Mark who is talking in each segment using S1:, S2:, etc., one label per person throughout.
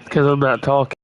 S1: Because I'm not talking.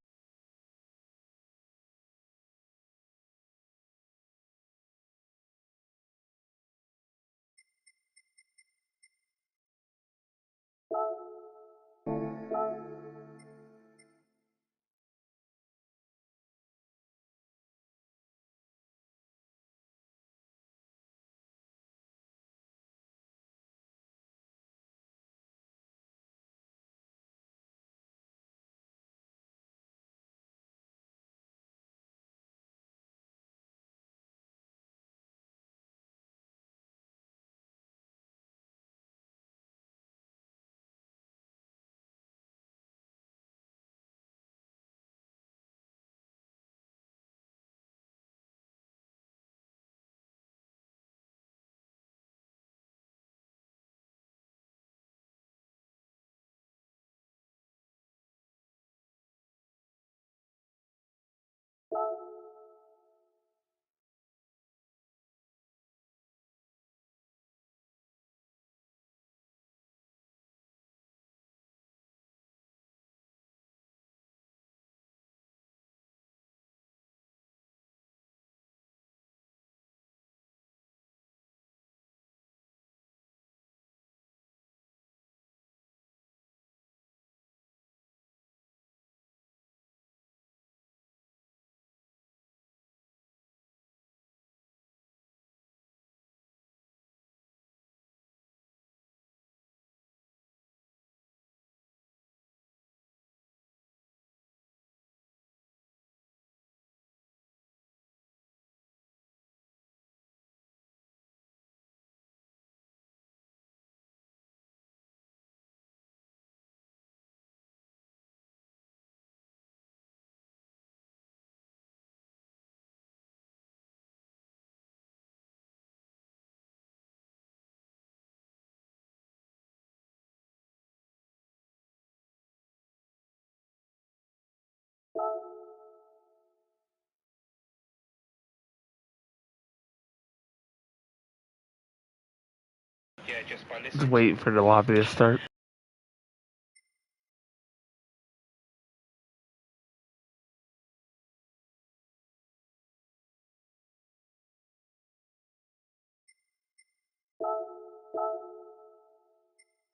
S1: Just wait for the lobby to start.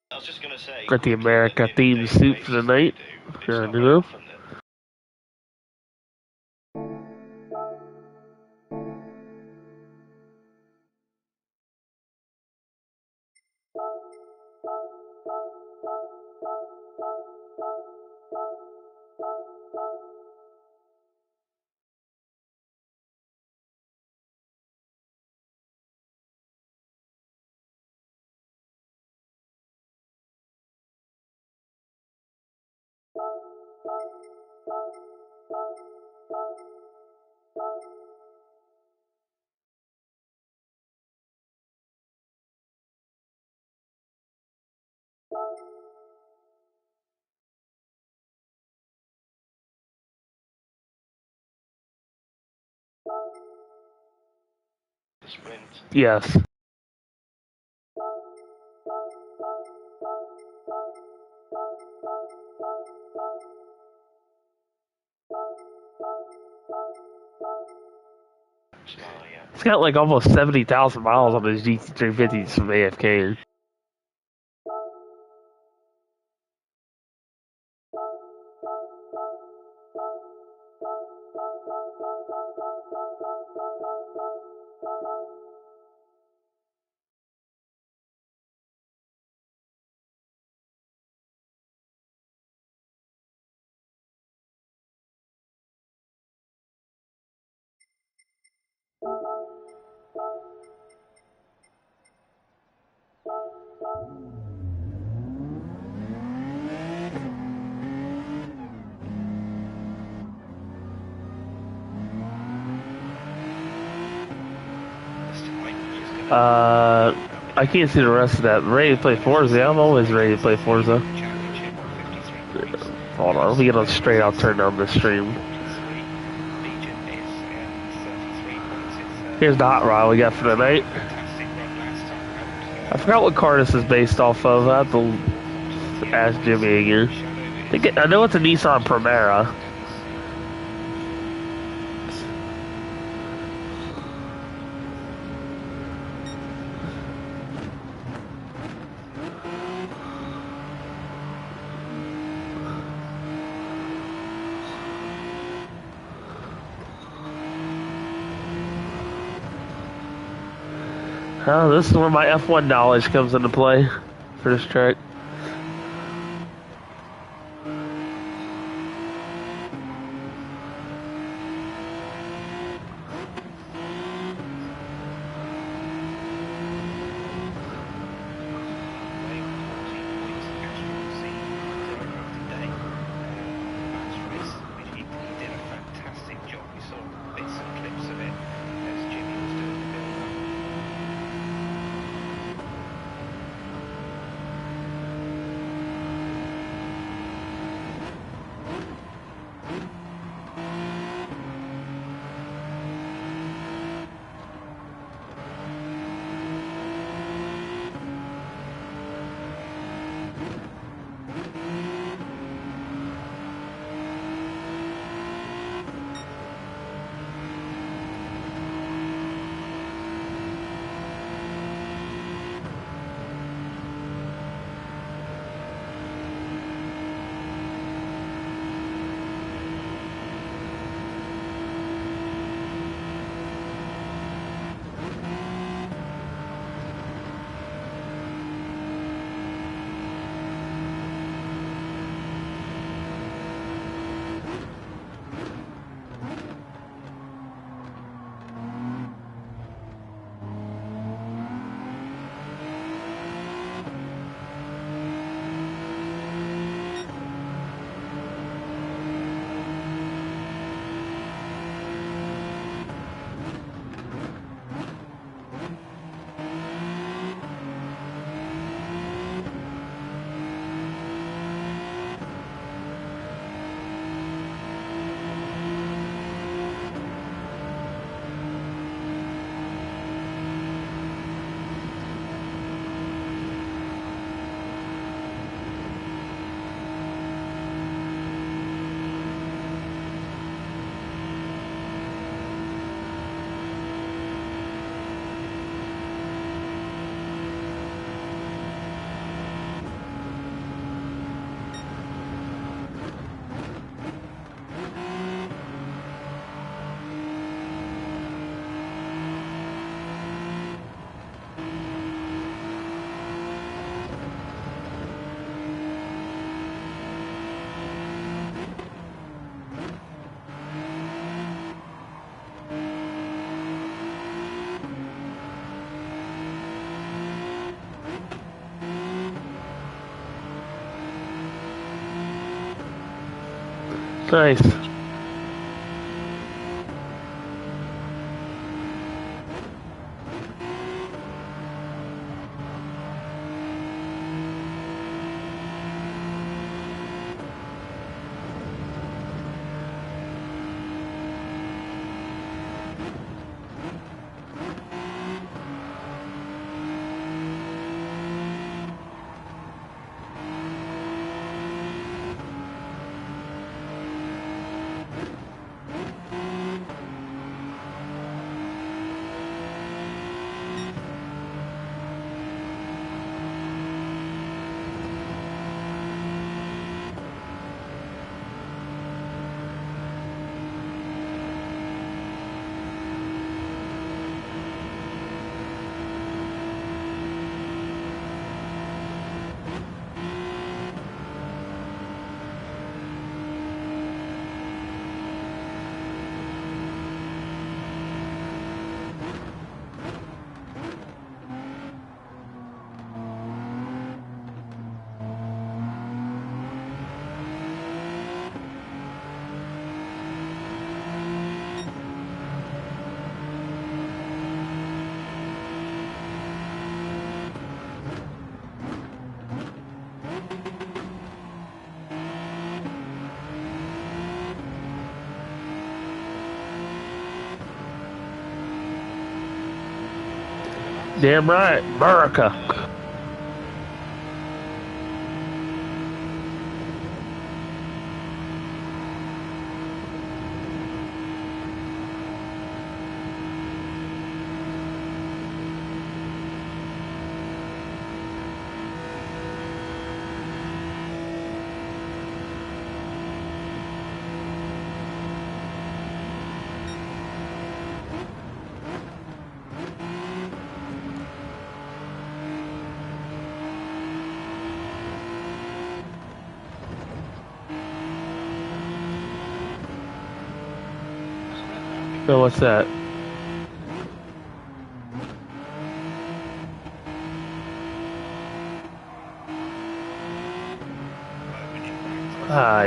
S2: I was just gonna say,
S1: Got the America themed suit for the night. If you're new.
S2: Sprint.
S1: Yes. It's got like almost 70,000 miles on his GT350 from AFK. I can't see the rest of that. Ready to play Forza? I'm always ready to play Forza. Hold on, let me get on straight. I'll turn on the stream. Here's the hot rod we got for the night. I forgot what car this is based off of. I have to ask Jimmy again. I know it's a Nissan Primera. Oh, this is where my F1 knowledge comes into play for this track. Nice. Damn right, America. No, what's that?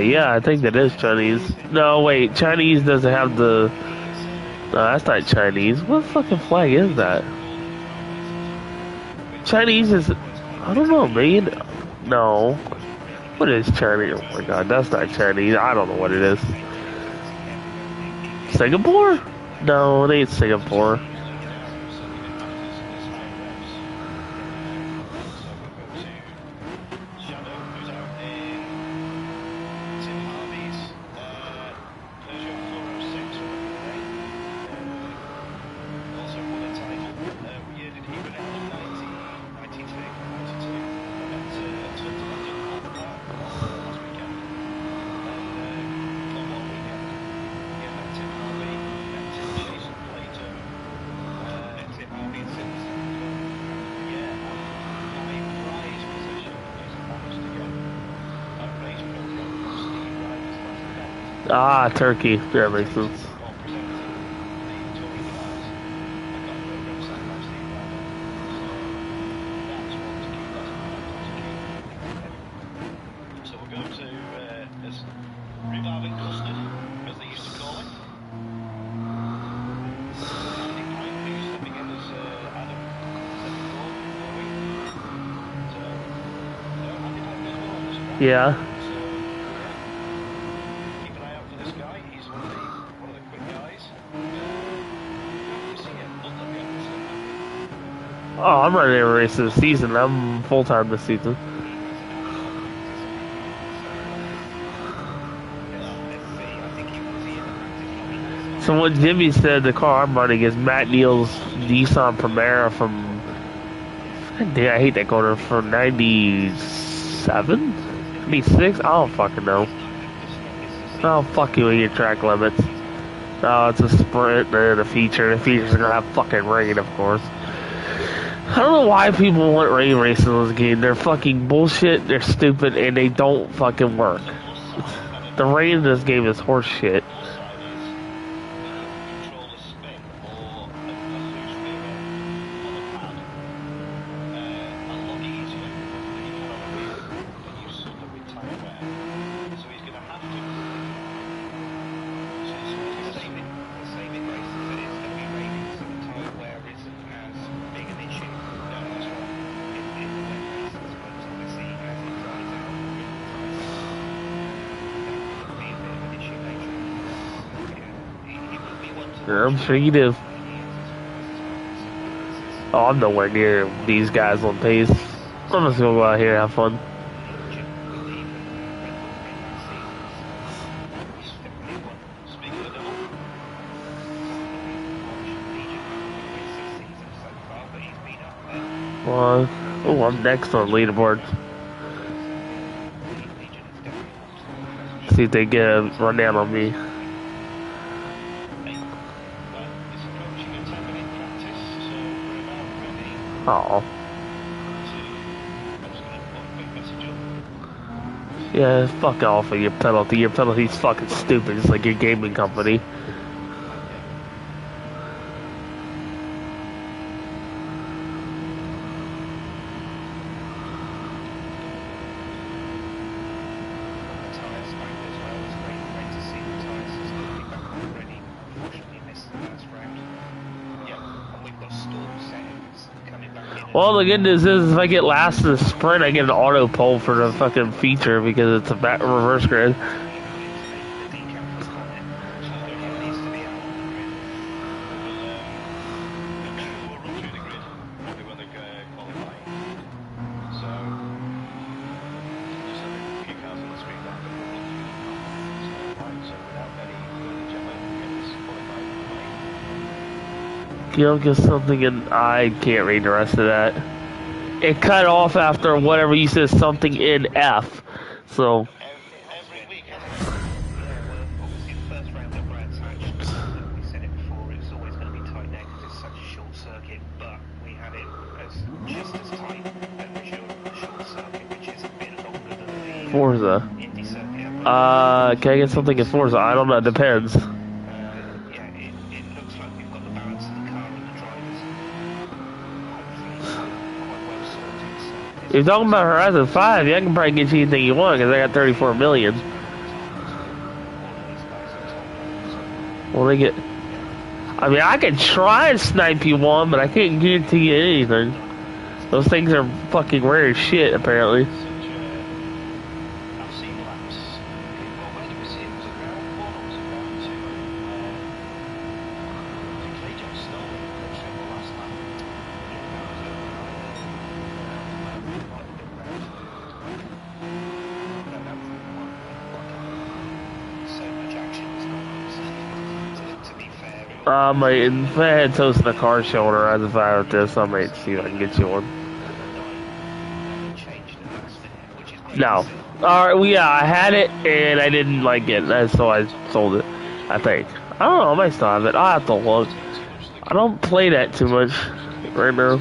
S1: Yeah, I think that is Chinese. No, wait, Chinese doesn't have the... No, that's not Chinese. What fucking flag is that? Chinese is... I don't know, man. No. What is Chinese? Oh my god, that's not Chinese. I don't know what it is. Singapore? No, it ain't Singapore. Ah, Turkey. That makes sense.
S2: So we'll go to this rhubarb and custard, as they used to call it. Andy Pine, who's stepping in as Adam, stepping forward for me. So, Andy Pine goes well on this track.
S1: Yeah.
S2: So, yeah. Keep an eye out for this guy. He's one of the quick guys. You see him, look like him.
S1: Oh, I'm running every race this season. I'm full-time this season. So what Jimmy said, the car I'm running is Matt Neal's Nissan Primera from... Damn, I hate that car. From 97? 96? I don't fucking know. Oh, fuck you with your track limits. No, it's a sprint and a feature. The feature's gonna have fucking rain, of course. I don't know why people want rain races in this game. They're fucking bullshit, they're stupid, and they don't fucking work. The rain in this game is horse shit. I'm sure you do. Oh, I'm nowhere near these guys on pace. I'm just gonna go out here and have fun. Well, oh, I'm next on leaderboard. See if they get a rundown on me. Oh. Yeah, fuck off of your penalty. Your penalty's fucking stupid. It's like your gaming company. Well, the good news is if I get last in the sprint, I get an auto pole for the fucking feature because it's a reverse grid. You'll get something and I can't read the rest of that. It cut off after whatever you said, something in F. So.
S2: Every week, obviously the first round that Brad's hatched, we said it before, it's always going to be tight there because it's such a short circuit, but we had it as just as tight as the short circuit, which is a bit longer than the
S1: Forza.
S2: Indy circuit.
S1: Can I get something in Forza? I don't know, it depends.
S2: Yeah, it
S1: If you're talking about Horizon 5, yeah, I can probably get you anything you want because I got 34 million. Well, they get. I mean, I can try and snipe you one, but I can't guarantee you anything. Those things are fucking rare as shit, apparently. If I had toast in the car shoulder, I'd if I had this, I might see if I can get you one. No. Alright, well, yeah, I had it, and I didn't like it, so I sold it, I think. I don't know, I might still have it. I'll have to look. I don't play that too much right now.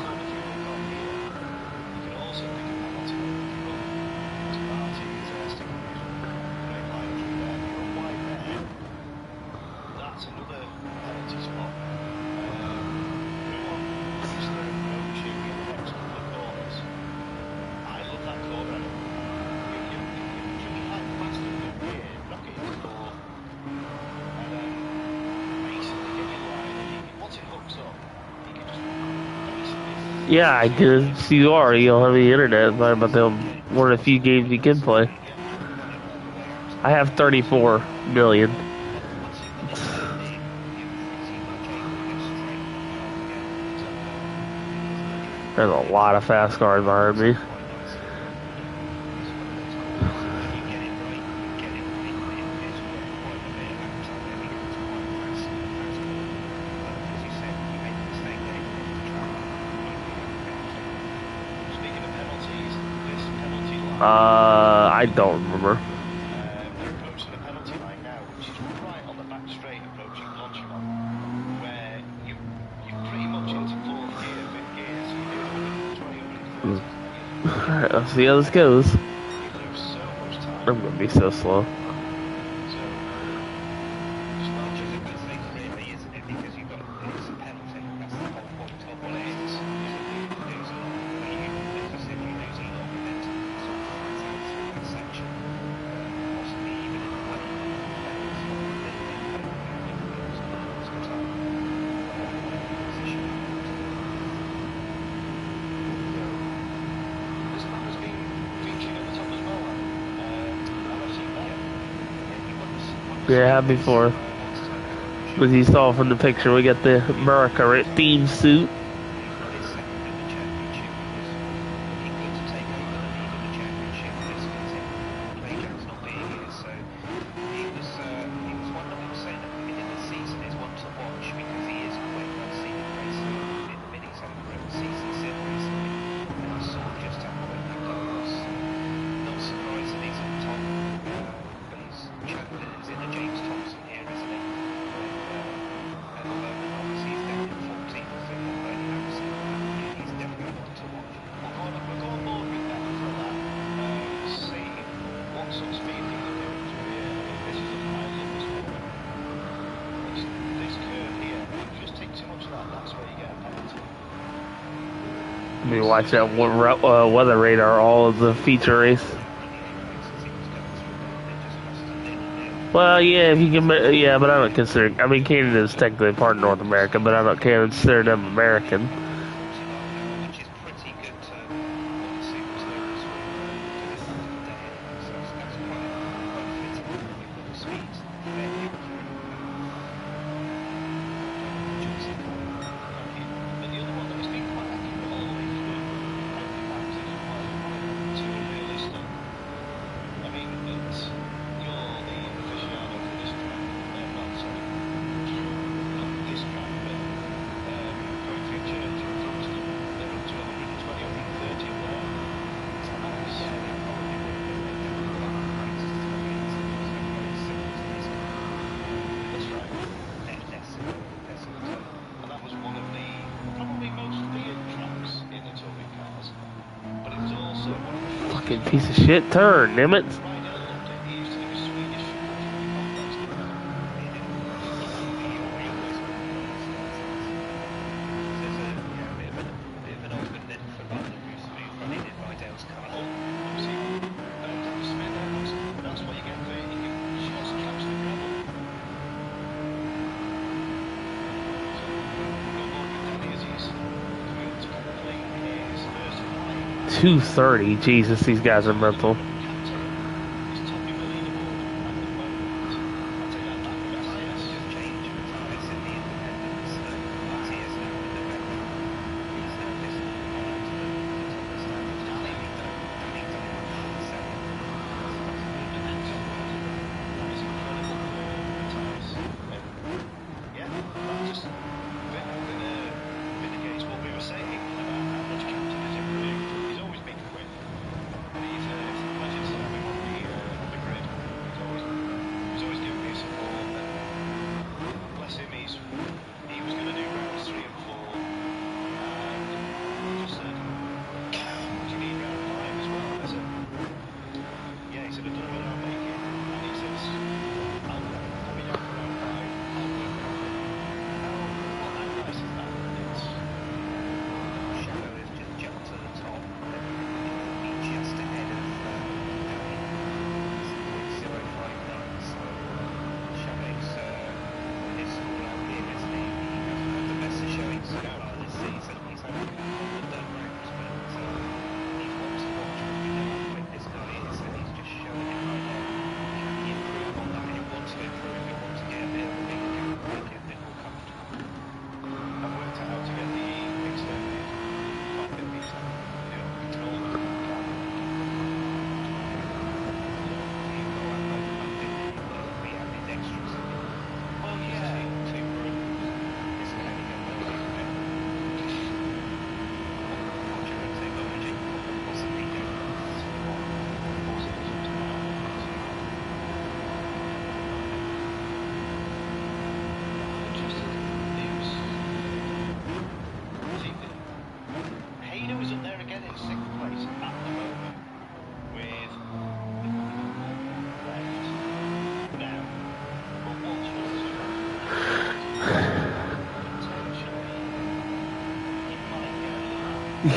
S1: Yeah, I can see you already don't have any internet, but they're one of the few games you can play. I have 34 million. There's a lot of fast cars behind me. I don't remember.
S2: They're approaching the penalty line now, which is right on the back straight approaching Launchman, where you're pretty much into fourth gear, fifth gear, so you're doing 120, 130.
S1: Alright, let's see how this goes. I'm gonna be so slow. Yeah, before. As you saw from the picture, we got the America theme suit. Let me watch that weather radar, all of the feature race. Well, yeah, if you can, yeah, but I don't consider. I mean, Canada is technically part of North America, but I don't consider them American. Fucking piece of shit turn, damn it. 230. Jesus, these guys are mental.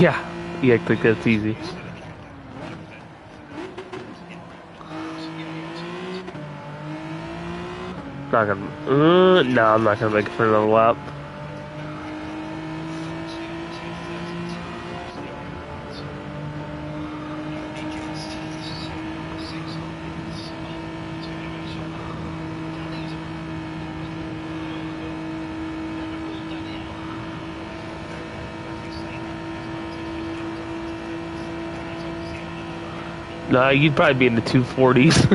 S1: Yeah, I think that's easy. Not gonna. No, I'm not gonna make it for another lap. No, you'd probably be in the 240s.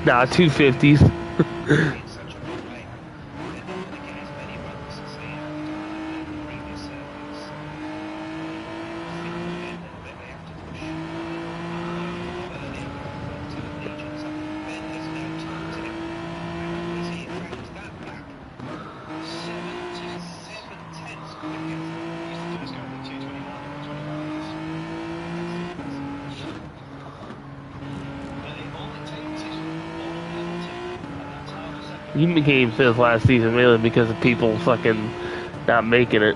S1: Nah, 250s. He became fifth last season mainly because of people fucking not making it.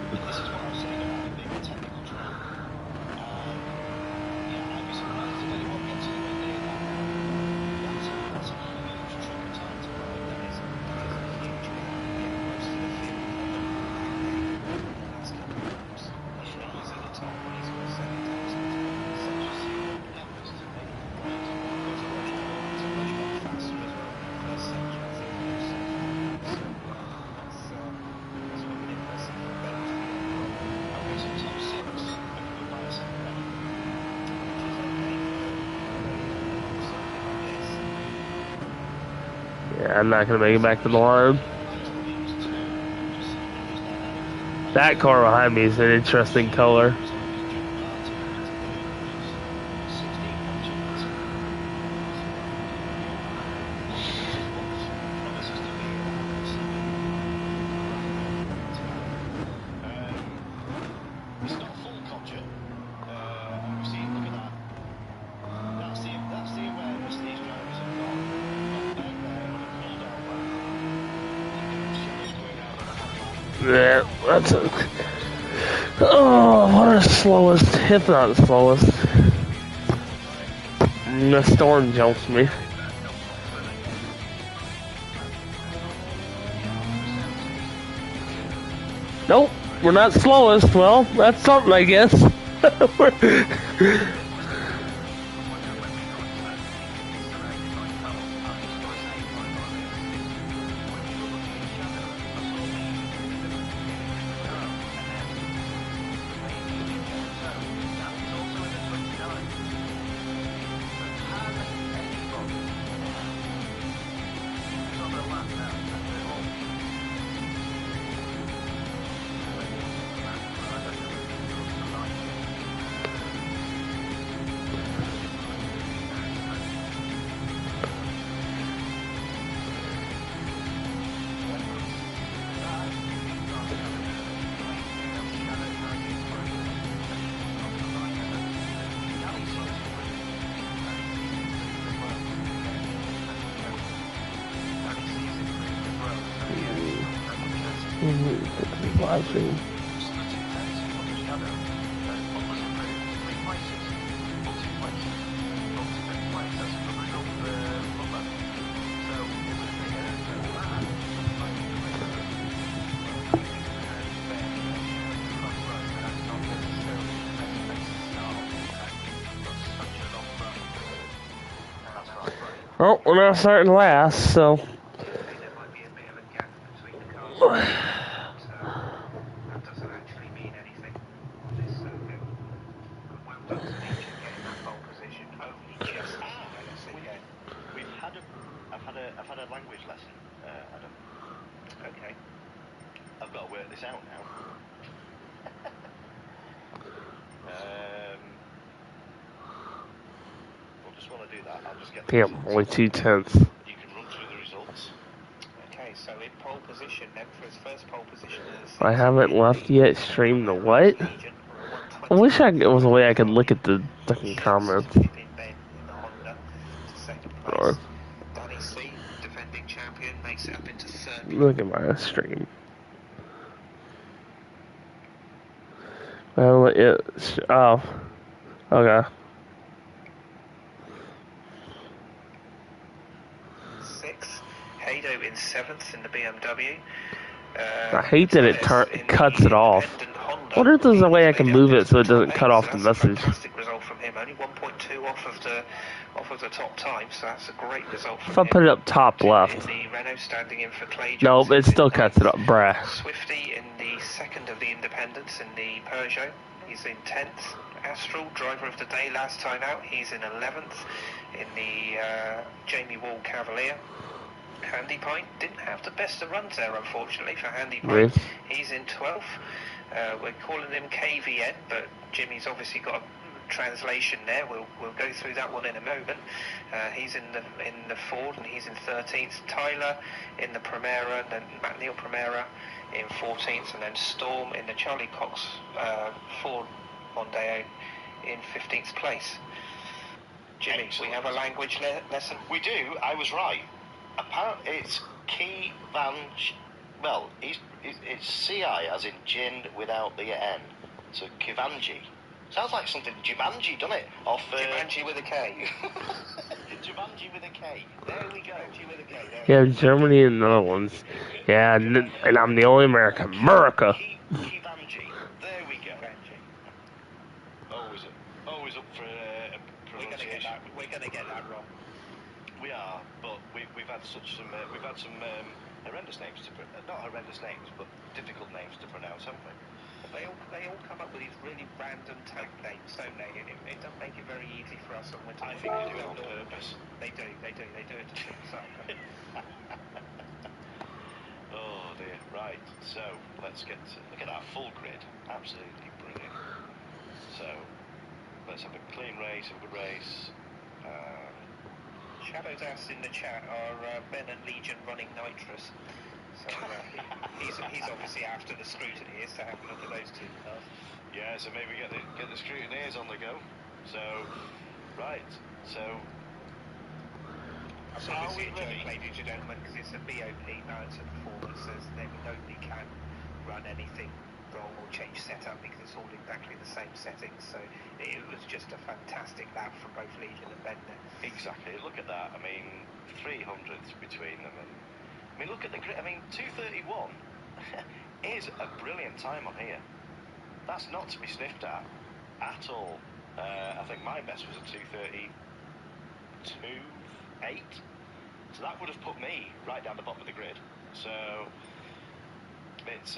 S1: Yeah, I'm not gonna make it back to the line. That car behind me is an interesting color. Yeah, that's a... Oh, what are the slowest? If not the slowest. The storm jumps me. Nope. We're not slowest. Well, that's something, I guess. Watching. Well, we're not starting last, so.
S3: I've had a language lesson, Adam.
S2: Okay.
S3: I've got to work this out now. Well, just while I do that, I'll just get the
S1: Damn,
S3: results.
S1: only 2/10.
S3: You can run through the results.
S2: Okay, so in pole position, then for his first pole position is.
S1: I haven't left yet. Stream the what? I wish there was a way I could look at the fucking comments. Or
S2: Danny C, defending champion, makes it up into third.
S1: look at my stream. Well, oh, okay.
S2: 6th, Hado in 7th in the BMW.
S1: I hate that it cuts it off. I wonder if there's a way I can move it so it doesn't cut off the message.
S2: Fantastic result from him. Only 1.2 off of the top time, so that's a great result from
S1: If I put it up top left.
S2: The Renault standing in for Clay
S1: Nope, it still cuts it up, bruh.
S2: Swifty in the 2nd of the Independents in the Peugeot. He's in 10th. Astral, driver of the day last time out. He's in 11th in the Jamie Wall Cavalier. Handy Pint didn't have the best of runs there, unfortunately, for Handy Pint.
S1: Really?
S2: He's in 12th. We're calling him KVN, but Jimmy's obviously got a translation there. We'll go through that one in a moment. He's in the Ford, and he's in 13th. Tyler in the Primera, and then Matt Neal Primera in 14th, and then Storm in the Charlie Cox Ford Mondeo in 15th place. Jimmy,
S3: Excellent.
S2: we have a language lesson.
S3: We do. I was right. Apparently, it's Kivanji. Well, it's CI as in gin without the N. So Kivanji. Sounds like something Jumanji, doesn't it? Off
S2: Jumanji with a K.
S3: Jumanji with a K. There we go. Jumanji with a K.
S1: Yeah, Germany and the Netherlands. Yeah, and I'm the only American. America.
S3: Kivanji. There we go. Always up for pronunciation.
S2: We're going to get that wrong.
S3: We are, but we've had some horrendous names not horrendous names, but difficult names to pronounce, haven't we?
S2: They all come up with these really random tag names, don't they? It doesn't make it very easy for us.
S3: I think they do it on purpose.
S2: They do it to trip us up.
S3: Oh dear. Right. So let's look at that full grid. Absolutely brilliant. So let's have a clean race, a good race.
S2: Shadows asked in the chat are Ben and Legion running nitrous. So he's obviously after the scrutineers to have a look at those two cars.
S3: Yeah, so maybe get the scrutineers on the go. So right, so
S2: obviously a joke, ladies and gentlemen, because it's a BOP, marathon performances. They nobody can run anything wrong or change setup because it's all exactly the same settings. So it was just a fantastic lap from both Legion and Ben there.
S3: Exactly. Look at that. I mean, 300s between them, and I mean, look at the grid. I mean, 231. is a brilliant time on here. That's not to be sniffed at all. I think my best was a 2:32.8. So that would have put me right down the bottom of the grid. So it's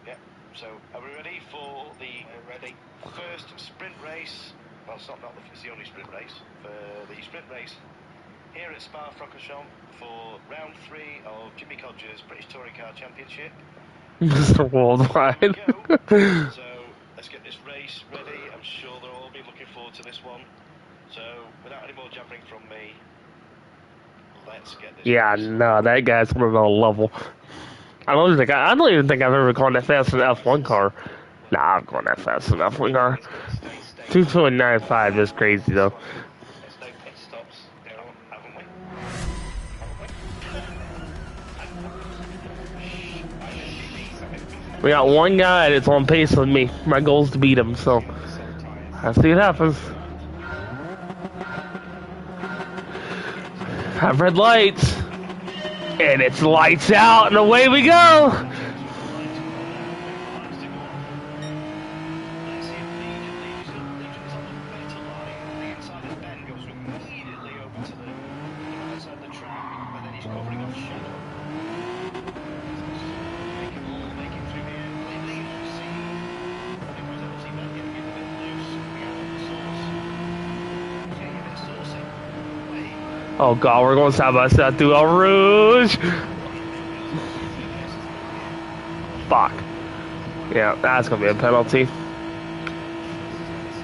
S3: yeah. So are we ready for the first sprint race? Well, it's it's the only sprint race. For the sprint race here at Spa-Francorchamps for round 3 of Jimmy Codger's British Touring Car Championship.
S1: Mr. Worldwide.
S3: So let's get this race ready. I'm sure they'll all be looking forward to this one. So without any more jabbering from me, let's get this
S1: Yeah,
S3: race.
S1: no, that guy's on another level. I don't even think I've ever gone that fast in an F1 car. Nah, I've gone that fast in an F1 car. 2.95 is crazy though.
S3: There's no pit stops, haven't we?
S1: We got one guy that's on pace with me. My goal is to beat him, so I'll see what happens. Have red lights. And it's lights out, and away we go! Oh god, we're going side by side through El Rouge! Fuck. Yeah, that's gonna be a penalty.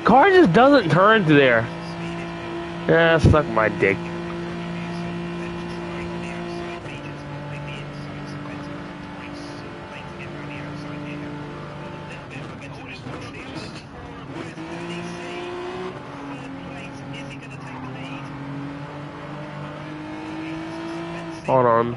S1: Car just doesn't turn through there. Yeah, suck my dick. Hold on.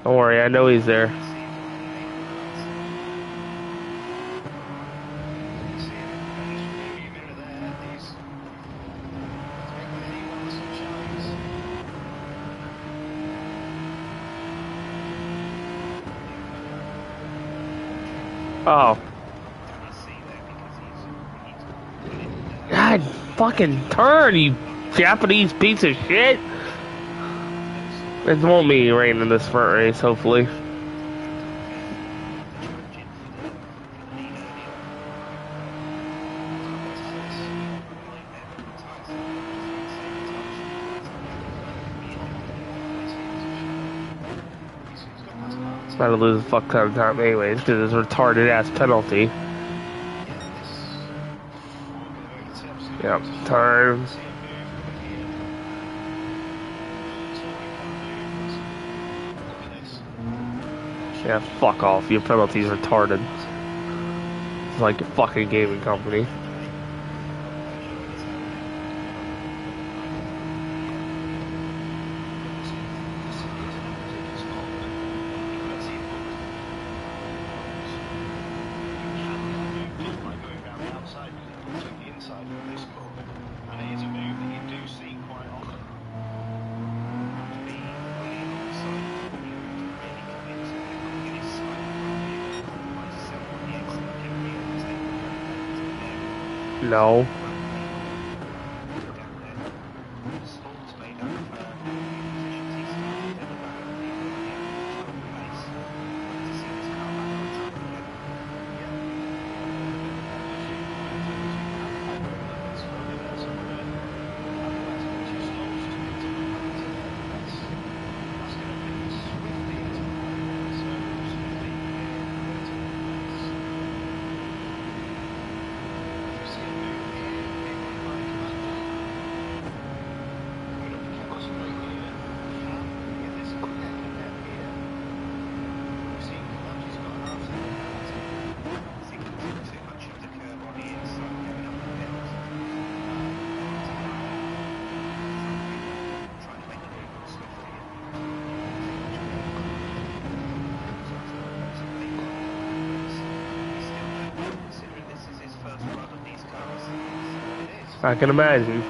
S1: Don't worry, I know he's there. Oh. God, fucking turn, you Japanese piece of shit. It won't be rain in this front race, hopefully. About to lose a fuck ton of time anyways, because it's a retarded ass penalty. Yep, turn. Yeah, fuck off. Your penalty's retarded. It's like a fucking gaming company. No. I can imagine.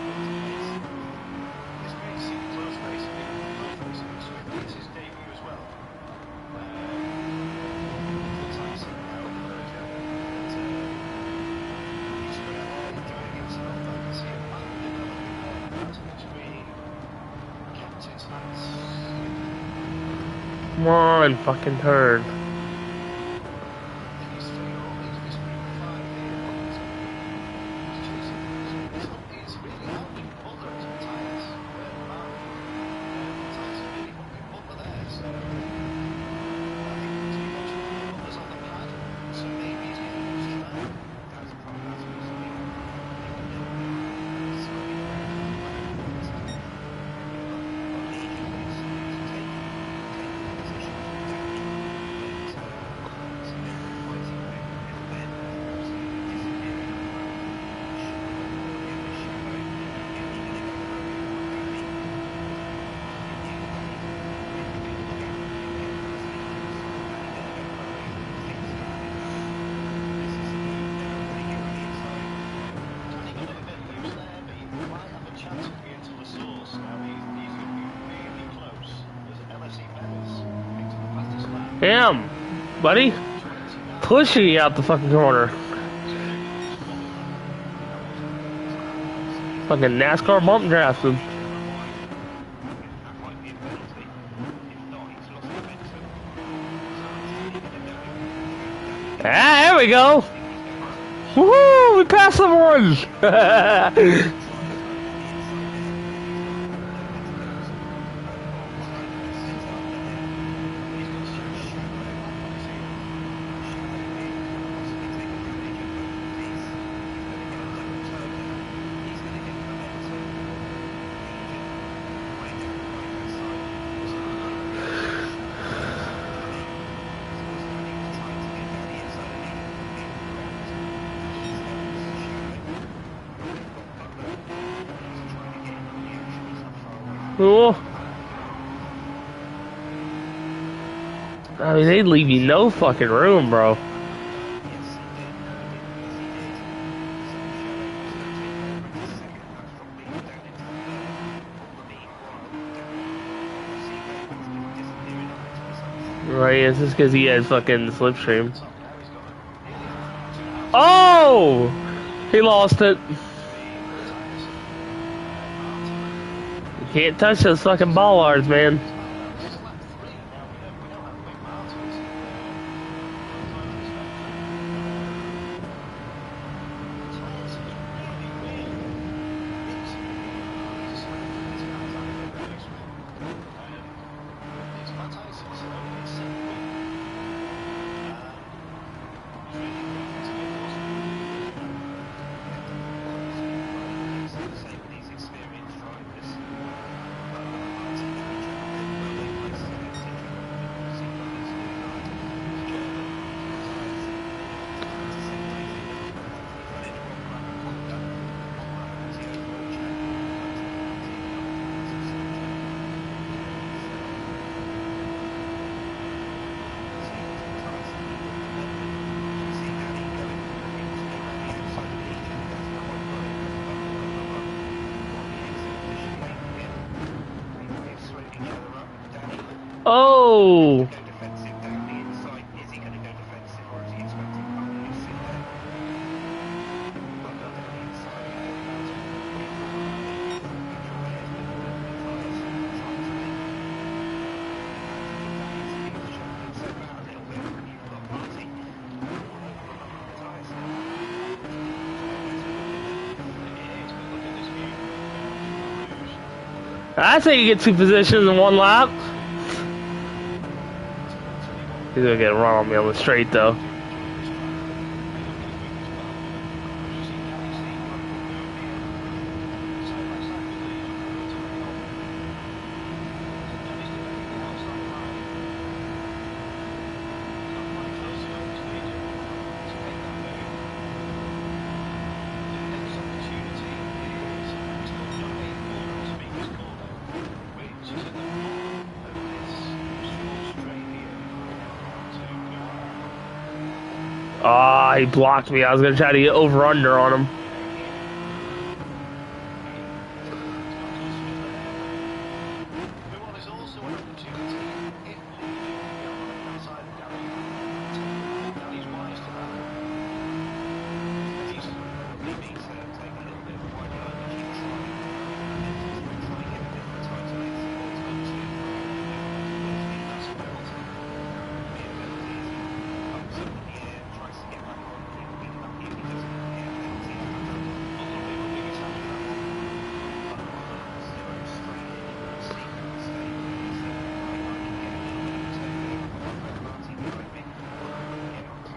S4: It's great to see the close racing. Close racing. It's his debut as well. Full time sitting out in Virgin. He's enjoying himself. I can see him developing there. That's an extreme captain's hats.
S1: Come on, fucking turn.
S4: He's 3 all. He's just 5 here. He's chasing. He's really helping Butler as tyres. Tyres are really helping Butler there. So I think too much Butler's on the pad. So maybe he's going to lose track. That's probably
S1: Damn, buddy. Pushing you out the fucking corner. Fucking NASCAR bump drafted. Ah, there we go. Woohoo! We passed someone. Cool. I mean, they leave you no fucking room, bro. Right, it's just because he had fucking slipstream. Oh! He lost it. You can't touch those fucking bollards, man. Oh! I say you get 2 positions in 1 lap. He's gonna get a run on me on the straight though. Ah, he blocked me. I was gonna try to get over under on him.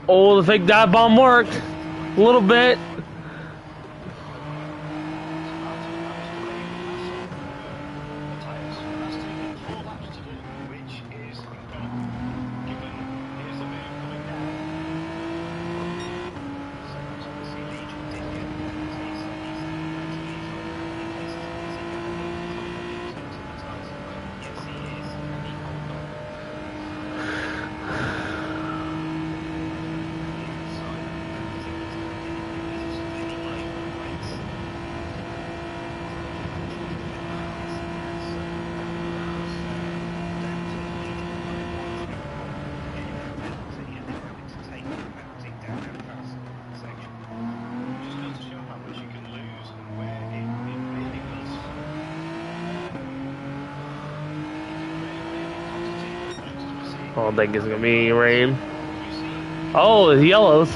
S1: Oh, the fake dive bomb worked. A little bit.
S4: Which is incredible, given here's the move coming down. So that's obviously Legion did get the penalties, so he's in places of his to the tyres. Yes, he is, and he hold on. Just goes to show how much you can lose and where it really does.
S1: I don't think it's gonna be any rain. Oh, it's yellows.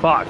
S1: Fuck.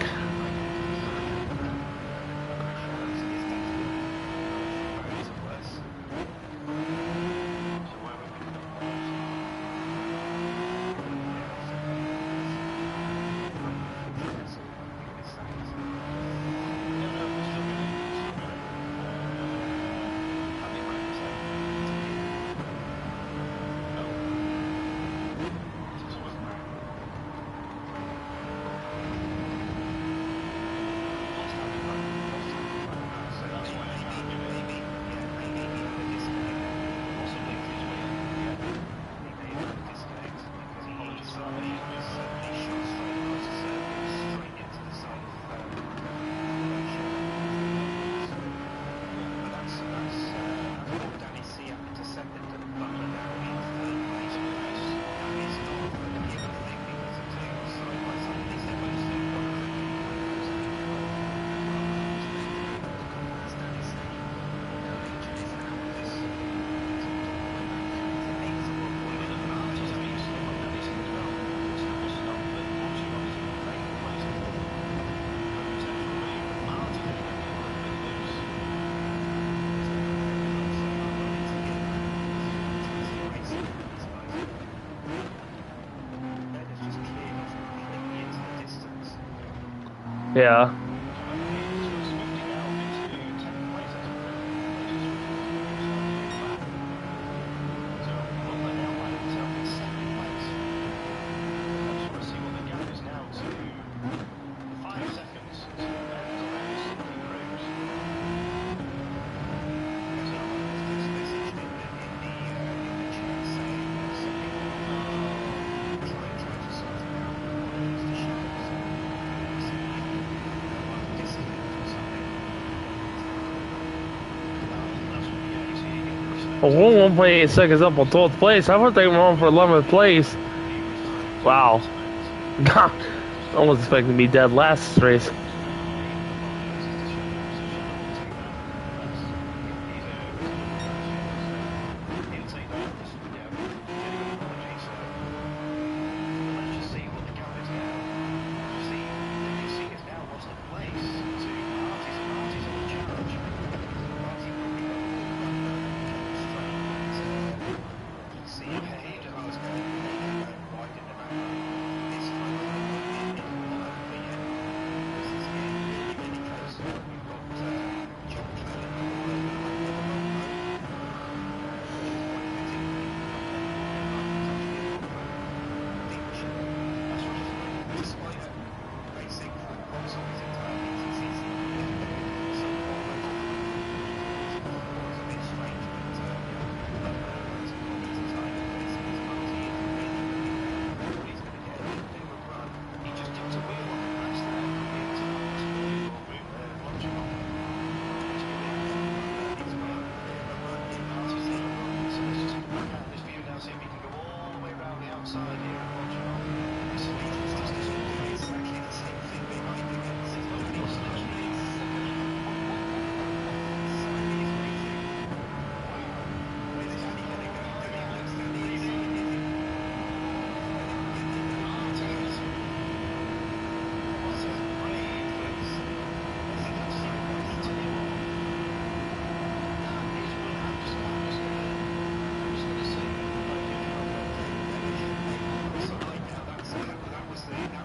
S1: Yeah. Well, 1.8 seconds up on 12th place. I would think we're on for 11th place. Wow. God, I was expecting to be dead last race.
S3: side here and watch it off. So it's just
S2: exactly the same thing behind the guns. It's nobody
S3: Look
S2: on
S3: at
S2: the
S3: the
S2: trees.
S3: trees. Look at them.
S2: Somebody's waiting. Wow. Where's Danny going to go? Danny looks down the inside, is he?
S3: Martins. What a brave race. And that's side by side. I tell you what. That is what I'm just gonna say.
S2: That's all right now. That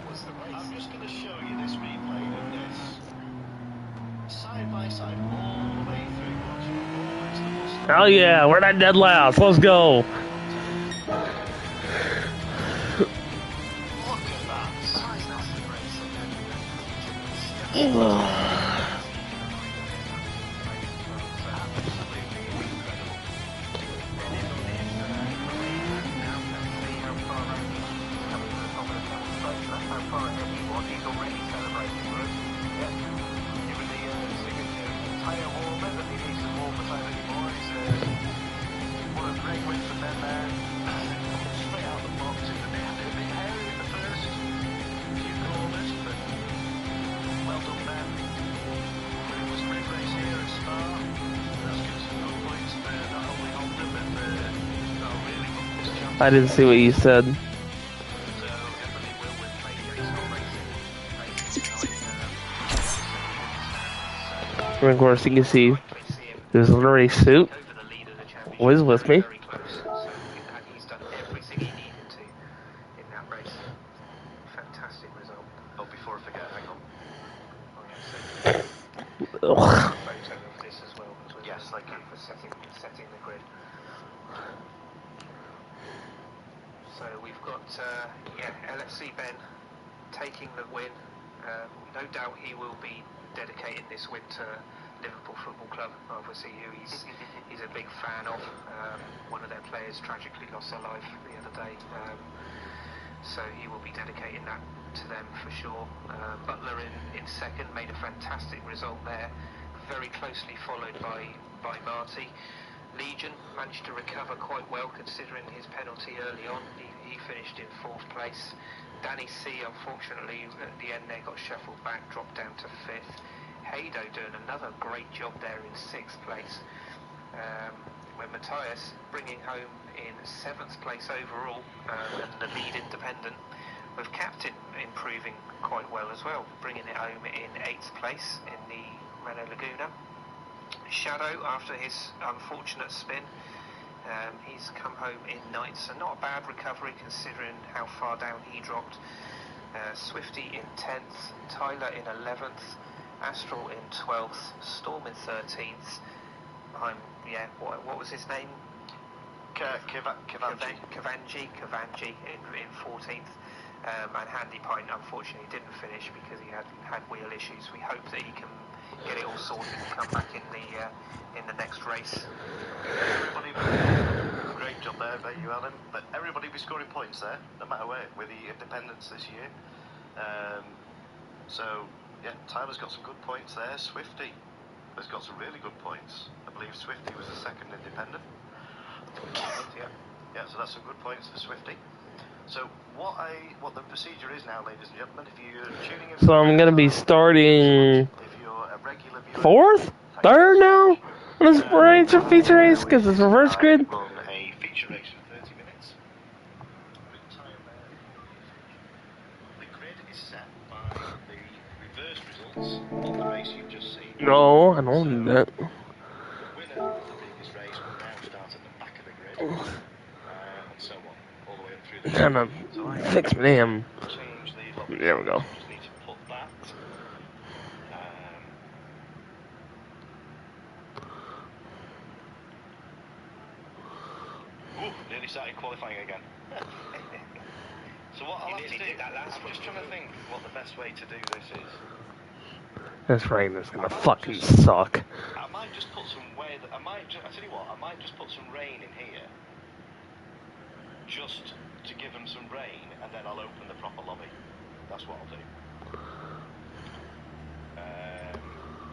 S2: was the race.
S3: I'm just gonna show you this replay of this. Side by side all the way through. Watch it. Oh, it's the Mustang.
S1: Hell yeah, we're not dead last. Let's go.
S3: Look at that.
S2: Fantastic race.
S3: Straight out the box. It was a bit hairy at the first few corners, but well done, Ben. It was a great race here at Spa. That's given some good points for not only Honda, but really love this chance.
S1: I didn't see what you said.
S3: So definitely will with racing tonight.
S1: And of course, you can see there's a race suit. Wiz with me.
S2: Very close. So he's done everything he needed to in that race. Fantastic result.
S3: Oh, before I forget, hang on.
S2: Oh, yeah, so
S1: Ugh.
S2: photo of this as well.
S3: Yes, thank you.
S2: For setting the grid. So we've got LFC Ben taking the win. No doubt he will be dedicating this win to Liverpool Football Club, obviously, who he's a big fan of. One of their players tragically lost their life the other day, so he will be dedicating that to them for sure. Butler in second made a fantastic result there, very closely followed by Marty. Legion managed to recover quite well considering his penalty early on. He finished in fourth place. Danny C, unfortunately, at the end there got shuffled back, dropped down to fifth. Haydo doing another great job there in sixth place. When Matthias bringing home in seventh place overall, and the lead independent, with Captain improving quite well as well, bringing it home in eighth place in the Renault Laguna. Shadow, after his unfortunate spin, he's come home in ninth, so not a bad recovery considering how far down he dropped. Swifty in 10th, Tyler in 11th, Astral in 12th, Storm in 13th. What was his name? Kavanji in 14th. And Handy Pint unfortunately didn't finish because he had wheel issues. We hope that he can get it all sorted and come back in the next race.
S3: Everybody, great job there, bet you, Alan. But everybody be scoring points there, no matter where, with the independents this year. So, yeah, Tyler's got some good points there. Swifty has got some really good points. I believe Swifty was the second independent. Yeah, so that's some good points for Swifty. So what the procedure is now, ladies and gentlemen, if you're tuning in...
S1: So I'm gonna be starting
S3: if you're a regular viewer,
S1: fourth? Third now? On this race or feature race? Because it's reverse grid?
S3: I run a feature race for 30 minutes. With time there. The grid is set by the reverse results of the race you've just seen.
S1: No, I don't do that.
S3: The winner of the previous race will now start at the back of the grid, and so on, all the way up through the
S1: Trying to fix my damn.
S3: change the lobby.
S1: There we go.
S3: Just need to put that. Nearly started qualifying again. So what I'll have to do, I'm just trying to think what the best way to do this is.
S1: This rain is gonna fucking suck.
S3: I might just put some weather. I tell you what, I might just put some rain in here, just to give them some rain, and then I'll open the proper lobby. That's what I'll do.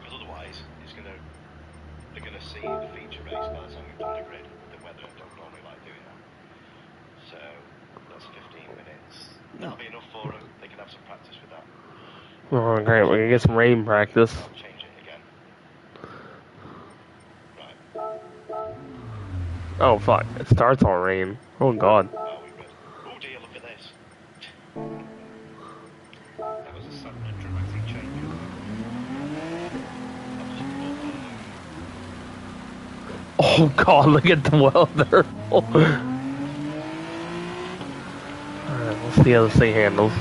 S3: Because otherwise, they're gonna see the feature race by the time we've done the grid. The weather, I don't normally like doing that. So that's 50.
S1: Oh, great. We can get some rain practice.
S3: I'll change it again. Right.
S1: Oh, fuck. It starts on rain. Oh, God.
S3: Oh, we good. Oh dear, look at this.
S2: That was a sudden and dramatic change.
S1: Oh, God. Look at the weather. Alright, let's see how this thing handles.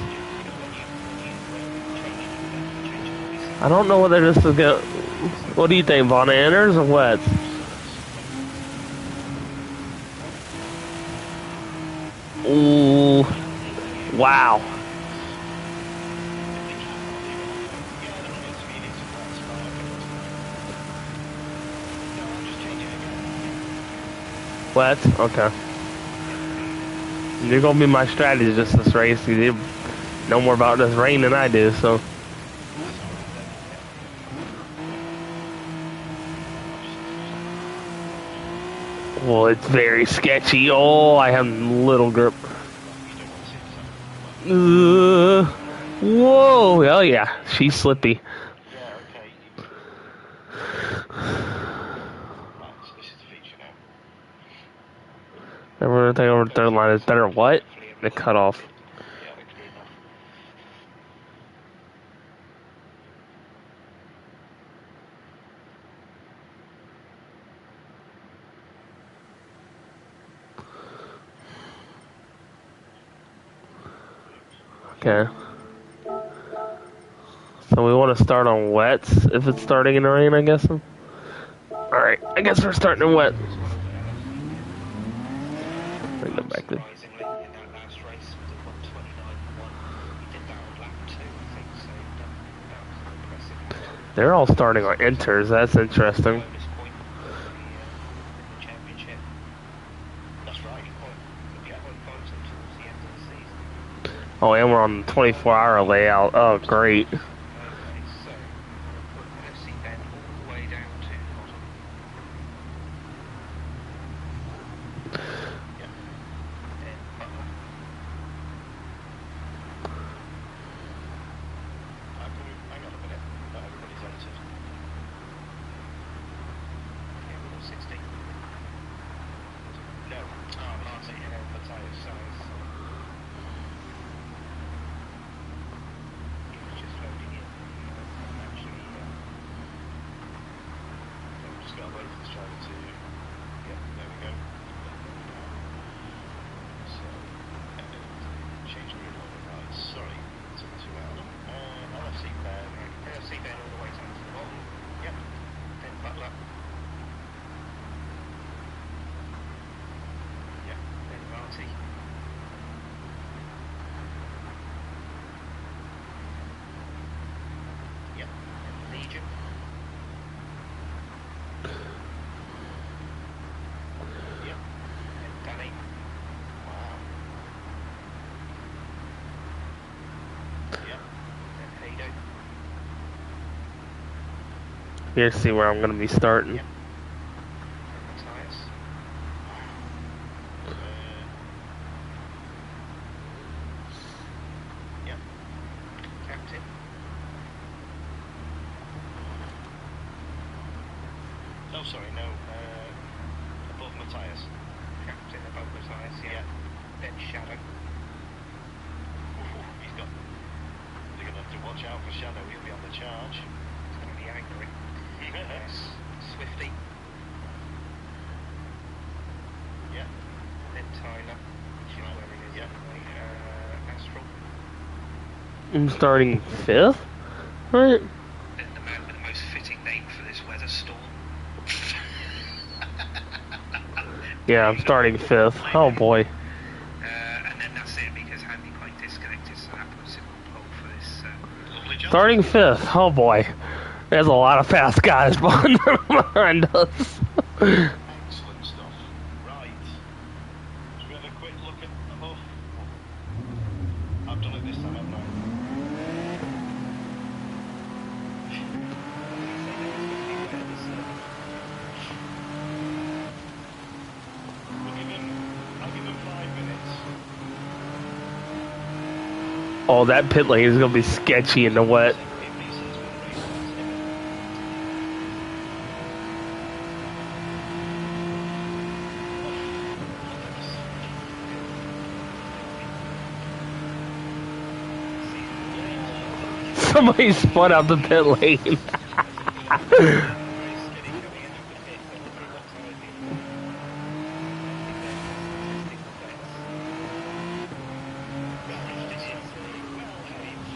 S1: I don't know whether this is gonna... What do you think, Von Anners or wet? Ooh. Wow. Wet? Okay. You're gonna be my strategist this race. You know more about this rain than I do, so... Well, it's very sketchy. Oh, I have little grip. Whoa! Oh yeah, she's slippy.
S3: Yeah, okay. Right, so this is the feature now.
S1: Everything over the third line is better. What? The cutoff.
S3: Yeah, good enough.
S1: Okay. So we want to start on wets if it's starting in the rain, I guess. Alright, I guess we're starting in wet. Bring them back to...
S2: Surprisingly, in that last race, we did 129.1. He did that on lap 2, I think, so that was impressive.
S1: They're all starting on enters. That's interesting.
S2: Bonus point in the championship.
S3: That's right.
S2: Yeah, qualified towards the end of the season.
S1: Oh, and we're on the 24-hour layout. Oh, great.
S2: Okay, so we'll put FC Ben all the way down to the bottom.
S3: Yeah.
S2: Then Butler.
S3: Hang on a minute. Not everybody's entered.
S2: Yeah, we've got 16.
S3: No. Oh, Martin, you know, the tyre size.
S2: He was just loading in. Actually,
S3: We've just got to wait for this driver to... Yeah, there we go. So, change the real order. Right, sorry. Took me too out. LFC Ben.
S2: FC Ben all the way down to the bottom.
S3: Yep.
S2: Then Butler.
S3: Yep.
S2: Then Marty.
S3: Yep.
S2: Then Legion.
S3: Yep.
S2: Then Danny.
S3: Wow. Yep.
S2: Then Haydo.
S1: Here's see where I'm gonna be starting.
S3: Yep.
S2: Then Matthias.
S3: Yep.
S2: Captain.
S3: Oh, sorry, no. Above Matthias.
S2: Captain above Matthias, yeah.
S3: Yeah.
S2: Then Shadow.
S3: He's got... You're going to have to watch out for Shadow. He'll be on the charge.
S2: He's going to be angry. Yes. Swifty.
S3: Yeah.
S2: Then Tyler. Which is where he is
S3: Yeah.
S2: anyway. Astral.
S1: I'm starting 5th? Right?
S2: Then the man with the most fitting name for this weather storm.
S1: Yeah, I'm starting 5th. Oh boy.
S2: And then that's it because Handy Pike disconnected, so that puts him on pole for this.
S3: Lovely job.
S1: Starting 5th. Oh boy. There's a lot of fast guys behind us.
S3: Excellent stuff. Right. Should we have a quick look at above? I've done it this time, haven't I? I'll give him 5 minutes.
S1: Oh, that pit lane is gonna be sketchy in the wet. Somebody spun out the pit lane.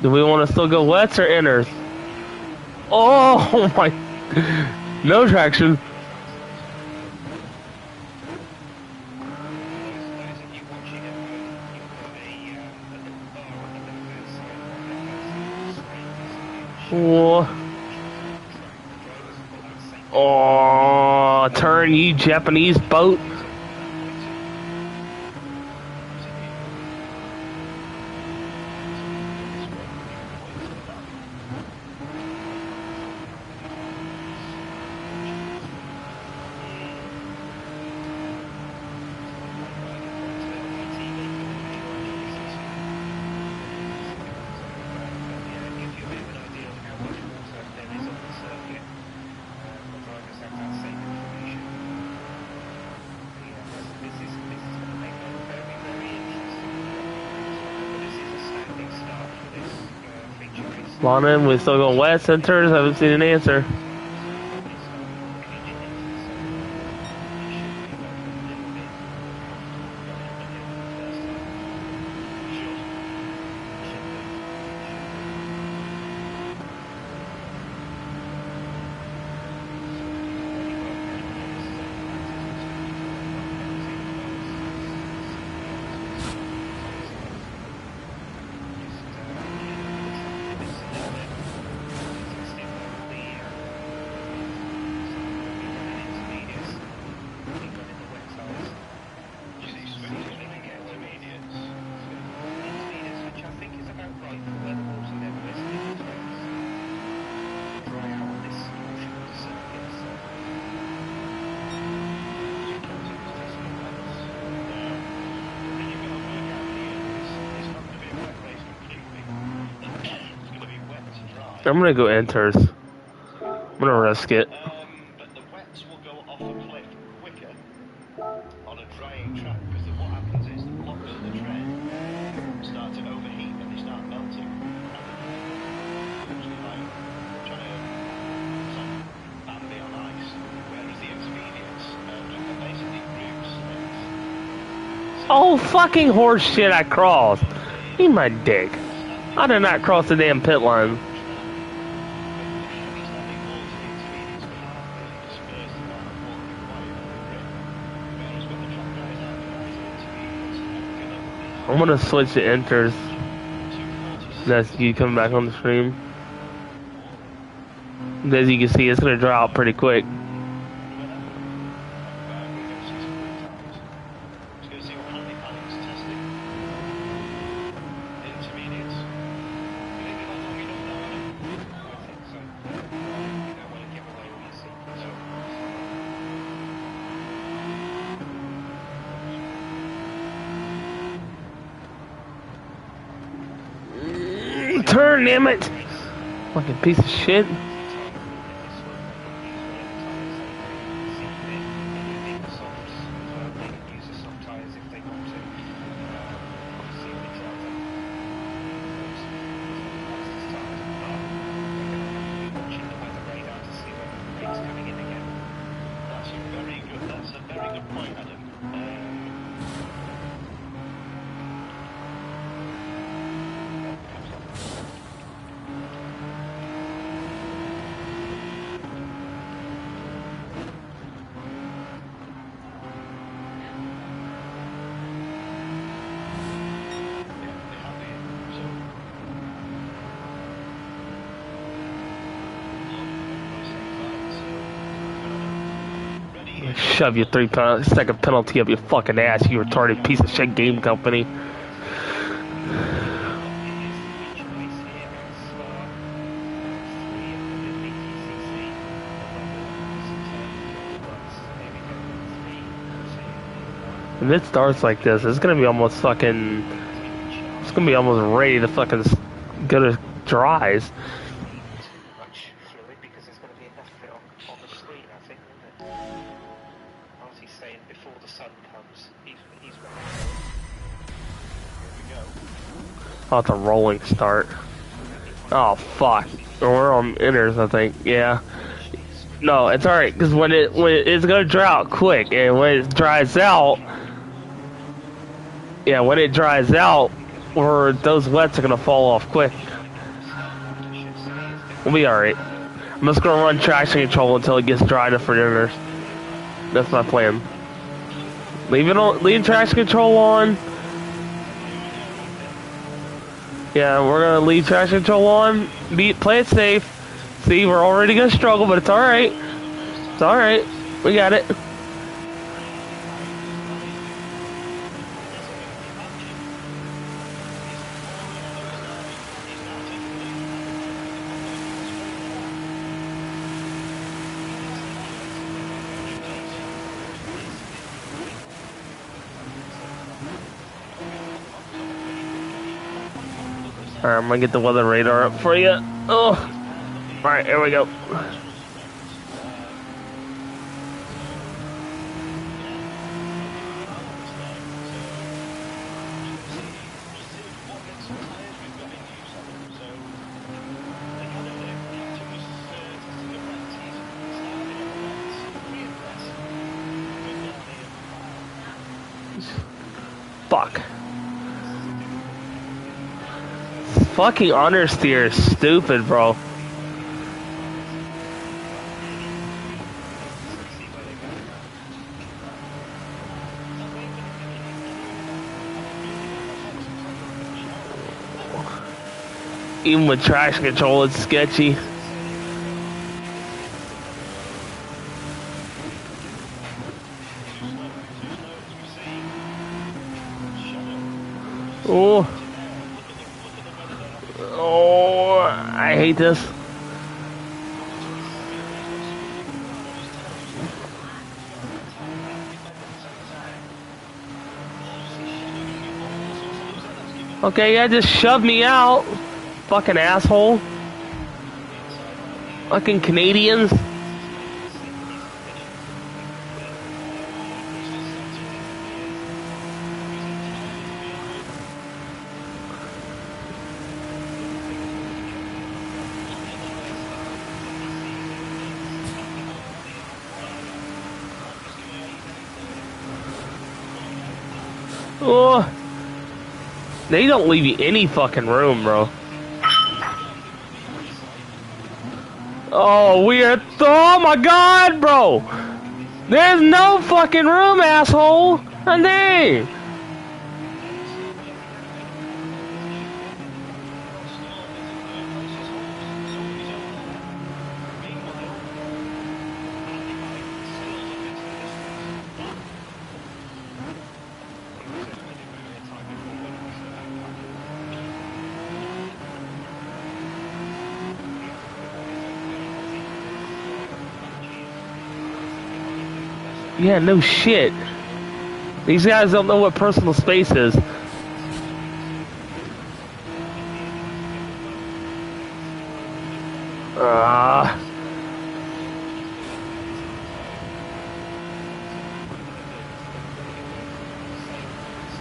S1: Do we want to still go wets or inners? Oh my! No traction. Oh, oh, turn, you Japanese boat. Lana, we're still going west centers. Haven't seen an answer. I'm gonna go enters. I'm gonna risk it.
S3: But the wets will go off a cliff quicker on a drying track because what happens is the blocks of the tread start to overheat and they start melting. Actually, like trying to sort of Bambi on ice. Whereas the expedients are basically groups.
S1: Oh, fucking horse shit! I crossed. Eat my dick. I did not cross the damn pit line. I'm gonna switch to enters. That's you coming back on the stream. As you can see, it's gonna dry out pretty quick. Turn, damn it! Fucking piece of shit.
S3: That's a very good point, Adam.
S1: Shove your 3-second penalty up your fucking ass, you retarded piece of shit game company. If it starts like this, it's gonna be almost fucking It's gonna be almost ready to fucking go to dries.
S2: Too much fluid because there's going to be enough of it on the screen, I think, isn't it? Artie's saying before the sun comes, he's ready. Here we go.
S1: Oh, it's a rolling start. Oh fuck. We're on inners, I think. Yeah. No, it's alright because when it's gonna dry out quick, and when it dries out, yeah, when it dries out, or those wets are gonna fall off quick. We'll be alright. I'm just gonna run traction control until it gets dry enough for inners. That's my plan. Leave traction control on. Yeah, we're gonna leave traction control on. Play it safe. See, we're already gonna struggle, but it's alright. It's alright. We got it. Alright, I'm gonna get the weather radar up for you. Oh. Alright, here we go. Fuck. Fucking understeer is stupid, bro. Even with traction control, it's sketchy. Oh. Oh, I hate this. Okay, yeah, just shove me out. Fucking asshole. Fucking Canadians. Oh. They don't leave you any fucking room, bro. Oh, weird. Oh my god, bro. There's no fucking room, asshole. And dang. Yeah, no shit. These guys don't know what personal space is.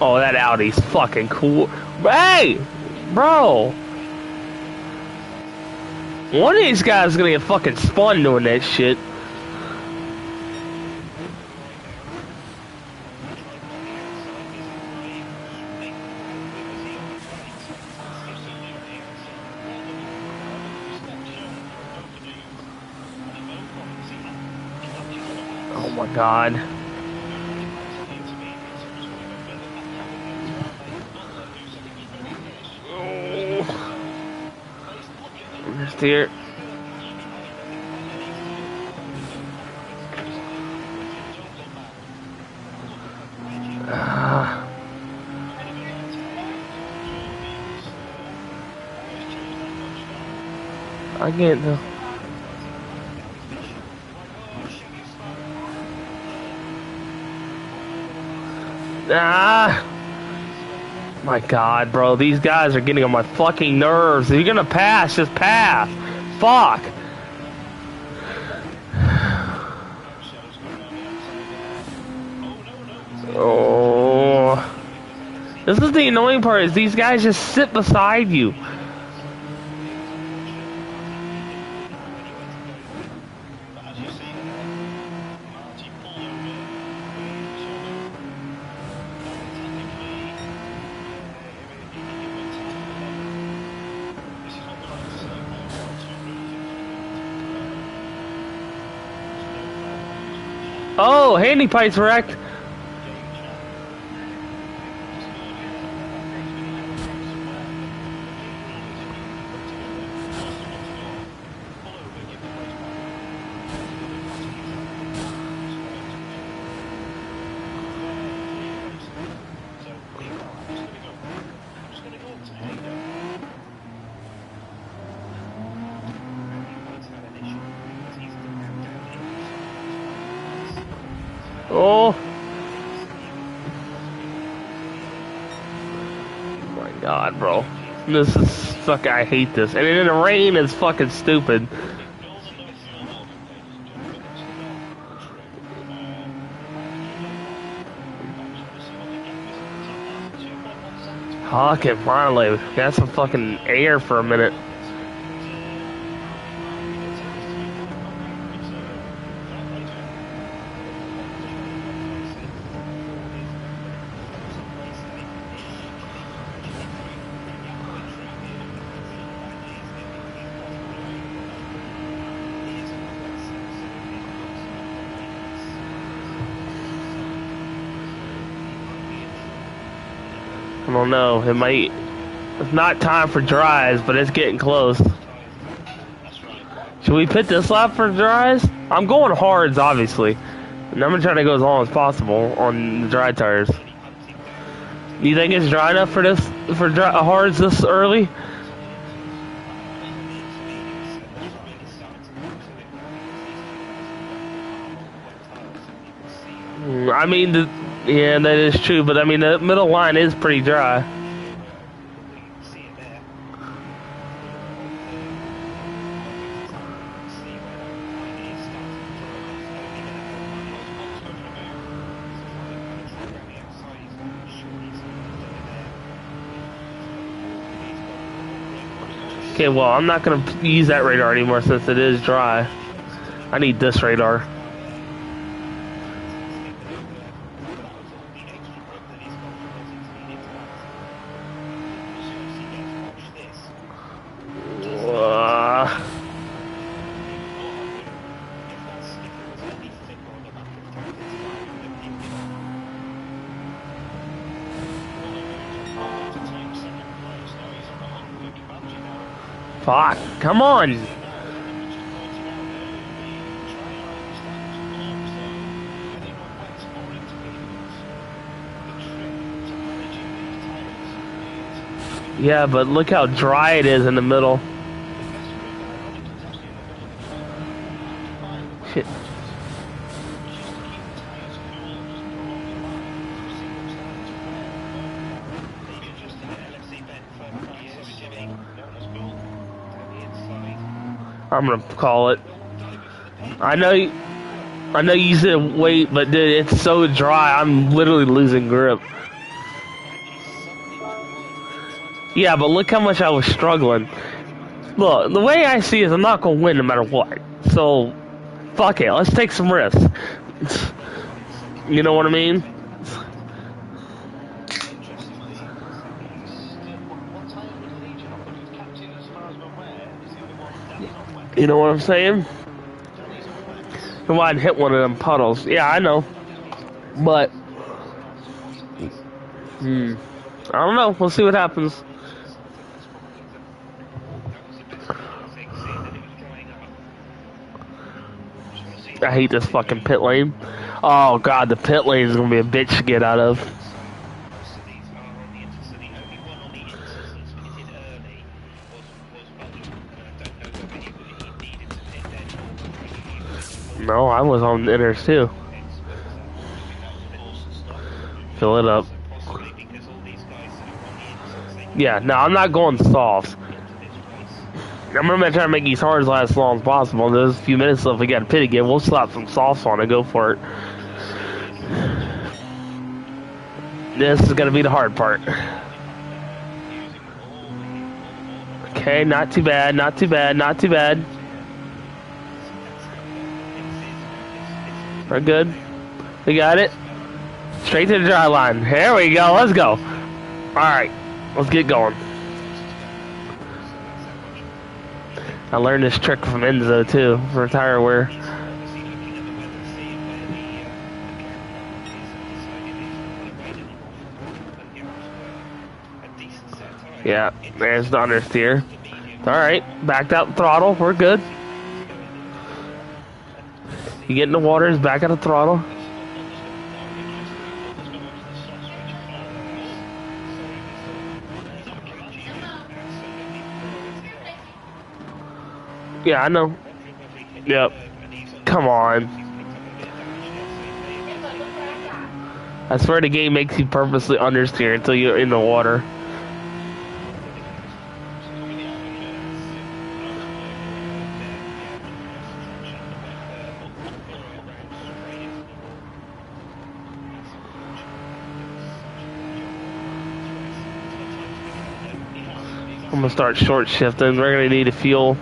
S1: Oh, that Audi's fucking cool. Hey! Bro! One of these guys is gonna get fucking spun doing that shit. Oh my god. Just here. I can't though. Ah! My God, bro, these guys are getting on my fucking nerves. If you're gonna pass, just pass. Fuck.
S4: Shadow's coming around the outside there. Oh, no, it's the
S1: Oh.
S4: because
S1: This is the annoying part, is these guys just sit beside you.
S4: it was unfortunate that Marty P didn't really know anywhere to go. But as you see there, Marty pulled over with sort of, technically, it went out, but then, this is what we like to say, about 250
S1: Oh, handy pipes wrecked. Oh. Oh my God, bro. This is fucking, I hate this. And in the rain is fucking stupid. Fucking finally, got some fucking air for a minute. I don't know, it might, it's not time for dries, but it's getting close. Should we pit this lap for dries? I'm going hards, obviously. And I'm gonna try to go as long as possible on the dry tires. Do you think it's dry enough for this, for hards this early? I mean, yeah, that is true, but I mean, the middle line is pretty dry. Okay, well, I'm not going to use that radar anymore since it is dry. I need this radar. Fuck, come on! Yeah, but look how dry it is in the middle. Shit. I'm gonna call it. I know you said wait, but dude, it's so dry, I'm literally losing grip. Yeah, but look how much I was struggling. Look, the way I see it is I'm not gonna win no matter what. So, fuck it, let's take some risks. You know what I mean? You know what I'm saying? Come on, hit one of them puddles. Yeah, I know. But, I don't know. We'll see what happens. I hate this fucking pit lane. Oh god, the pit lane is gonna be a bitch to get out of. No, I was on the inners too. Fill it up. Yeah, no, I'm not going soft. I'm gonna try to make these hards last as long as possible. There's a few minutes left. We got a pit again. We'll slap some softs on and go for it. This is gonna be the hard part. Okay, not too bad, not too bad, not too bad. We're good. We got it. Straight to the dry line. Here we go. Let's go. Alright, let's get going. I learned this trick from Enzo too, for tire wear. Yeah, there's the understeer. Alright, backed out throttle, we're good. You get in the waters, back out the throttle. Yeah, I know. Yep. Come on. I swear the game makes you purposely understeer until you're in the water. I'm gonna start short shifting. We're gonna need a fuel.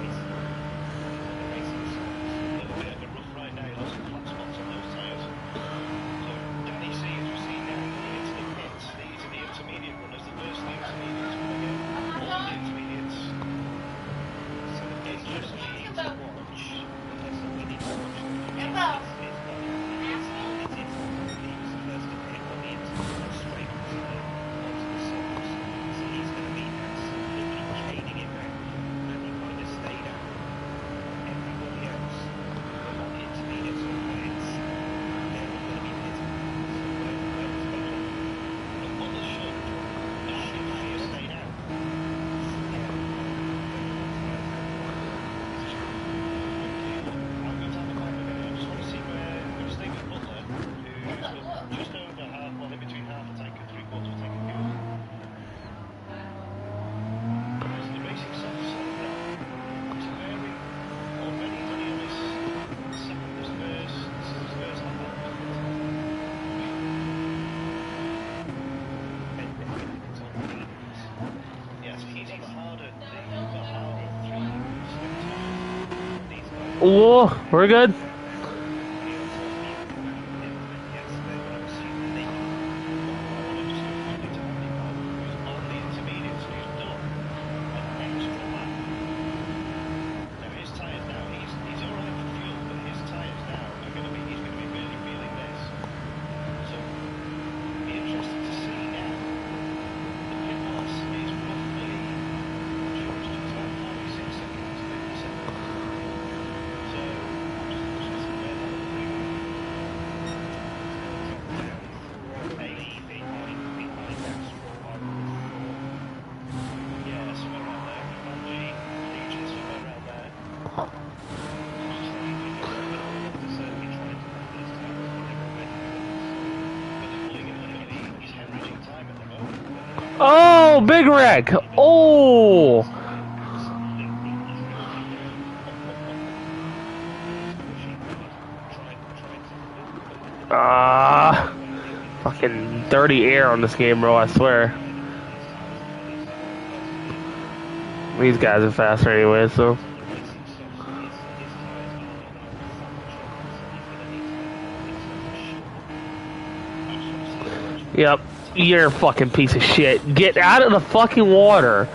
S1: Whoa, we're good. Oh, big wreck. Oh. Fucking dirty air on this game, bro, I swear. These guys are faster anyway, so. Yep, you're a fucking piece of shit. Get out of the fucking water.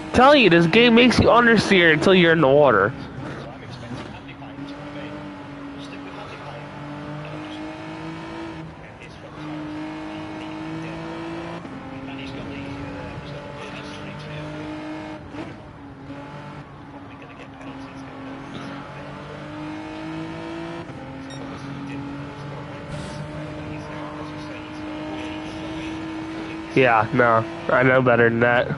S1: I'm telling you, this game makes you understeer until you're in the water. Yeah, no, I know better than that.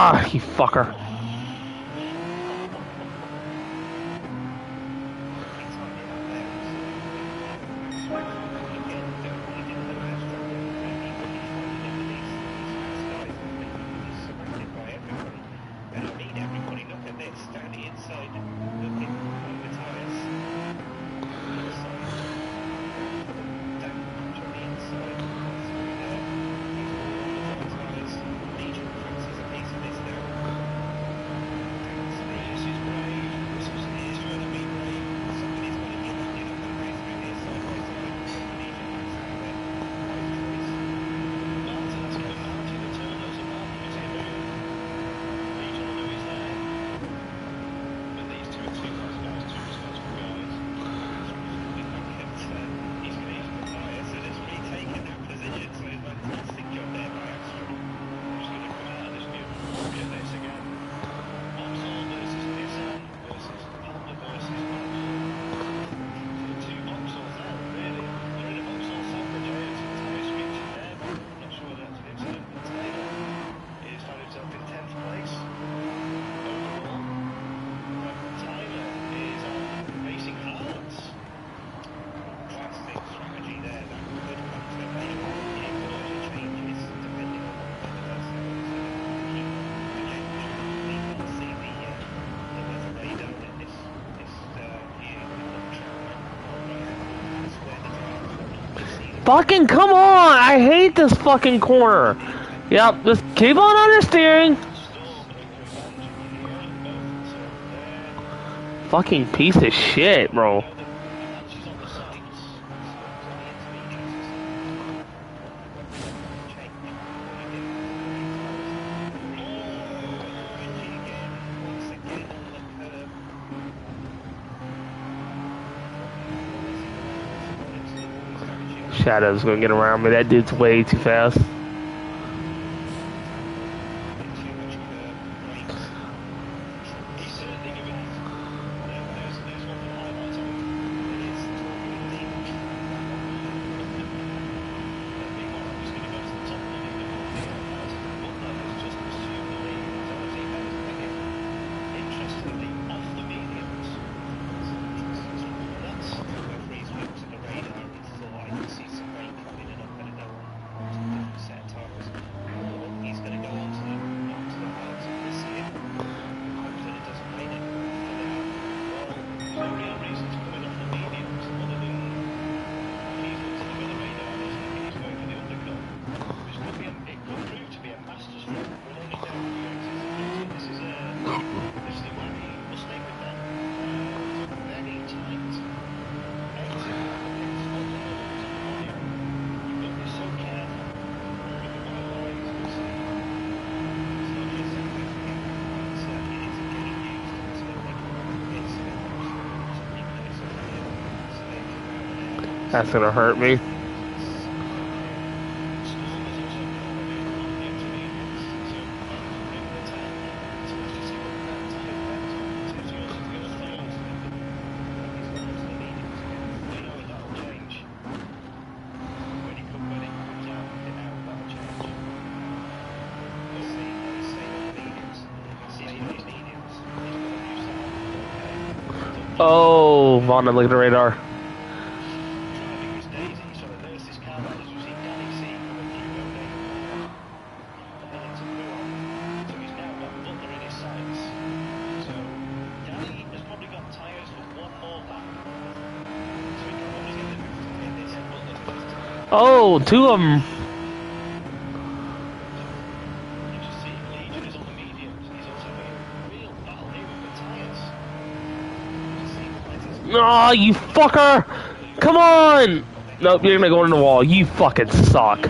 S1: Ah, you fucker. Fucking come on! I hate this fucking corner. Yep, just keep on understeering. Fucking piece of shit, bro. Shadow's gonna get around me. That dude's way too fast. That's gonna hurt me. Oh, Vaughn, look at the radar. Oh, two of them. Oh, you fucker! Come on! Nope, you're gonna go in the wall. You fucking suck.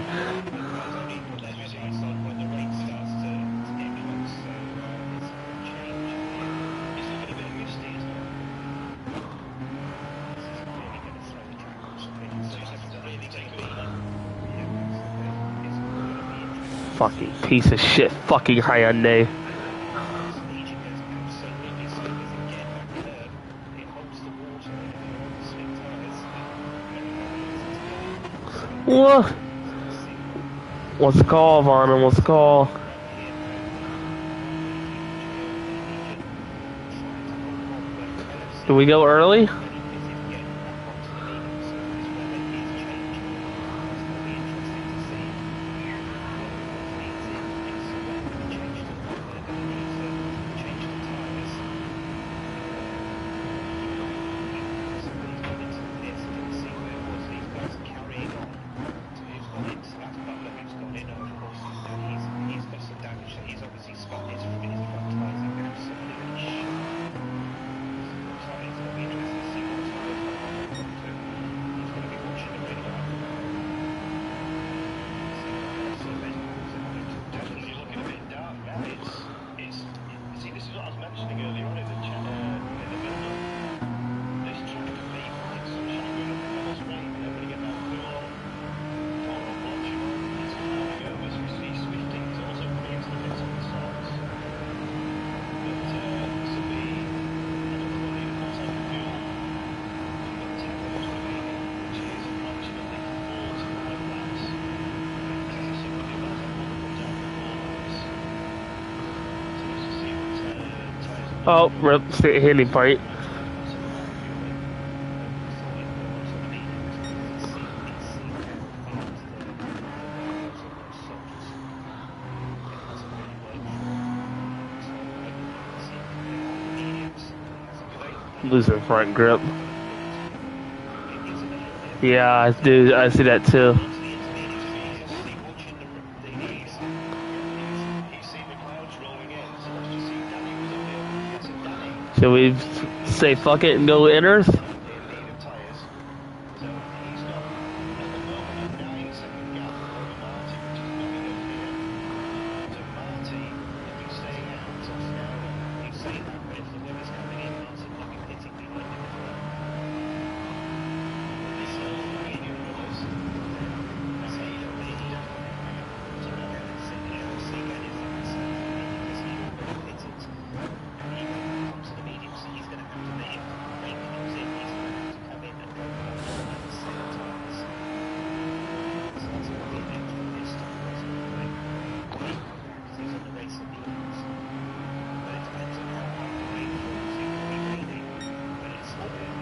S1: Fucking piece of shit, fucking Hyundai. What? What's the call, Vaughn? What's the call? Do we go early?
S4: When he fitted again back onto the medium surface where there is change, it's going to be interesting to see what feeds in as to when they change them, when they're going to need to change the tyres. So when he's gone into the pit, you can see where it was. These guys are carrying on to who's gone in. So that's Butler who's gone in. And of course, he's got some damage. So he's obviously spun his front tyres have been absolutely shot. So it's going to be interesting to see what tyres Butler goes on to. He's going to be watching the radar. See what else the men moves in on it.
S3: Definitely looking a bit dark now. See, this is what I was mentioning earlier on in the chat, in the build-up. This track can be like sunshine going up the pedal straight, and then when you get that cool-on, corner clutch, it's flying over. So we see Swiftings also coming into the pits on the sides. But this will be another one needed full tank of fuel. We've got 10 laps remaining, which is approximately 45 laps. So somebody about that one comes out for 4 laps. So let's just see what tyres
S1: Oh, rip, hitting point. Losing front grip. Yeah, I do. I see that too.
S3: He's seen the clouds rolling in, so let's just see Danny was up here. Yes, and Danny
S1: Should we say fuck it and go inners?
S3: in need of tyres. So he's got, at the moment, a 9-second gap over Marty, which is looking up here. So Marty, if he's staying out, so now
S4: You say that, but if the weather's coming in, Martin might be pitting behind him as well.
S3: these are the medium runners. That's how you don't really do.
S4: So what we're going to see again is that because he already pitted, and he comes to the medium, so he's going to have to make it. Rain comes in, he's going to have to come in and go back at the same times. So that's going to be an extra pistol for us to play. Because he's on the race of mediums. But it depends on how hard the rain falls. It could be raining, but it's not going to be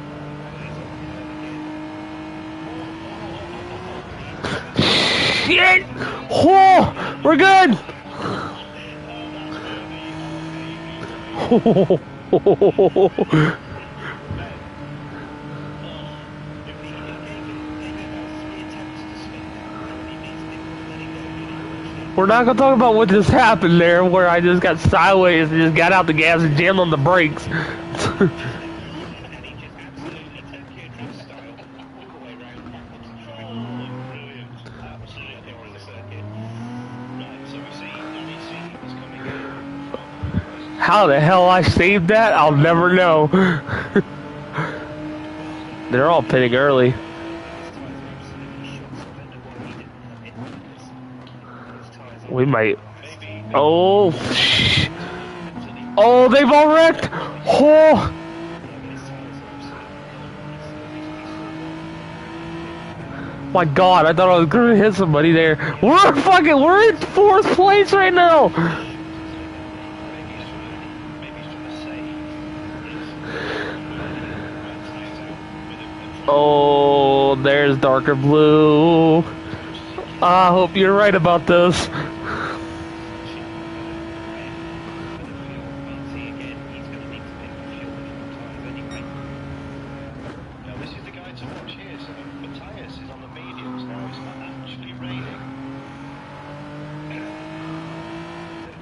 S4: he's on the curve again.
S1: Shit! Oh, we're good! We're not gonna talk about what just happened there, where I just got sideways and just got out the gas and jammed on the brakes.
S4: And he just absolutely Tokyo Drift style all the way round back onto the track.
S3: Brilliant. Absolutely on the circuit. Right, so we see Danny C is coming in.
S1: How the hell I saved that, I'll never know. They're all pitting early.
S4: His tyres are absolutely shot, so I don't know why he didn't come in because his tyres are
S1: We might.
S3: Maybe
S1: Oh, oh, they've all wrecked. Oh, my God! I thought I was gonna hit somebody there. We're in fourth place right now. Oh, there's darker blue. I hope you're right about this.
S3: Now this is the guy to watch here. So Matthias is on the mediums now. It's not actually raining.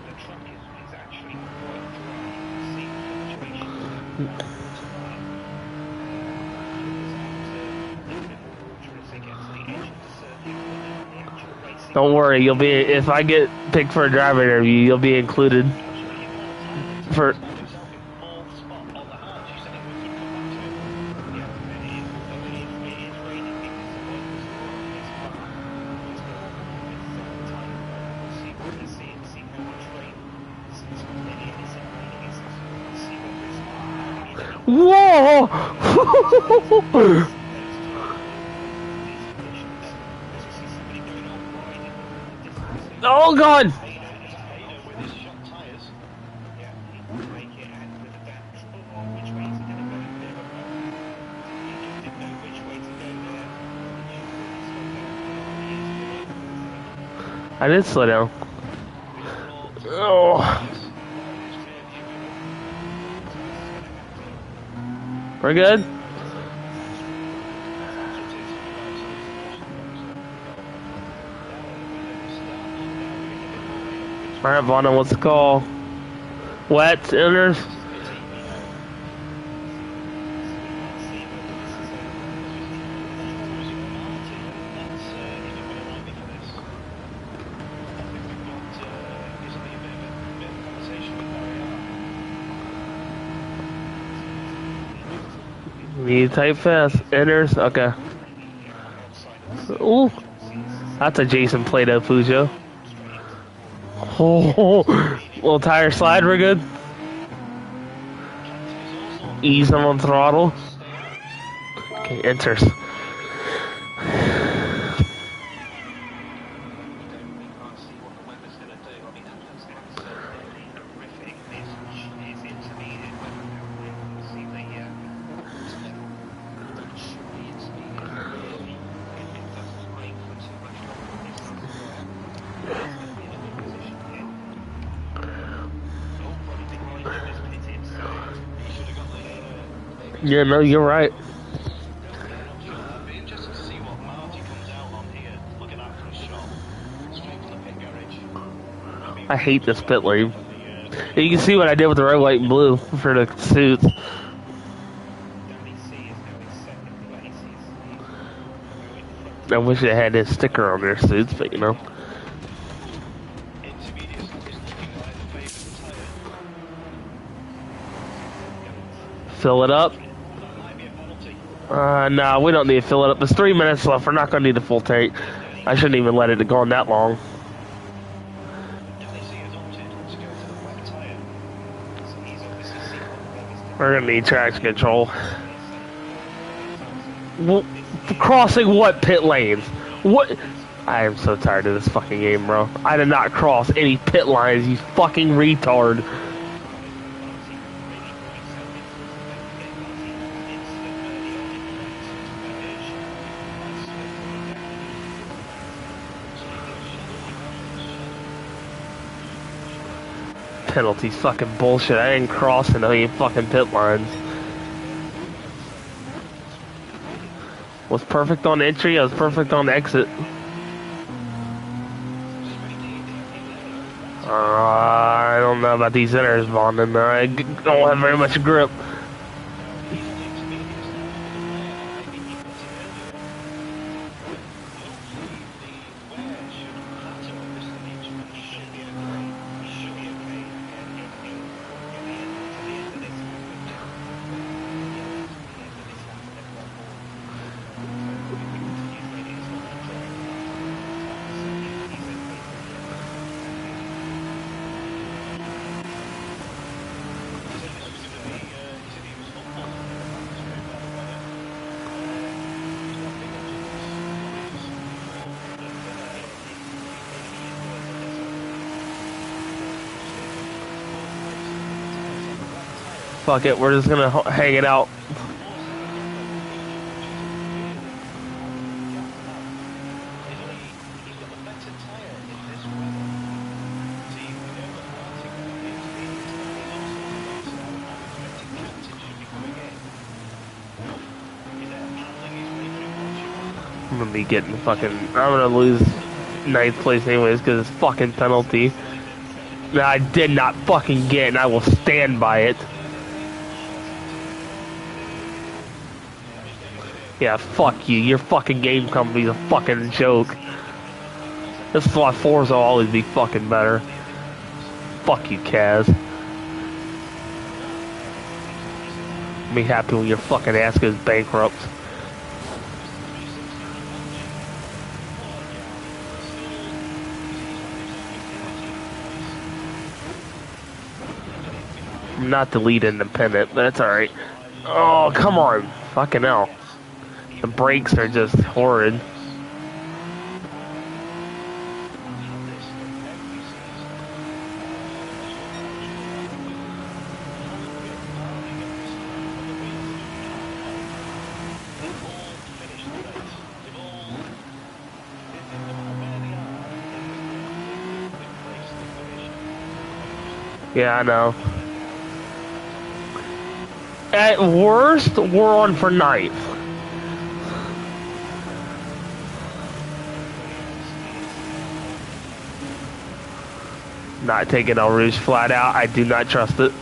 S4: The truck is actually quite dry. You can see the fluctuation.
S1: Don't worry, you'll be if I get picked for a driver interview, you'll be included. For
S3: Yourself in fourth spot on the heart. You said it would come back to it.
S4: It is raining because the weather was time. We'll see what we see and see how much rain. Since maybe it isn't raining, we'll see whether it's
S1: whoa! Oh God!
S3: With his shot tyres.
S4: Yeah, he will make it, and with the damage, which way is he going to go? A bit of a
S1: I did slow down. Oh. We're good. Alright, Vaughn, what's the call? Wet, inners? Need to type fast. Inners? Okay. Ooh. That's a Jason Play-Doh Pujo. Oh, little tire slide, we're good. Ease them on throttle. Okay, enters. Yeah, no, you're right. I hate this pit lane. You can see what I did with the red, white, and blue for the suits. I wish it had this sticker on their suits, but you know. Fill it up. Nah, we don't need to fill it up. There's 3 minutes left. We're not going to need a full tank. I shouldn't even let it go on that long. We're going to need traction control. Well, crossing what pit lanes? What? I am so tired of this fucking game, bro. I did not cross any pit lines, you fucking retard. Penalties, fucking bullshit. I didn't cross any fucking pit lines. Was perfect on entry, I was perfect on exit. I don't know about these inners, Vaughn, and I don't have very much grip. Fuck it, we're just gonna hang it out. I'm gonna be getting fucking. I'm gonna lose 9th place anyways because it's fucking penalty that I did not fucking get, and I will stand by it. Yeah, fuck you. Your fucking game company's a fucking joke. This is why Forza will always be fucking better. Fuck you, Kaz. Be happy when your fucking ass goes bankrupt. I'm not the lead independent, but that's alright. Oh, come on. Fucking hell. The brakes are just horrid. Yeah, I know. At worst, we're on for ninth. Not taking El Rouge flat out. I do not trust it.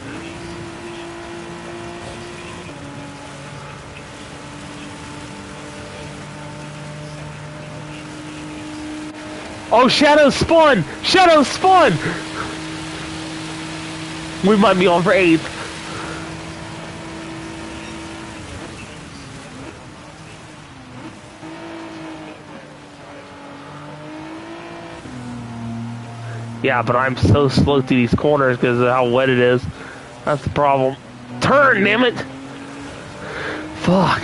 S1: Oh, Shadow spun! Shadow spun! We might be on for 8th. Yeah, but I'm so slow through these corners because of how wet it is. That's the problem. Turn, damn it! Fuck.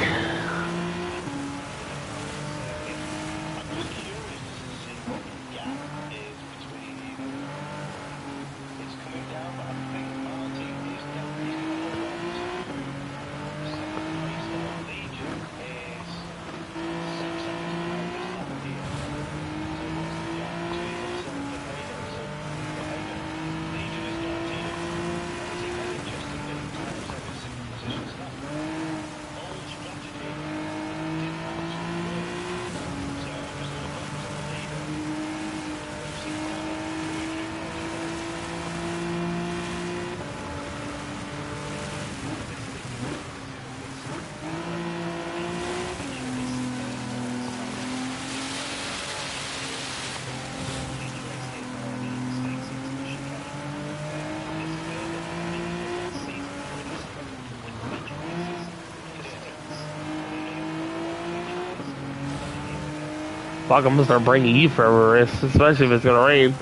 S1: Fuck, I'm gonna start bringing you for a risk, especially if it's gonna rain.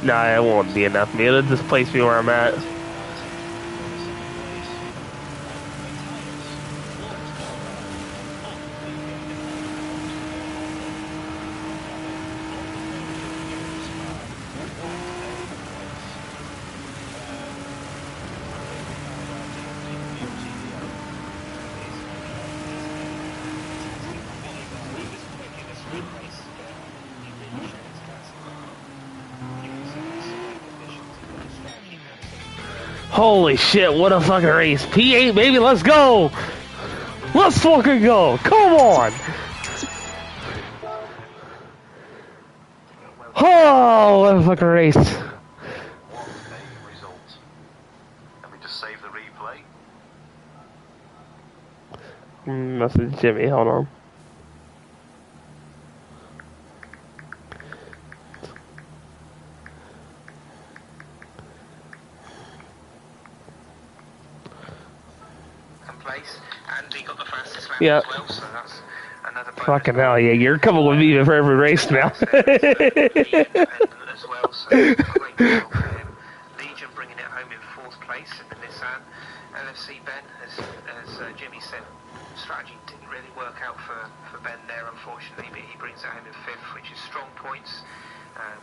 S1: Nah, it won't be enough. It'll just place me where I'm at. Holy shit, what a fucking race. P8, baby, let's go! Let's fucking go! Come on! Oh, what a fucking race.
S3: What a result. Let me just save the replay.
S1: Message Jimmy, hold on.
S2: Place, and he got the fastest lap
S1: Yeah.
S2: as well, so that's another bonus.
S1: Fucking hell, yeah, you're coming with me for every race now.
S2: Independent as well, so great result for him. Legion bringing it home in 4th place in the Nissan. LFC Ben, as Jimmy said, strategy didn't really work out for Ben there, unfortunately, but he brings it home in 5th, which is strong points.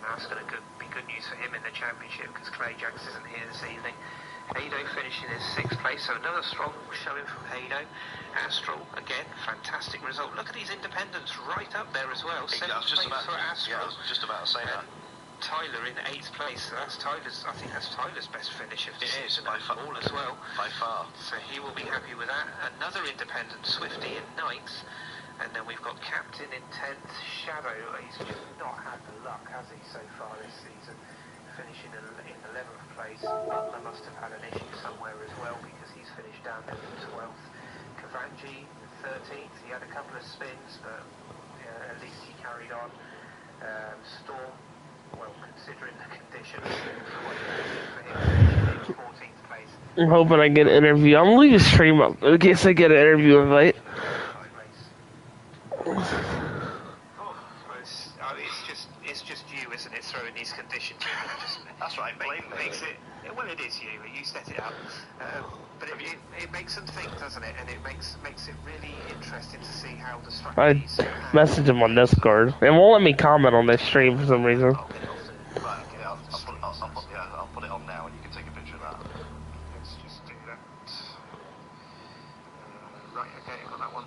S2: That's going to be good news for him in the championship because Clay Jacks isn't here this evening. Hado finishing in 6th place, so another strong showing from Hado. Astral, again, fantastic result. Look at these independents right up there as well. 7th place for Astral.
S3: Yeah, I was just about to say that.
S2: Tyler in 8th place, so that's Tyler's, I think that's Tyler's best finish of the season
S3: by far.
S2: all as well.
S3: By far.
S2: So he will be happy with that. Another independent, Swifty in 9th. And then we've got Captain in 10th, Shadow. He's just not had the luck, has he, so far this season? Finishing in 11th place. Butler must have had an issue somewhere as well because he's finished down there in 12th. Kavanji, 13th. He had a couple of spins, but at least he carried on. Storm, well, considering the conditions, for him finishing in 14th place.
S1: I'm hoping I get an interview. I'm gonna leave the stream up in case I get an interview invite.
S2: It's just you, isn't it, throwing these conditions in?
S3: That's right, blame me.
S2: Makes it, well, it is you. You set it up. But it makes them think, doesn't it? And it makes it really interesting to see how the
S1: I
S2: strategies...
S1: messaged him on Discord. It won't let me comment on this stream for some reason.
S3: Right, okay, I'll put it on now and you can take a picture of that.
S2: Let's just do that. Right, okay, I got that one.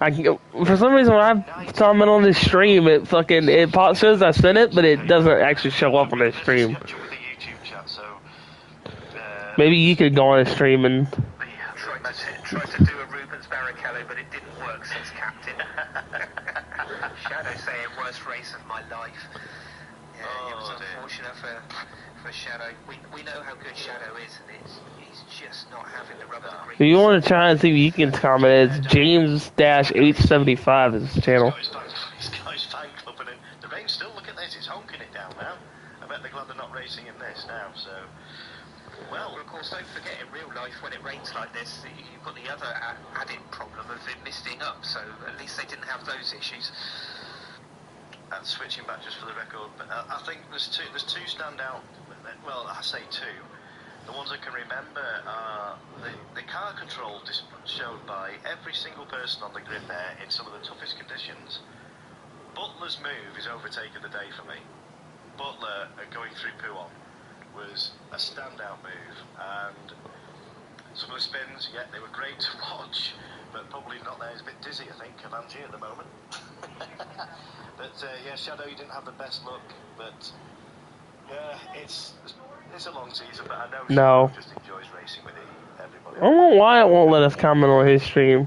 S1: I can, for some reason when I comment on this stream, it pops says I sent it, but it doesn't actually show up on the stream.
S3: Catch up with the YouTube chat, so
S1: Maybe you could go on a stream and.
S2: Tried to do a Rubens Barrichello, but it didn't work since captain. Shadow saying worst race of my life. Yeah, it was unfortunate for Shadow. We know how good Shadow is, and he's just not having the rub of the green.
S1: If you want to try and see if you can comment, it's James-H75 is his channel.
S3: He's got his fan club, and the rain still, look at this, it's honking it down now. I bet they're glad they're not racing in this now, so.
S2: Well, of course, don't forget in real life when it rains like this, you've got the other added problem of it misting up, so at least they didn't have those issues.
S3: And switching back just for the record, but I think there's two standout, well, I say two. The ones I can remember are the car control showed by every single person on the grid there in some of the toughest conditions. Butler's move is overtaking the day for me. Butler going through Pouon was a standout move, and some of the spins, yeah, they were great to watch, but probably not there. He's a bit dizzy, I think, Kavanji at the moment. But yeah, Shadow, you didn't have the best look, but yeah, it's a long season, but I know Shadow just enjoys racing with everybody.
S1: I don't know why it won't let us comment on his stream.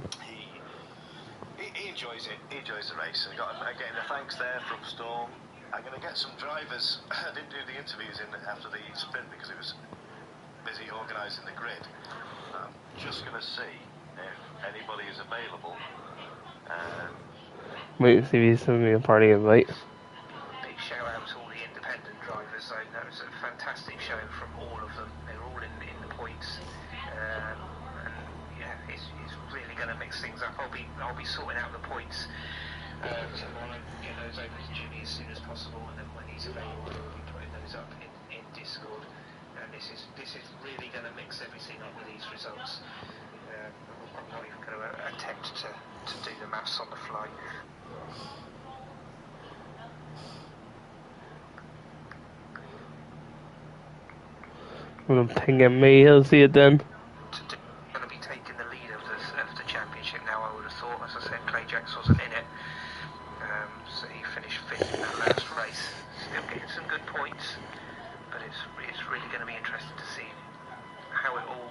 S3: He enjoys it. He enjoys the race. And getting the thanks there from Storm. I'm going to get some drivers. I didn't do the interviews after the sprint because it was busy organising the grid. I'm just going to see if anybody is available.
S1: Wait, see if he's sending me a party invite.
S2: Big shout out to all the independent drivers. Though. That was a fantastic show from all of them. They're all in the points, and yeah, it's really going to mix things up. I'll be sorting out the points tomorrow. Get those over to Jimmy as soon as possible, and then when he's available, we'll be putting those up in Discord. And this is really going to mix everything up with these results. I'm not even going to attempt to do the maths on the fly.
S1: I'm pinging me, he'll see it then.
S2: Going to be taking the lead of the championship now, I would have thought. As I said, Clay Jacks wasn't in it, so he finished fifth in that last race. Still getting some good points, but it's really going to be interesting to see how it all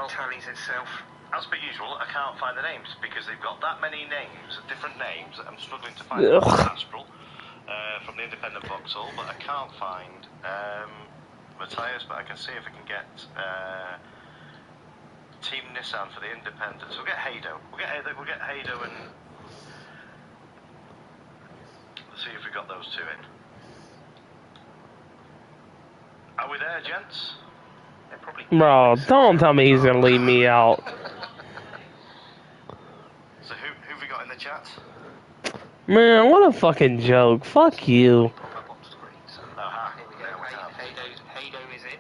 S2: tallies itself.
S3: As per usual, I can't find the names because they've got that many names, different names, that I'm struggling to find Aspral from the independent Vauxhall, but I can't find Matthias, but I can see if I can get Team Nissan for the independents. We'll get Haydo. We'll get Haydo and let's see if we got those two in. Are we there, gents?
S1: Bro, don't tell me he's gonna leave me out.
S3: So who have we got in the chat?
S1: Man, what a fucking joke. Fuck you.
S2: Up on screen, so here we go. Haydo is in.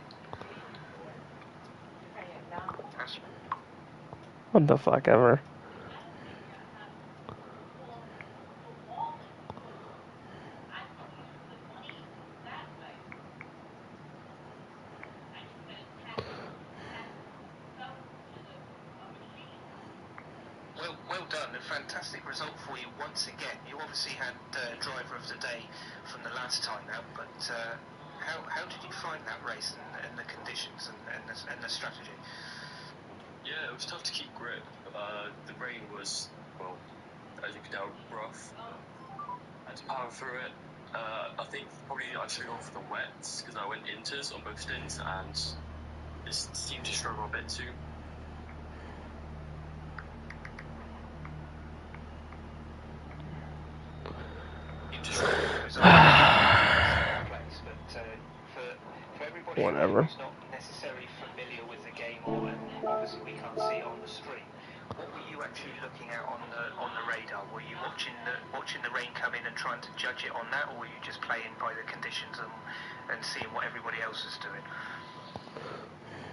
S1: What the fuck ever.
S2: Well done, a fantastic result for you once again. You obviously had driver of the day from the last time out, but how did you find that race and the conditions and the strategy?
S5: Yeah, it was tough to keep grip. The rain was, well, as you can tell, rough. I had to power through it. I think probably I should have gone for the wets because I went inters on both stints and this seemed to struggle a bit too.
S1: Whatever.
S2: Who's not necessarily familiar with the game, or obviously we can't see it on the stream. What were you actually looking at on the radar? Were you watching the rain come in and trying to judge it on that, or were you just playing by the conditions and seeing what everybody else is doing?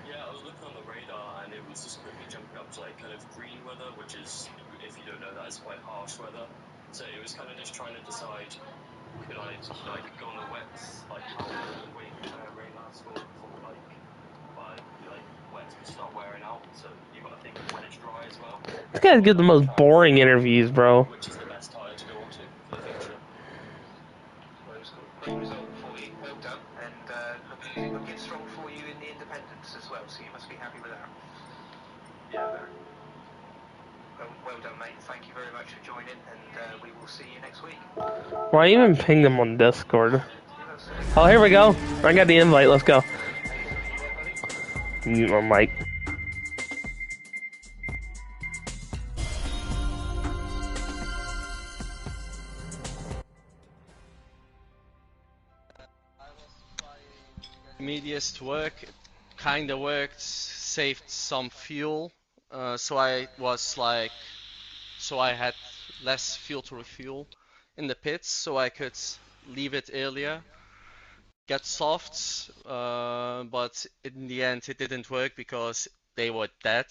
S5: Yeah, I was looking on the radar and it was just quickly jumping up to like kind of green weather, which is, if you don't know, that is quite harsh weather. So it was kind of just trying to decide, could I go on the wets, like how long the rain lasts for like 5 like wets will start wearing out. So you've got to think when it's dry as well.
S1: This guy's getting the most boring interviews, bro.
S5: Which is the best tyre to go onto for the future.
S2: Well, it was a great result for you. Well done. And looking strong for you in the independents as well, so you must be happy with that.
S5: Yeah, very.
S2: Well done, mate. Thank you very much for joining, and we will see you next week.
S1: Why even ping them on Discord? Oh, here we go. I got the invite. Let's go. Mute my mic.
S6: Medias to work, kinda worked, saved some fuel, so I had less fuel to refuel in the pits, so I could leave it earlier, get softs, but in the end it didn't work because they were dead,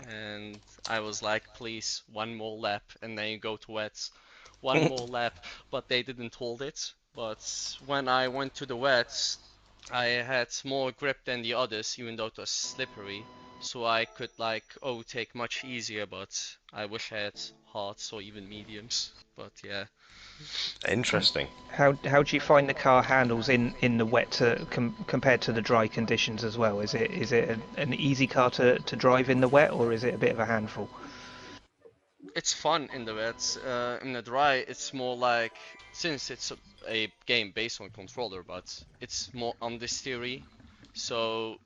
S6: and I was like, please, one more lap, and then you go to wets, one more lap, but they didn't hold it. But when I went to the wets, I had more grip than the others, even though it was slippery, so I could overtake much easier, but I wish I had hards or even mediums, but yeah.
S3: Interesting.
S4: How do you find the car handles in the wet compared to the dry conditions as well? Is it an easy car to drive in the wet, or is it a bit of a handful?
S6: It's fun in the wet. In the dry, it's more like, since it's a game based on controller, but it's more understeery, so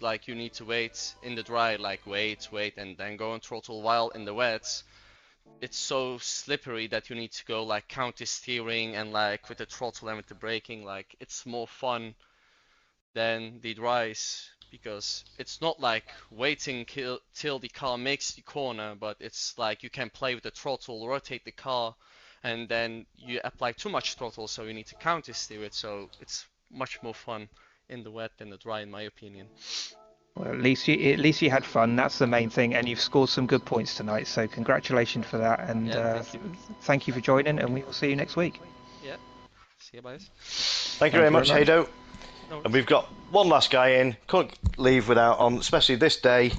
S6: like you need to wait in the dry, like wait, and then go on throttle, while in the wet, it's so slippery that you need to go like counter steering and like with the throttle and with the braking, like it's more fun than the dries, because it's not like waiting till the car makes the corner, but it's like you can play with the throttle, rotate the car, and then you apply too much throttle, so you need to counter steer it, so it's much more fun in the wet than the dry, in my opinion.
S4: Well, at least you had fun. That's the main thing, and you've scored some good points tonight. So congratulations for that, and
S6: Yeah,
S4: thank you for joining. And we will see you next week.
S6: Yeah, see you guys.
S3: Thank you very much, Hado.
S6: No
S3: And we've got one last guy in. Couldn't leave without, especially this day.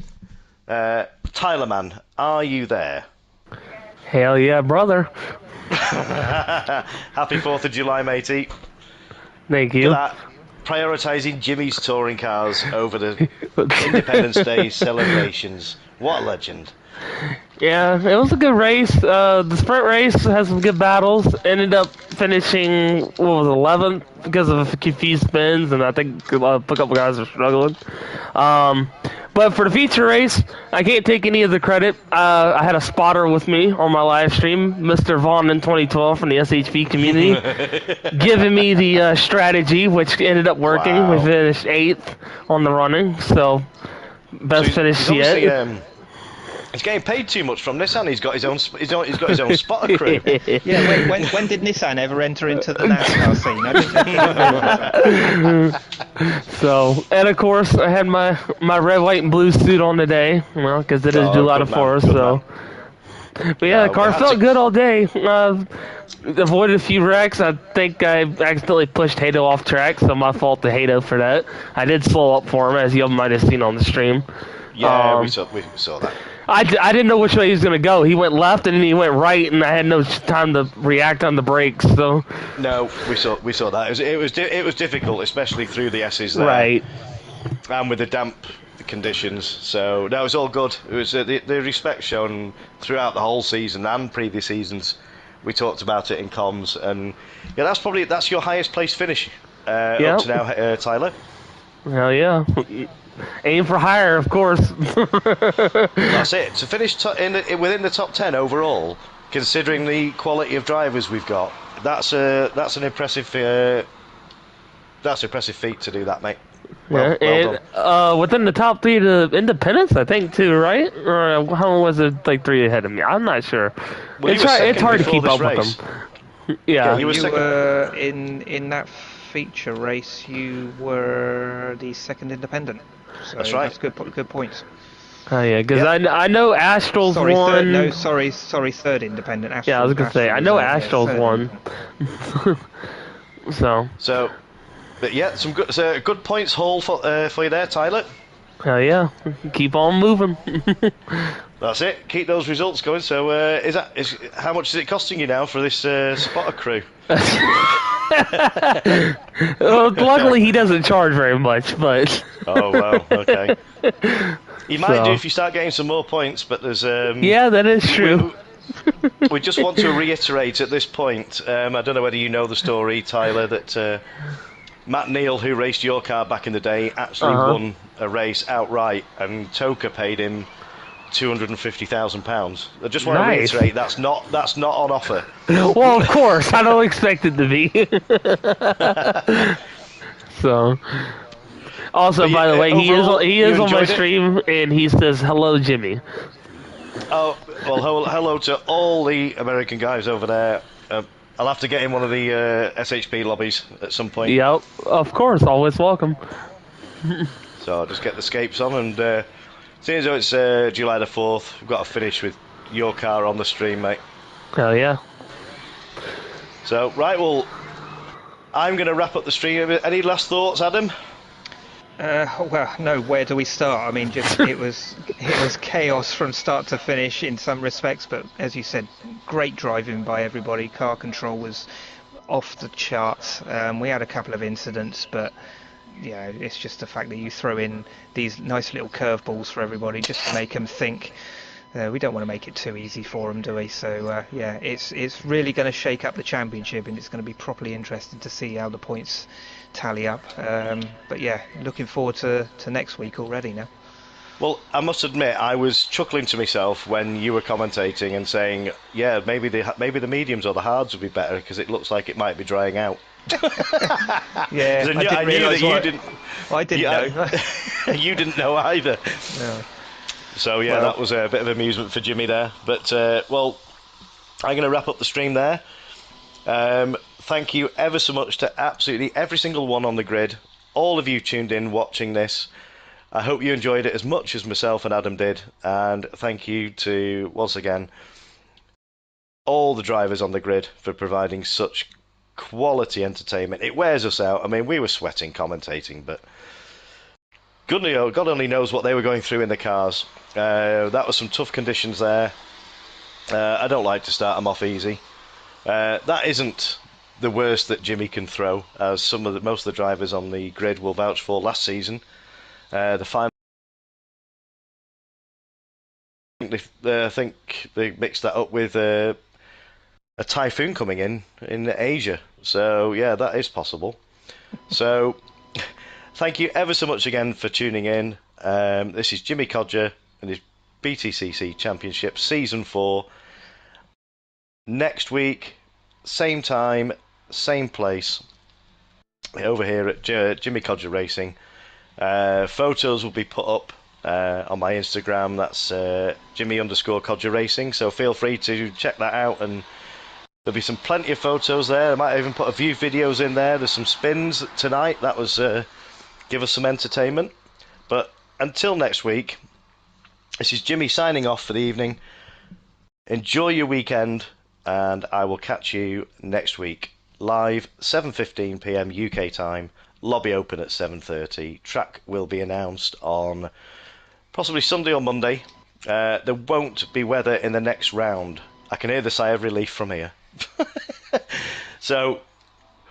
S3: Tyler Man, are you there?
S1: Hell yeah, brother.
S3: Happy 4th of July, matey.
S1: Thank you.
S3: Look at that. Prioritising Jimmy's touring cars over the Independence Day celebrations. What a legend.
S1: Yeah, it was a good race. The sprint race has some good battles. Ended up finishing, 11th because of a few spins, and I think a couple guys are struggling. But for the feature race, I can't take any of the credit. I had a spotter with me on my live stream, Mr. Vaughn in 2012 from the SHP community, giving me the strategy, which ended up working.
S3: Wow.
S1: We finished 8th on the running, so best finish yet.
S3: He's getting paid too much from Nissan. He's got his own spotter crew.
S4: Yeah, when did Nissan ever enter into the NASCAR scene?
S1: So, and of course, I had my red, white, and blue suit on today, because it is July the 4th. So, but yeah, the car felt good all day. Avoided a few wrecks. I think I accidentally pushed Hado off track, so my fault to Hado for that. I did slow up for him, as you might have seen on the stream.
S3: Yeah, we saw that.
S1: I didn't know which way he was going to go. He went left and then he went right, and I had no time to react on the brakes. So
S3: no, we saw that. It was difficult, especially through the S's there,
S1: right,
S3: and with the damp conditions. So no, it was all good. It was the respect shown throughout the whole season and previous seasons. We talked about it in comms, and yeah, that's your highest place finish up to now, Tyler.
S1: Hell yeah. Aim for higher, of course.
S3: That's it. To finish within the top 10 overall, considering the quality of drivers we've got, that's an impressive feat to do that, mate. Well
S1: done. Within the top 3 to Independence, I think, too, right? Or how long was it? Like 3 ahead of me? I'm not sure.
S3: Well,
S1: it's hard to keep up
S3: race.
S1: with them. Yeah,
S3: you
S4: were in that feature race. You were the second independent. So
S3: that's right.
S4: That's good points.
S1: Oh yeah, because I know Astral's won.
S4: Third independent.
S1: Yeah, I was gonna say I know Astral's won. So,
S3: but yeah, some good points haul for you there, Tyler.
S1: Hell yeah. Keep on moving.
S3: That's it. Keep those results going. So, how much is it costing you now for this spotter crew?
S1: Well, luckily he doesn't charge very much, but
S3: Oh wow. Okay. You might
S1: So.
S3: do if you start getting some more points, but there's
S1: yeah, that is true.
S3: We just want to reiterate at this point. I don't know whether you know the story, Tyler, that Matt Neal, who raced your car back in the day, actually won a race outright, and Toka paid him £250,000. I just want to reiterate that's not on offer.
S1: Well, of course, I don't expect it to be. So, also, by the way, overall, he is on my stream, and he says hello, Jimmy.
S3: Oh well, hello to all the American guys over there. I'll have to get in one of the SHP lobbies at some point.
S1: Yep, of course, always welcome.
S3: So I'll just get the scapes on, and seeing as though it's July the 4th, we've got to finish with your car on the stream, mate.
S1: Hell yeah.
S3: So, right, well, I'm going to wrap up the stream. Any last thoughts, Adam?
S4: Well, no. Where do we start? I mean, just it was chaos from start to finish in some respects, but as you said, great driving by everybody. Car control was off the charts. We had a couple of incidents, but yeah, it's just the fact that you throw in these nice little curveballs for everybody just to make them think. We don't want to make it too easy for them, do we? So yeah, it's really going to shake up the championship, and it's going to be properly interesting to see how the points tally up. But yeah, looking forward to next week already now.
S3: Well, I must admit, I was chuckling to myself when you were commentating and saying, yeah, maybe the mediums or the hards would be better because it looks like it might be drying out.
S4: Yeah,
S3: I knew that you didn't.
S4: I didn't know.
S3: You didn't know either.
S4: No.
S3: So yeah, that was a bit of amusement for Jimmy there. But well, I'm going to wrap up the stream there. Thank you ever so much to absolutely every single one on the grid. All of you tuned in watching this. I hope you enjoyed it as much as myself and Adam did. And thank you to, once again, all the drivers on the grid for providing such quality entertainment. It wears us out. I mean, we were sweating commentating, but God only knows what they were going through in the cars. That was some tough conditions there. I don't like to start them off easy. That isn't the worst that Jimmy can throw, as most of the drivers on the grid will vouch for last season. The final, I think they mixed that up with a typhoon coming in Asia. So yeah, that is possible. So thank you ever so much again for tuning in. This is Jimmy Codger and his BTCC Championship Season 4. Next week, same time, same place, over here at Jimmy Codger Racing. Photos will be put up on my Instagram. That's Jimmy_Codger Racing. So feel free to check that out, and there'll be plenty of photos there. I might even put a few videos in there. There's some spins tonight. That was give us some entertainment. But until next week, this is Jimmy signing off for the evening. Enjoy your weekend, and I will catch you next week. Live 7:15 PM UK time. Lobby open at 7:30. Track will be announced on possibly Sunday or Monday. There won't be weather in the next round. I can hear the sigh of relief from here. So,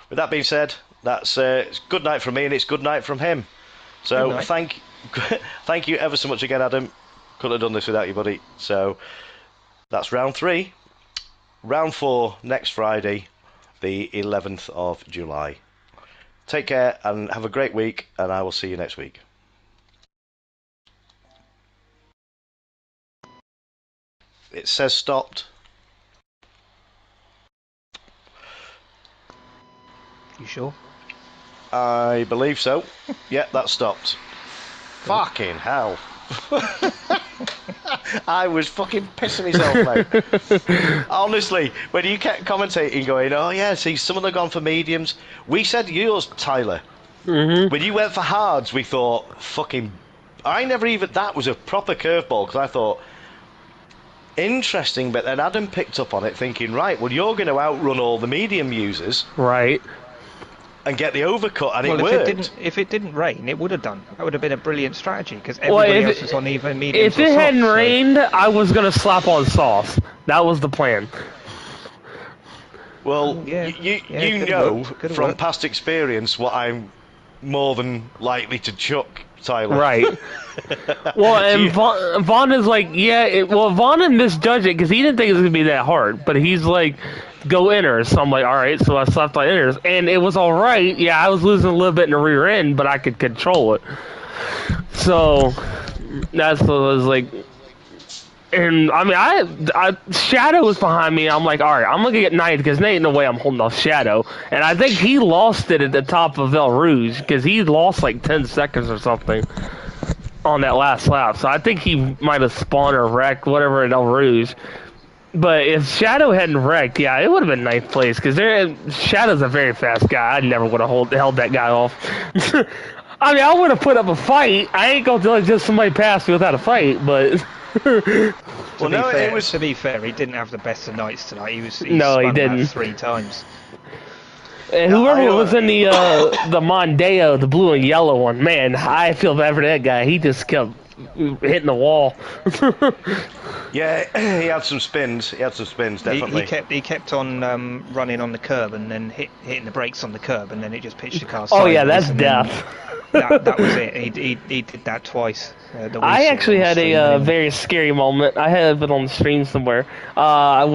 S3: with that being said, that's it's good night from me, and it's good night from him. So thank you ever so much again, Adam. Couldn't have done this without you, buddy. So that's round 3. Round 4 next Friday, the 11th of July. Take care and have a great week, and I will see you next week. It says stopped.
S4: You sure?
S3: I believe so. Yeah, that stopped. Fucking hell. I was fucking pissing myself, mate. Honestly, when you kept commentating going, oh yeah, see, some of them gone for mediums. We said yours, Tyler. When you went for hards, we thought, fucking... that was a proper curveball, because I thought, interesting, but then Adam picked up on it thinking, right, well, you're going to outrun all the medium users.
S1: Right.
S3: and get the overcut, and
S7: Well,
S3: it worked.
S7: if it didn't rain, it would have done. That would have been a brilliant strategy because
S1: Well,
S7: everybody else was on even mediums.
S1: If it hadn't rained, I was gonna slap on sauce. That was the plan.
S3: Well,
S7: Yeah,
S3: you
S7: could've
S3: know
S7: worked, could've
S3: from
S7: worked.
S3: past experience what I'm more than likely to chuck, Tyler.
S1: Right. Well, and Vaughn is like, Vaughn misjudged it because he didn't think it was going to be that hard. But he's like, go inners. So I'm like, all right. So I slapped on inners. And it was all right. Yeah, I was losing a little bit in the rear end, but I could control it. So that's what I was like. And I mean, Shadow was behind me. I'm like, all right, I'm gonna get Knight because there ain't no way I'm holding off Shadow. And I think he lost it at the top of El Rouge because he lost like 10 seconds or something on that last lap. So I think he might have spawned or wrecked whatever at El Rouge. But if Shadow hadn't wrecked, yeah, it would have been ninth place because Shadow's a very fast guy. I never would have held that guy off. I mean, I would have put up a fight. I ain't gonna let just somebody pass me without a fight, but.
S7: To be fair, he didn't have the best of nights tonight. He spun
S1: didn't.
S7: 3 times.
S1: And whoever was in the Mondeo, the blue and yellow one, man, I feel bad for that guy. He just kept hitting the wall.
S3: Yeah, he had some spins. Definitely.
S7: He kept on running on the curb and then hitting the brakes on the curb, and then it just pitched the car.
S1: Oh yeah, that's death.
S7: That was it. He did that twice.
S1: I actually had a very scary moment. I have it on the stream somewhere. I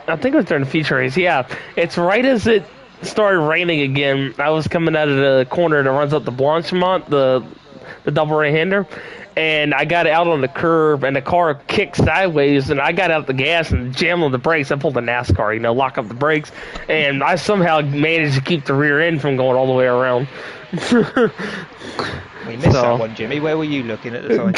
S1: think it was during the feature race. Yeah, it's right as it started raining again. I was coming out of the corner that runs up the Blanchimont, the double right-hander, and I got out on the curb, and the car kicked sideways, and I got out the gas and jammed on the brakes. I pulled a NASCAR, lock up the brakes, and I somehow managed to keep the rear end from going all the way around.
S7: We missed that one, Jimmy. Where were you looking at the time?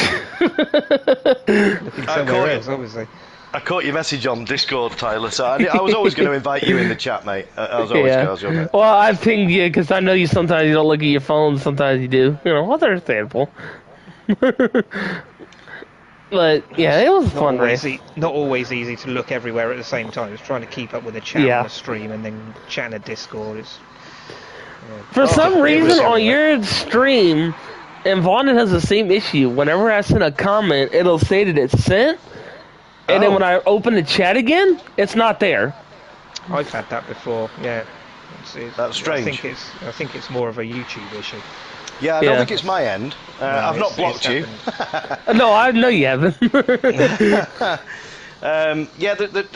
S7: Looking somewhere else, obviously.
S3: I caught your message on Discord, Tyler, so I was always going to invite you in the chat, mate. I was always going to.
S1: Well, I pinged you because I know sometimes you don't look at your phone, sometimes you do. That's understandable. But, yeah, it was a fun race.
S7: Not always easy to look everywhere at the same time. It's trying to keep up with the chat on the stream and then chat in a Discord.
S1: For some reason, on your stream, and Vaughn has the same issue. Whenever I send a comment, it'll say that it's sent. And then when I open the chat again, it's not there.
S7: I've had that before. Yeah,
S3: that's strange.
S7: I think it's more of a YouTube issue.
S3: Yeah, I don't think it's my end. I've not blocked you.
S1: No, I know you haven't.
S3: The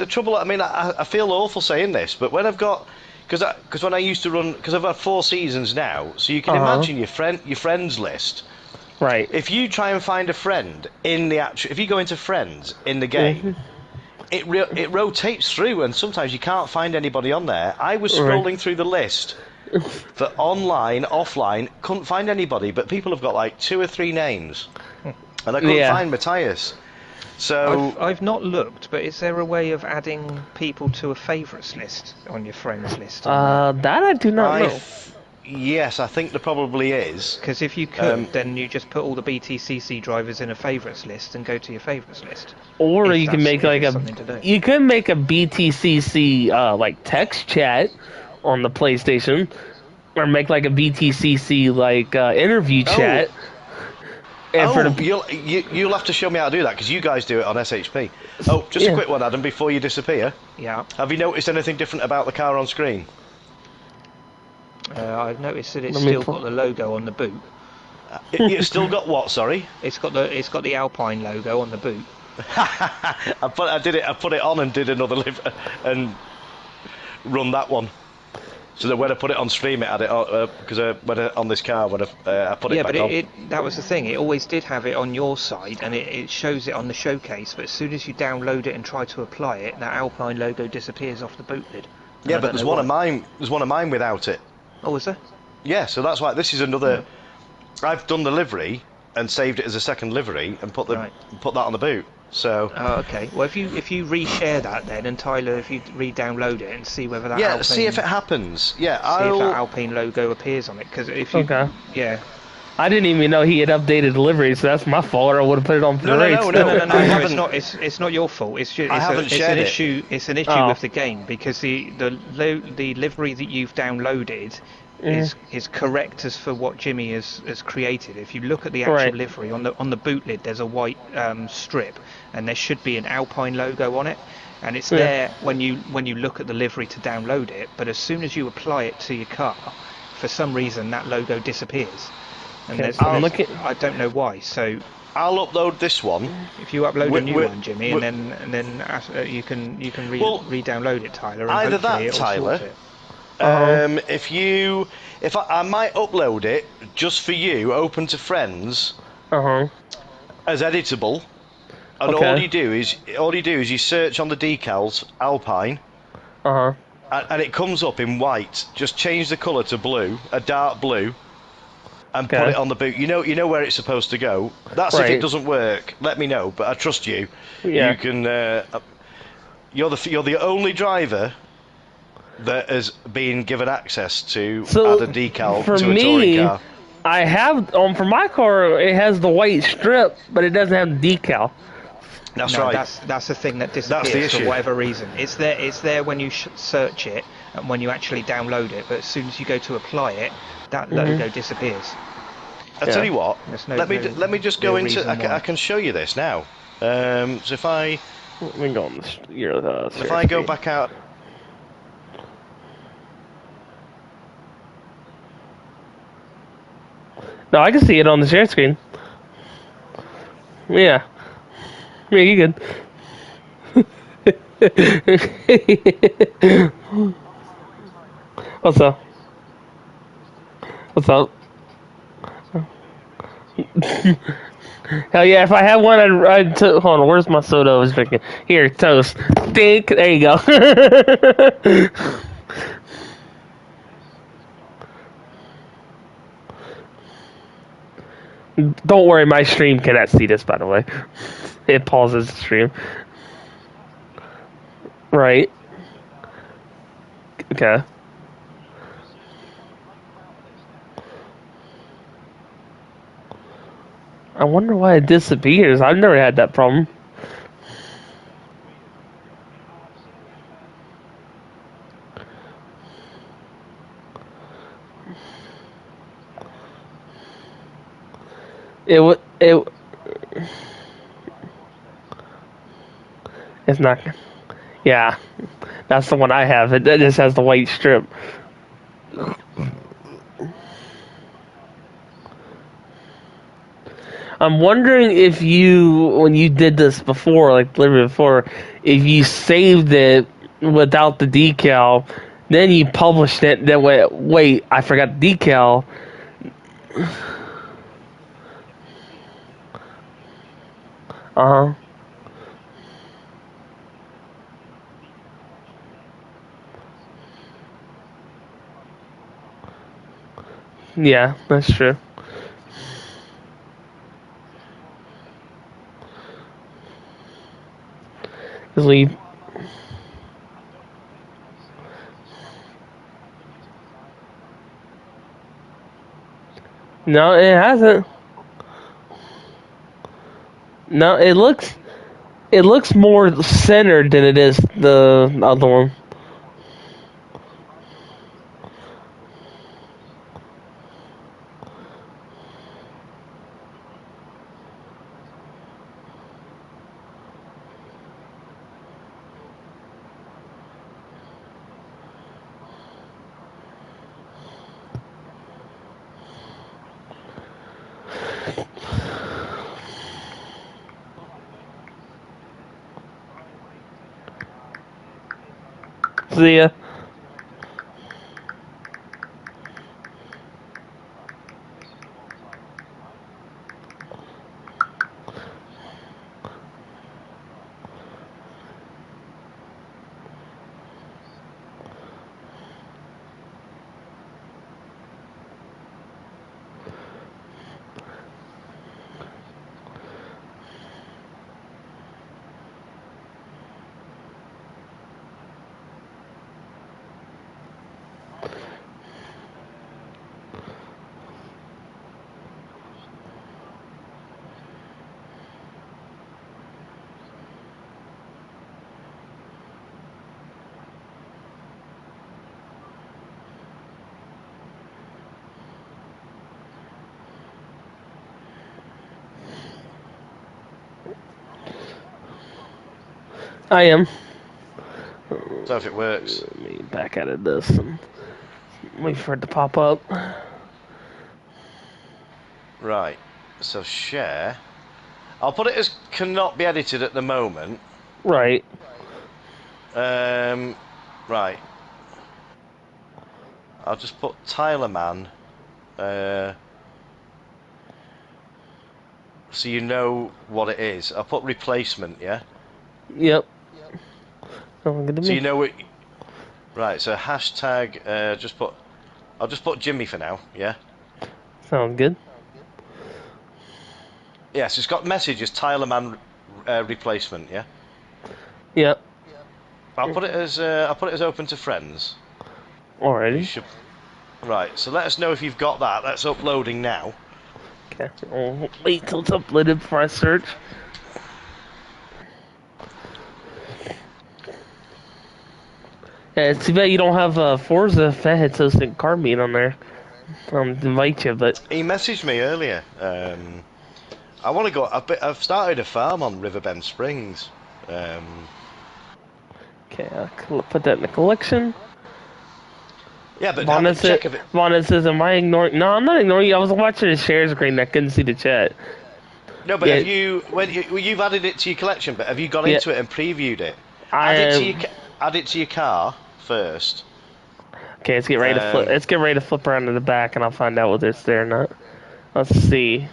S3: trouble. I mean, I feel awful saying this, but when I've got because when I used to run, because I've had 4 seasons now, so you can imagine your friends list.
S1: Right.
S3: If you try and find a friend in the if you go into friends in the game, it rotates through, and sometimes you can't find anybody on there. I was scrolling through the list for online, offline, couldn't find anybody, but people have got like 2 or 3 names, and I couldn't find Matthias. So
S7: I've not looked, but is there a way of adding people to a favourites list on your friends list?
S1: That I do not know.
S3: Yes, I think there probably is.
S7: Because if you could, then you just put all the BTCC drivers in a favourites list and go to your favourites list.
S1: Or you can make like you could make a BTCC like text chat on the PlayStation, or make like a BTCC like interview chat. And
S3: you'll have to show me how to do that because you guys do it on SHP. Oh, just a quick one, Adam, before you disappear.
S7: Yeah.
S3: Have you noticed anything different about the car on screen?
S7: I've noticed that it's still got the logo on the boot.
S3: It's still got what? Sorry.
S7: It's got the Alpine logo on the boot.
S3: I put it on and did another live and run that one. So that when I put it on stream, it had it because when on this car when I put it back on.
S7: Yeah, but that was the thing. It always did have it on your side, and it shows it on the showcase. But as soon as you download it and try to apply it, that Alpine logo disappears off the boot lid.
S3: Yeah, but there's one of mine. There's one of mine without it.
S7: Oh, is there?
S3: Yeah, so that's why this is another. I've done the livery and saved it as a second livery and put that on the boot. So.
S7: Oh, okay. Well, if you reshare that then, and Tyler, if you re-download it and see whether that.
S3: Yeah, see if it happens. Yeah,
S7: see if that Alpine logo appears on it, because if you.
S1: Okay.
S7: Yeah.
S1: I didn't even know he had updated delivery, so that's my fault. Or I would have put it on for the rates.
S7: No,
S3: I
S7: it's
S3: haven't.
S7: not. It's not your fault. It's just
S3: I haven't shared
S7: an
S3: it.
S7: issue. It's an issue
S1: Oh.
S7: with the game because the livery that you've downloaded is correct as for what Jimmy has created. If you look at the actual
S1: Right.
S7: livery on the boot lid, there's a white strip, and there should be an Alpine logo on it, and it's there when you look at the livery to download it. But as soon as you apply it to your car, for some reason that logo disappears. And
S1: Okay,
S7: there's,
S1: look at.
S7: I don't know why. So
S3: I'll upload this one.
S7: if you upload a new
S3: Wi-
S7: one, Jimmy,
S3: wi-
S7: and then you can
S3: Well,
S7: re-download it, Tyler, and
S3: either
S7: hopefully
S3: that,
S7: it'll
S3: Tyler.
S7: sort it.
S3: If I might upload it just for you, open to friends, as editable, and
S1: Okay.
S3: all you do is you search on the decals Alpine, and it comes up in white. Just change the colour to blue, a dark blue, and put
S1: Okay.
S3: it on the boot. You know where it's supposed to go. That's if
S1: Right.
S3: it doesn't work. Let me know, but I trust you.
S1: Yeah.
S3: You can. You're the only driver that has been given access to
S1: So,
S3: add a decal
S1: for
S3: to a
S1: me,
S3: touring car.
S1: I have for my car. It has the white strip, but it doesn't have the decal.
S3: That's
S7: No,
S3: right.
S7: that's the thing that disappears
S3: the
S7: for
S3: issue.
S7: whatever reason. It's there when you search it and when you actually download it, but as soon as you go to apply it, that logo disappears.
S3: I tell you what.
S7: There's no-
S3: let me
S7: no
S3: let me just go
S7: real
S3: into.
S7: reason why.
S3: I can show you this now. So if I
S1: Let me go on your
S3: if I go back out.
S1: No, I can see it on the share screen. Yeah. Yeah, you good. What's up? What's up? Hell yeah, if I had one, hold on, where's my soda I was drinking? Here, toast. Dink, there you go. Don't worry, my stream cannot see this, by the way. It pauses the stream. Right. Okay. I wonder why it disappears. I've never had that problem. It's not. Yeah, that's the one I have. It just has the white strip. I'm wondering if when you did this before, like delivery before, if you saved it without the decal, then you published it. Then wait, I forgot the decal. Uh huh. Yeah, that's true. Leave. No, it hasn't. No, it looks more centered than it is the other one. See ya. I am.
S8: So if it works.
S1: Let me back out of this and wait for it to pop up.
S8: Right. So share. I'll put it as cannot be edited at the moment.
S1: Right.
S8: Right. I'll just put Tyler Man. So you know what it is. I'll put replacement, yeah?
S1: Yep. Sounds good to
S8: So
S1: me.
S8: you know it. Right, so hashtag, I'll just put Jimmy for now, yeah?
S1: Sounds good.
S8: Yeah, so it's got messages, Tyler Man replacement, yeah?
S1: Yep.
S8: I'll put it as open to friends. You
S1: Alrighty.
S8: should. Right, so let us know if you've got that. That's uploading now.
S1: Okay. I'll wait till it's uploaded before I search. Yeah, it's too bad you don't have Forza Fathead Toasted Car Meat on there. Invite you, but
S8: He messaged me earlier. I want to go. I've started a farm on Riverbend Springs.
S1: okay, I'll put that in the collection.
S8: Yeah, but
S1: Vonna
S8: check if it.
S1: says, "Am I ignoring?" No, I'm not ignoring you. I was watching the share screen. I couldn't see the chat.
S8: No, but
S1: Yeah.
S8: have you you've added it to your collection? But have you gone
S1: Yeah.
S8: into it and previewed it?
S1: I
S8: Add it to your car first.
S1: Okay, let's get ready to flip. Let's get ready to flip around to the back, and I'll find out whether it's there or not. Let's see.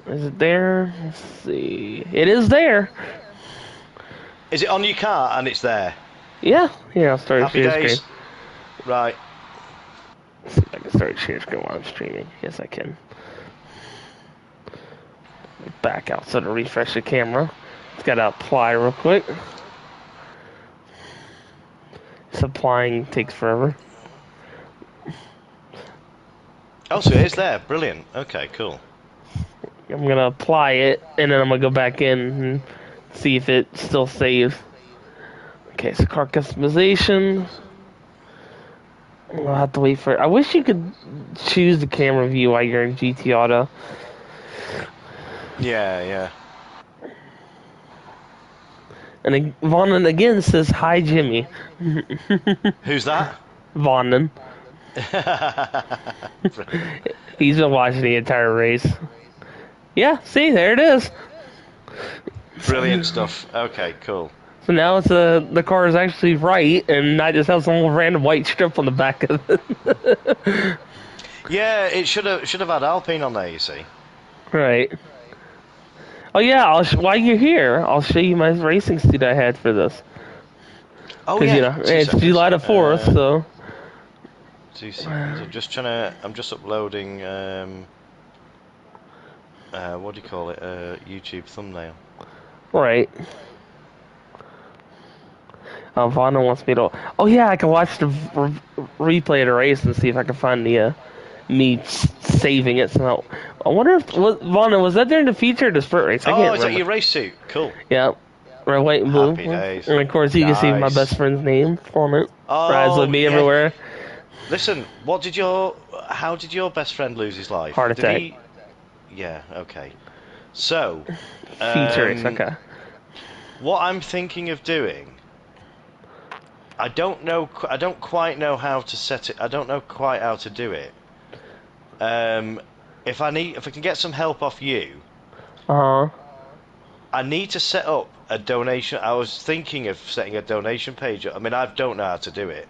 S1: Is it there? Let's see. It is there.
S8: Is it on your car and it's there?
S1: Yeah. Here, I'll start
S8: Happy
S1: share
S8: days.
S1: screen.
S8: Right.
S1: Let's see if I can start share screen while I'm streaming. Yes, I can. Back out so to refresh the camera. It's got to apply real quick. Applying takes forever.
S8: Oh, so it is there. Brilliant. Okay, cool.
S1: I'm gonna apply it, and then I'm gonna go back in and see if it still saves. Okay, so car customization. I'll have to wait for it. I wish you could choose the camera view while you're in GT Auto.
S8: Yeah.
S1: And Vonnen again says, "Hi, Jimmy."
S8: Who's that?
S1: Vonnen. He's been watching the entire race. Yeah, see, there it is.
S8: Brilliant stuff. Okay, cool.
S1: So now it's the car is actually right, and I just have some random white strip on the back of it.
S8: Yeah, it should have had Alpine on there. You see.
S1: Right. Oh yeah, while you're here, I'll show you my racing suit I had for this.
S8: Oh
S1: Because
S8: yeah.
S1: you know it's July the 4th, so.
S8: 2 seconds. I'm just uploading. What do you call it? YouTube thumbnail.
S1: Right. Vonna wants me to. Oh yeah, I can watch the replay of the race and see if I can find the me saving it somehow. I wonder if Vonna, was that during the feature or the sprint race? I can't
S8: Oh, is that
S1: remember.
S8: your race suit? Cool.
S1: Yeah. Red, white, and blue.
S8: Happy days.
S1: And of course, you can see my
S8: Nice.
S1: best friend's name on it.
S8: Oh,
S1: Rides with me
S8: yeah.
S1: everywhere.
S8: Listen, how did your best friend lose his life?
S1: Heart
S8: Did
S1: attack.
S8: he? Yeah. Okay. So.
S1: Feature race. Okay.
S8: What I'm thinking of doing. I don't quite know how to set it. I don't know quite how to do it. If I can get some help off you,
S1: Uh huh.
S8: I need to set up a donation. I was thinking of setting a donation page up. I mean, I don't know how to do it.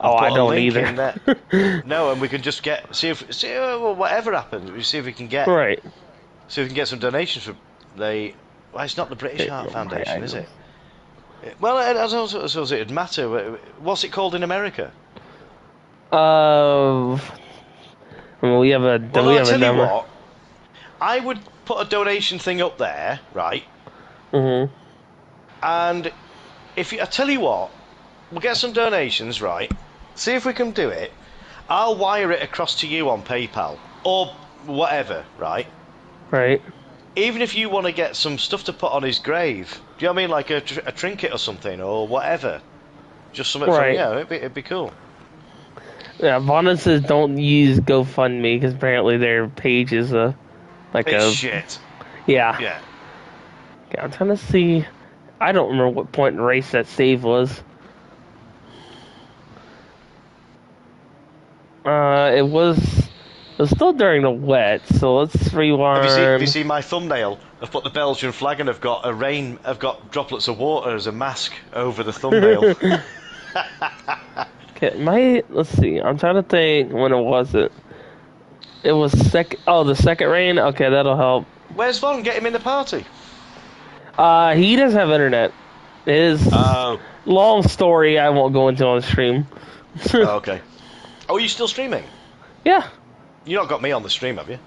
S1: Oh, I don't either.
S8: In there. No, and we can just see whatever happens. We see if we can get
S1: Right.
S8: See if we can get some donations for the. Well, it's not the British Heart Foundation, is it? Well, it'd matter. What's it called in America?
S1: Well, we have a.
S8: Well,
S1: we
S8: I'll
S1: have a
S8: tell you
S1: number.
S8: what. I would put a donation thing up there, right?
S1: Mhm.
S8: And I tell you what, we'll get some donations, right? See if we can do it. I'll wire it across to you on PayPal or whatever, right?
S1: Right.
S8: Even if you want to get some stuff to put on his grave, do you know what I mean? Like a trinket or something or whatever. Just something.
S1: Right.
S8: It'd be cool.
S1: Yeah, Vonna says don't use GoFundMe because apparently their page is like
S8: It's shit.
S1: Yeah.
S8: Yeah.
S1: Okay, I'm trying to see. I don't remember what point in the race that save was. It was still during the wet, so let's rewind.
S8: Have you seen my thumbnail? I've put the Belgian flag and I've got I've got droplets of water as a mask over the thumbnail.
S1: Okay, let's see. I'm trying to think when it was it. It was the second rain. Okay, that'll help.
S8: Where's Von? Get him in the party.
S1: He doesn't have internet. His long story I won't go into on the stream.
S8: Okay. Oh, are you still streaming?
S1: Yeah.
S8: You not got me on the stream, have you?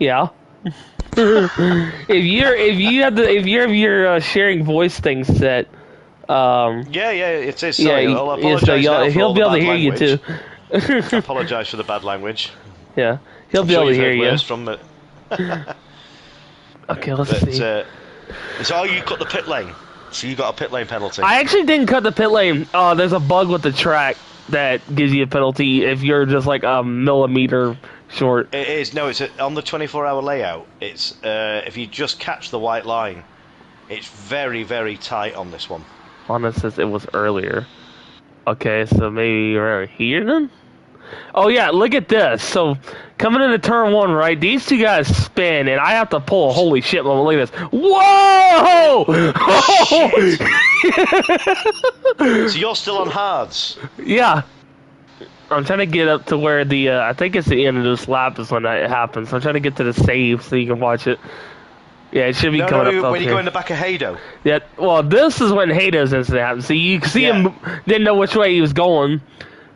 S1: Yeah. if you're sharing voice thing set.
S8: Yeah, it is. Sorry,
S1: yeah,
S8: I'll apologise now for
S1: he'll
S8: all
S1: be
S8: the
S1: able to
S8: bad
S1: hear
S8: language.
S1: you too.
S8: I apologise for the bad language.
S1: Yeah, he'll
S8: I'm
S1: be
S8: sure
S1: able to
S8: you've
S1: hear
S8: heard
S1: you.
S8: worse from it.
S1: Okay, let's see.
S8: So you cut the pit lane. So you got a pit lane penalty.
S1: I actually didn't cut the pit lane. There's a bug with the track that gives you a penalty if you're just like a millimeter short.
S8: It is. No, it's on the 24-hour layout. It's if you just catch the white line, it's very, very tight on this one.
S1: It says it was earlier. Okay, so maybe right here then? Oh yeah, look at this. So coming into turn one, right? These two guys spin, and I have to pull a holy shit moment. Look at this. Whoa!
S8: So you're still on hards.
S1: Yeah. I'm trying to get up to where the I think it's the end of this lap is when that happens. I'm trying to get to the save so you can watch it. Yeah, it should be coming up
S8: when you
S1: here.
S8: go in the back of Hado.
S1: Yeah, well, this is when Hado's incident happened. So you can see him didn't know which way he was going,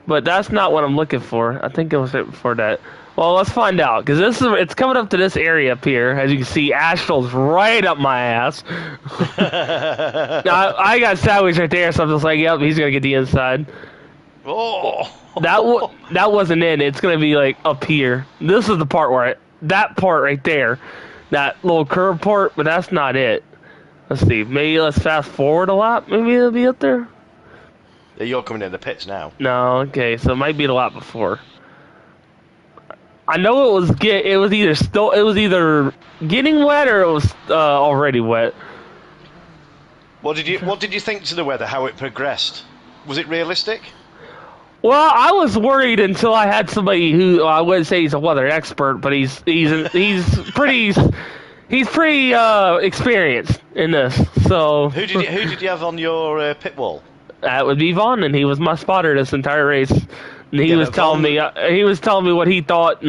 S1: but that's not what I'm looking for. I think it was right before that. Well, let's find out, because it's coming up to this area up here. As you can see, Astral's right up my ass. Now, I got sideways right there, so I'm just like, yep, he's gonna get the inside.
S8: Oh,
S1: That wasn't in. It's gonna be like up here. This is the part where that part right there, that little curve part, but that's not it. Let's see. Maybe let's fast forward a lot. Maybe it'll be up there.
S8: you're coming in the pits now.
S1: No, okay, so it might be a lot before. I know it was either getting wet or it was already wet.
S8: What did you think to the weather? How it progressed? Was it realistic?
S1: Well, I was worried until I had somebody who I wouldn't say he's a weather expert, but he's pretty experienced in this. So
S8: Who did you have on your pit wall?
S1: that would be Vaughn, and he was my spotter this entire race. And he was telling me what he thought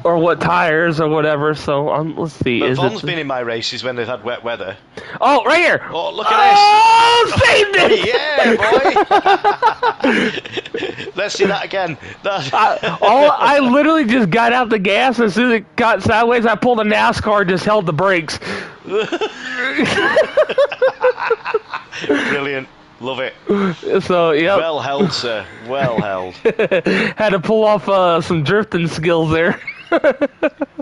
S1: or what tires or whatever. So let's see.
S8: But Vaughn's been in my races when they've had wet weather.
S1: Oh, right here!
S8: Oh, look at
S1: this! Oh, saved it!
S8: Yeah, boy! Let's see that again.
S1: I literally just got out the gas, and as soon as it got sideways, I pulled a NASCAR, just held the brakes.
S8: Brilliant. Love it.
S1: So, yeah.
S8: Well held, sir. Well held.
S1: Had to pull off some drifting skills there.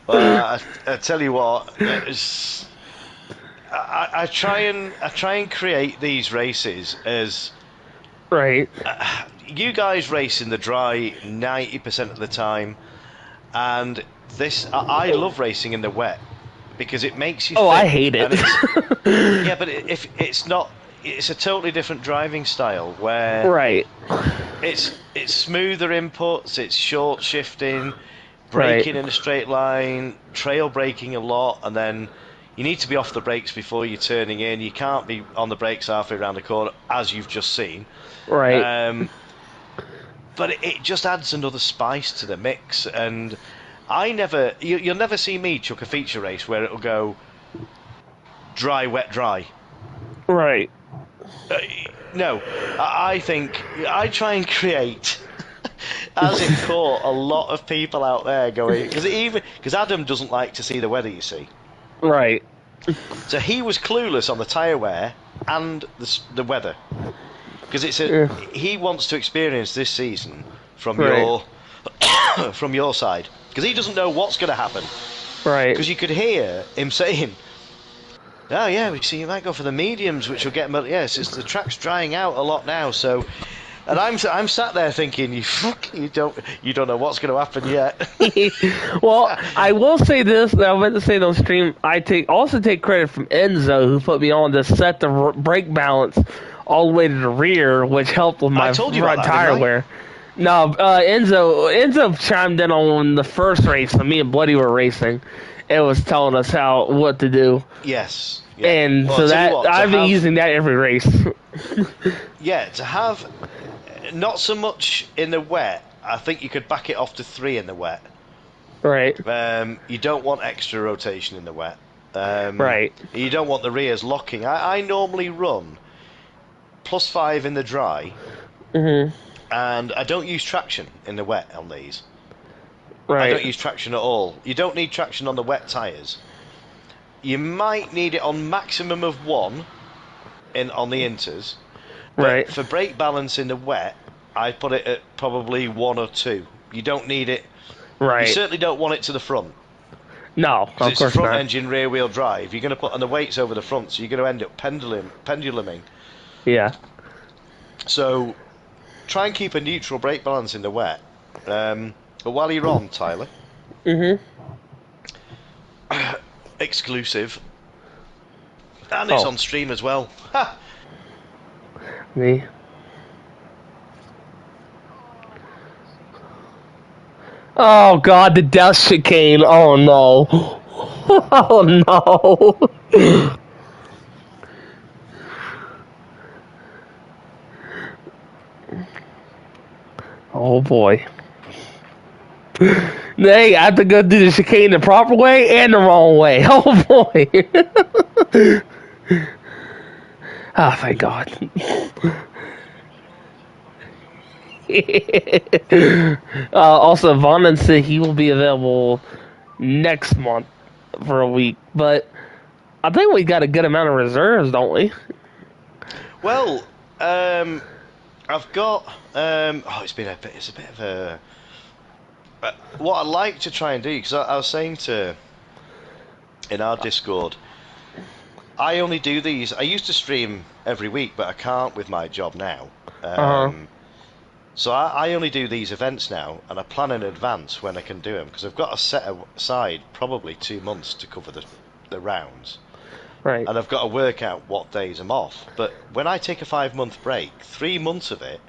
S8: I tell you what, I try and create these races as
S1: right.
S8: You guys race in the dry 90% of the time, and I love racing in the wet because it makes you.
S1: Oh,
S8: think,
S1: I hate it.
S8: Yeah, but if it's not. It's a totally different driving style where
S1: right.
S8: It's smoother inputs, it's short shifting, braking in a straight line, trail braking a lot, and then you need to be off the brakes before you're turning in. You can't be on the brakes halfway around the corner, as you've just seen.
S1: Right.
S8: But it just adds another spice to the mix, and you'll never see me chuck a feature race where it'll go dry, wet, dry.
S1: Right.
S8: No, I think I try and create, as it caught a lot of people out there going, because Adam doesn't like to see the weather, you see.
S1: Right.
S8: So he was clueless on the tyre wear and the weather, because he wants to experience this season from your side, because he doesn't know what's going to happen.
S1: Right.
S8: Because you could hear him saying, "Oh yeah, we see you might go for the mediums, which will get." Yes, the track's drying out a lot now, so And I'm sat there thinking, you don't know what's going to happen yet.
S1: Well, I will say this. That I meant to say on stream. I also take credit from Enzo, who put me on to set the brake balance all the way to the rear, which helped with my
S8: I told you
S1: front
S8: about that,
S1: tire
S8: didn't I?
S1: wear. No, Enzo chimed in on the first race when me and Bloody were racing. It was telling us what to do.
S8: Yes. Yeah.
S1: And
S8: Well,
S1: so
S8: I'll tell you
S1: that
S8: what,
S1: I've been using that every race.
S8: Yeah, to have not so much in the wet. I think you could back it off to 3 in the wet.
S1: Right.
S8: You don't want extra rotation in the wet.
S1: Right.
S8: You don't want the rears locking. I normally run +5 in the dry, and I don't use traction in the wet on these.
S1: Right.
S8: I don't use traction at all. You don't need traction on the wet tyres. You might need it on maximum of 1 on the inters. But
S1: Right.
S8: for brake balance in the wet, I put it at probably 1 or 2. You don't need it.
S1: Right.
S8: You certainly don't want it to the front.
S1: No, of
S8: It's
S1: course
S8: front
S1: not.
S8: engine rear wheel drive. You're going to put on the weights over the front, so you're going to end up penduluming.
S1: Yeah.
S8: So try and keep a neutral brake balance in the wet. But while you're on, Tyler, exclusive, and it's
S1: Oh.
S8: on stream as well. Ha!
S1: Me. Oh God, the death chicane. Oh no. Oh no. Oh boy. Hey, I have to go do the chicane the proper way and the wrong way. Oh boy. Oh, thank God. Also, Vonden said he will be available next month for a week, but I think we got a good amount of reserves, don't we?
S8: Well, I've got. It's a bit of a. What I'd like to try and do, because I was saying in our Discord, I only do these. I used to stream every week, but I can't with my job now. So I only do these events now, and I plan in advance when I can do them, because I've got to set aside probably 2 months to cover the rounds.
S1: Right.
S8: And I've got to work out what days I'm off. But when I take a 5-month break, 3 months of it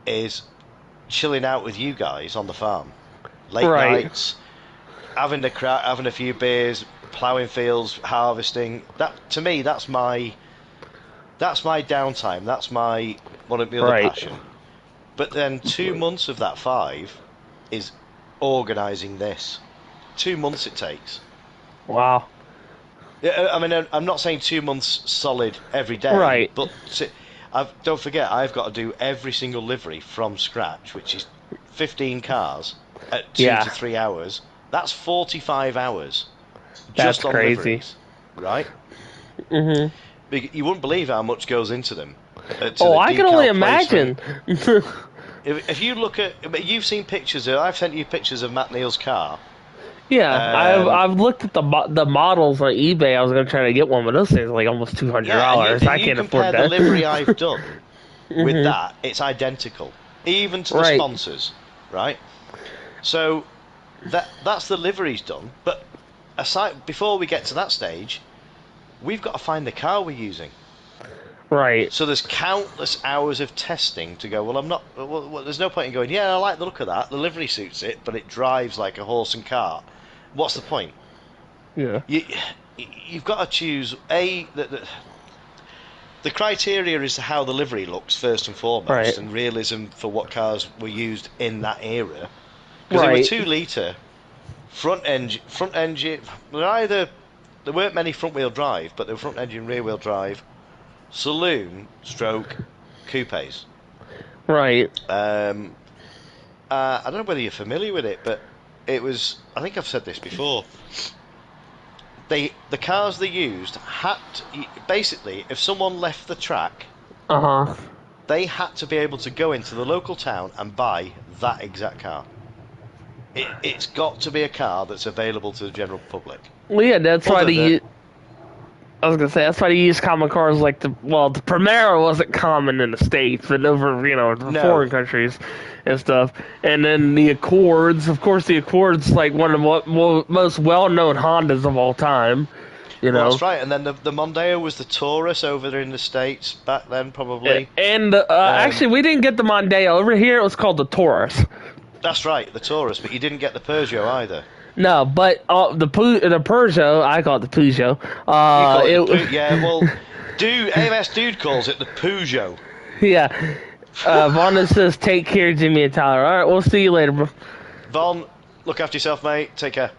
S8: is chilling out with you guys on the farm. Late nights, having a few beers, ploughing fields, harvesting. That, to me, that's my downtime. That's my one of my other passion. But then 2 months of that 5 is organising this. 2 months it takes.
S1: Wow.
S8: Yeah, I mean, I'm not saying 2 months solid every day.
S1: Right.
S8: But don't forget, I've got to do every single livery from scratch, which is 15 cars at 2 to 3 hours. That's 45 hours.
S1: That's
S8: just on
S1: crazy.
S8: liveries, right? You wouldn't believe how much goes into them.
S1: I can only imagine.
S8: If you look at, you've seen pictures. I've sent you pictures of Matt Neal's car.
S1: Yeah, I've looked at the models on eBay. I was gonna try to get one, but those things are like almost $200. I can't afford that.
S8: The livery I've done with that, it's identical, even to the sponsors, right? So that's the livery's done. But before we get to that stage, we've got to find the car we're using.
S1: Right.
S8: So there's countless hours of testing to go, well, there's no point in going, yeah, I like the look of that, the livery suits it, but it drives like a horse and cart. What's the point?
S1: Yeah.
S8: You've got to choose, the criteria is how the livery looks, first and foremost, and realism for what cars were used in that era. Because they were 2 litre, front engine, there weren't many front-wheel drive, but they were front engine, rear-wheel drive, saloon stroke coupes.
S1: Right.
S8: I don't know whether you're familiar with it, but it was, I think I've said this before, the cars they used basically, if someone left the track, they had to be able to go into the local town and buy that exact car. It's got to be a car that's available to the general public.
S1: Well, yeah, that's why I was gonna say that's why they use common cars like the Primera wasn't common in the States, but over the
S8: No.
S1: foreign countries and stuff. And then the Accords, of course, the Accords like one of the most well-known Hondas of all time.
S8: Well, that's right. And then the Mondeo was the Taurus over there in the States back then, probably.
S1: And actually, we didn't get the Mondeo over here. It was called the Taurus.
S8: That's right, the Taurus, but you didn't get the Peugeot either.
S1: No, but the Peugeot, I call it the Peugeot.
S8: AMS Dude calls it the Peugeot.
S1: Yeah. Vaughn says, take care, Jimmy and Tyler. All right, we'll see you later, bro.
S8: Vaughn, look after yourself, mate. Take care.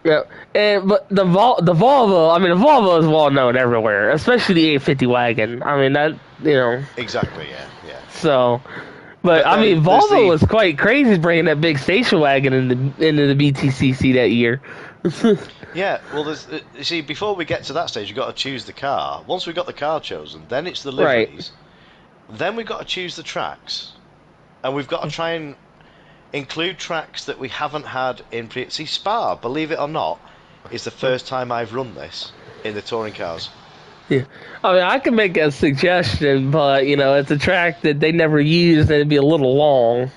S1: Yeah, but the Volvo, the Volvo is well known everywhere, especially the 850 wagon. I mean that,
S8: Exactly, yeah.
S1: So, but I mean, Volvo was quite crazy bringing that big station wagon into the BTCC that year.
S8: Yeah, well, you see, before we get to that stage, you've got to choose the car. Once we've got the car chosen, then it's the liveries.
S1: Right.
S8: Then we've got to choose the tracks, and we've got to try and include tracks that we haven't had in See, Spa, believe it or not, is the first time I've run this in the touring cars.
S1: Yeah, I mean, I can make a suggestion, but it's a track that they never used, and it'd be a little long.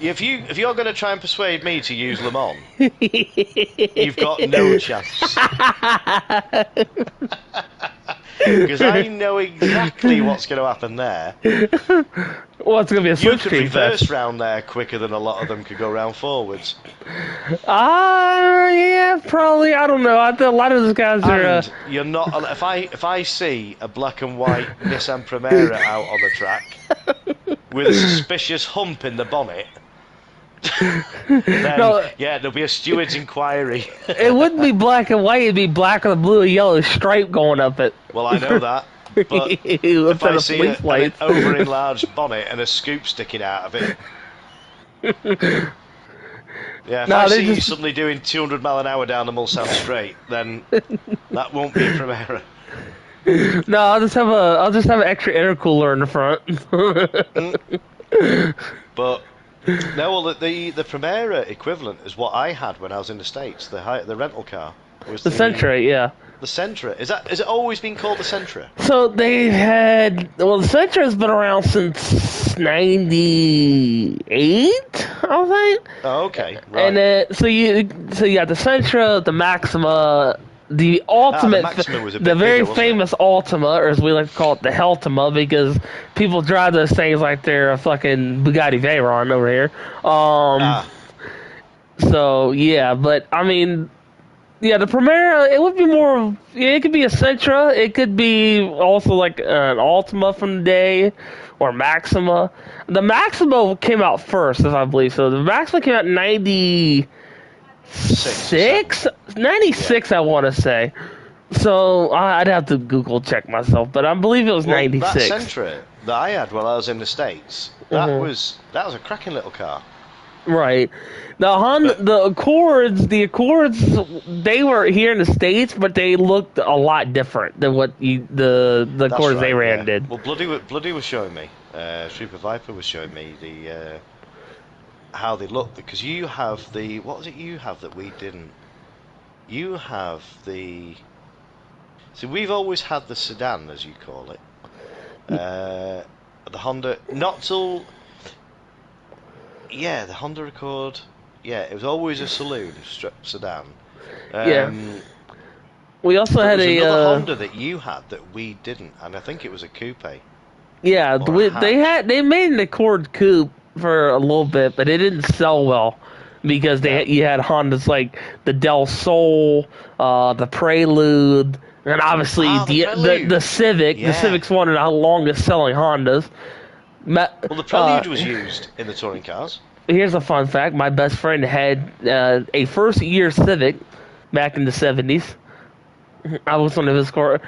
S8: If you're going to try and persuade me to use Le Mans, you've got no chance. Because I know exactly what's going to happen there.
S1: Well, it's going to be a
S8: You
S1: slipstream
S8: could reverse
S1: fest.
S8: round there quicker than a lot of them could go round forwards.
S1: Yeah, probably. I don't know. I think a lot of those guys are.
S8: And you're not. If I see a black and white Nissan Primera out on the track with a suspicious hump in the bonnet, then there'll be a steward's inquiry.
S1: It wouldn't be black and white. It'd be black with a blue and yellow stripe going up it.
S8: Well, I know that. But if I see an over-enlarged bonnet and a scoop sticking out of it, if I see you suddenly doing 200 mile an hour down the Mulsanne Straight, then that won't be a Primera.
S1: No, I'll just have an extra intercooler in the front.
S8: But no, well, the Primera equivalent is what I had when I was in the States. The rental car was
S1: the Sentra, yeah.
S8: The Sentra. Has it always been called the Sentra?
S1: So the Sentra has been around since '98, I think.
S8: Oh, okay. Right.
S1: And so you got the Sentra, the Maxima, the Ultimate, the very famous Ultima, or as we like to call it, the Heltima, because people drive those things like they're a fucking Bugatti Veyron over here. So yeah, but I mean. Yeah, the Primera, it would be more. It could be a Sentra. It could be also like an Ultima from the day, or Maxima. The Maxima came out first, if I believe so. The Maxima came out in '96. 96, I want to say. So I'd have to Google check myself, but I believe it was '96.
S8: That Sentra that I had while I was in the States, that was a cracking little car.
S1: Right. The Accords, they were here in the States, but they looked a lot different than what the Accords they ran did.
S8: Well, Bloody was showing me, Super Viper was showing me how they looked, because you have what was it you have that we didn't? You have so we've always had the sedan, as you call it, the Honda, not till. Yeah, the Honda Accord. Yeah, it was always a saloon sedan.
S1: We also had
S8: another Honda that you had that we didn't, and I think it was a coupe.
S1: Yeah, they made an Accord coupe for a little bit, but it didn't sell well because you had Hondas like the Del Sol, the Prelude, and obviously the Civic. Yeah. The Civic's one of the longest selling Hondas.
S8: Well, the Prelude was used in the touring cars.
S1: Here's a fun fact. My best friend had a first-year Civic back in the 70s. I was one of his cars.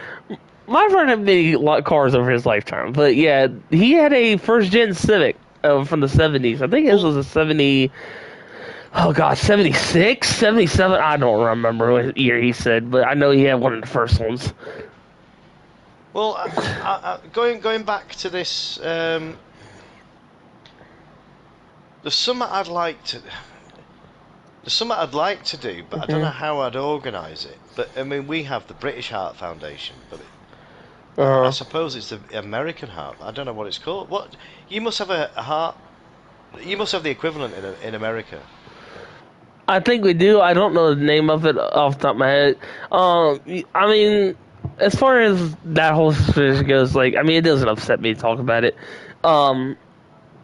S1: My friend had many cars over his lifetime. But, yeah, he had a first-gen Civic from the 70s. I think his was a 76, 77? I don't remember what year he said, but I know he had one of the first ones.
S8: Well, going back to this... There's There's something I'd like to do, but I don't know how I'd organise it. But I mean, we have the British Heart Foundation, but I suppose it's the American Heart. I don't know what it's called. What you must have a heart. You must have the equivalent in America.
S1: I think we do. I don't know the name of it off the top of my head. I mean, as far as that whole situation goes, like, I mean, it doesn't upset me to talk about it.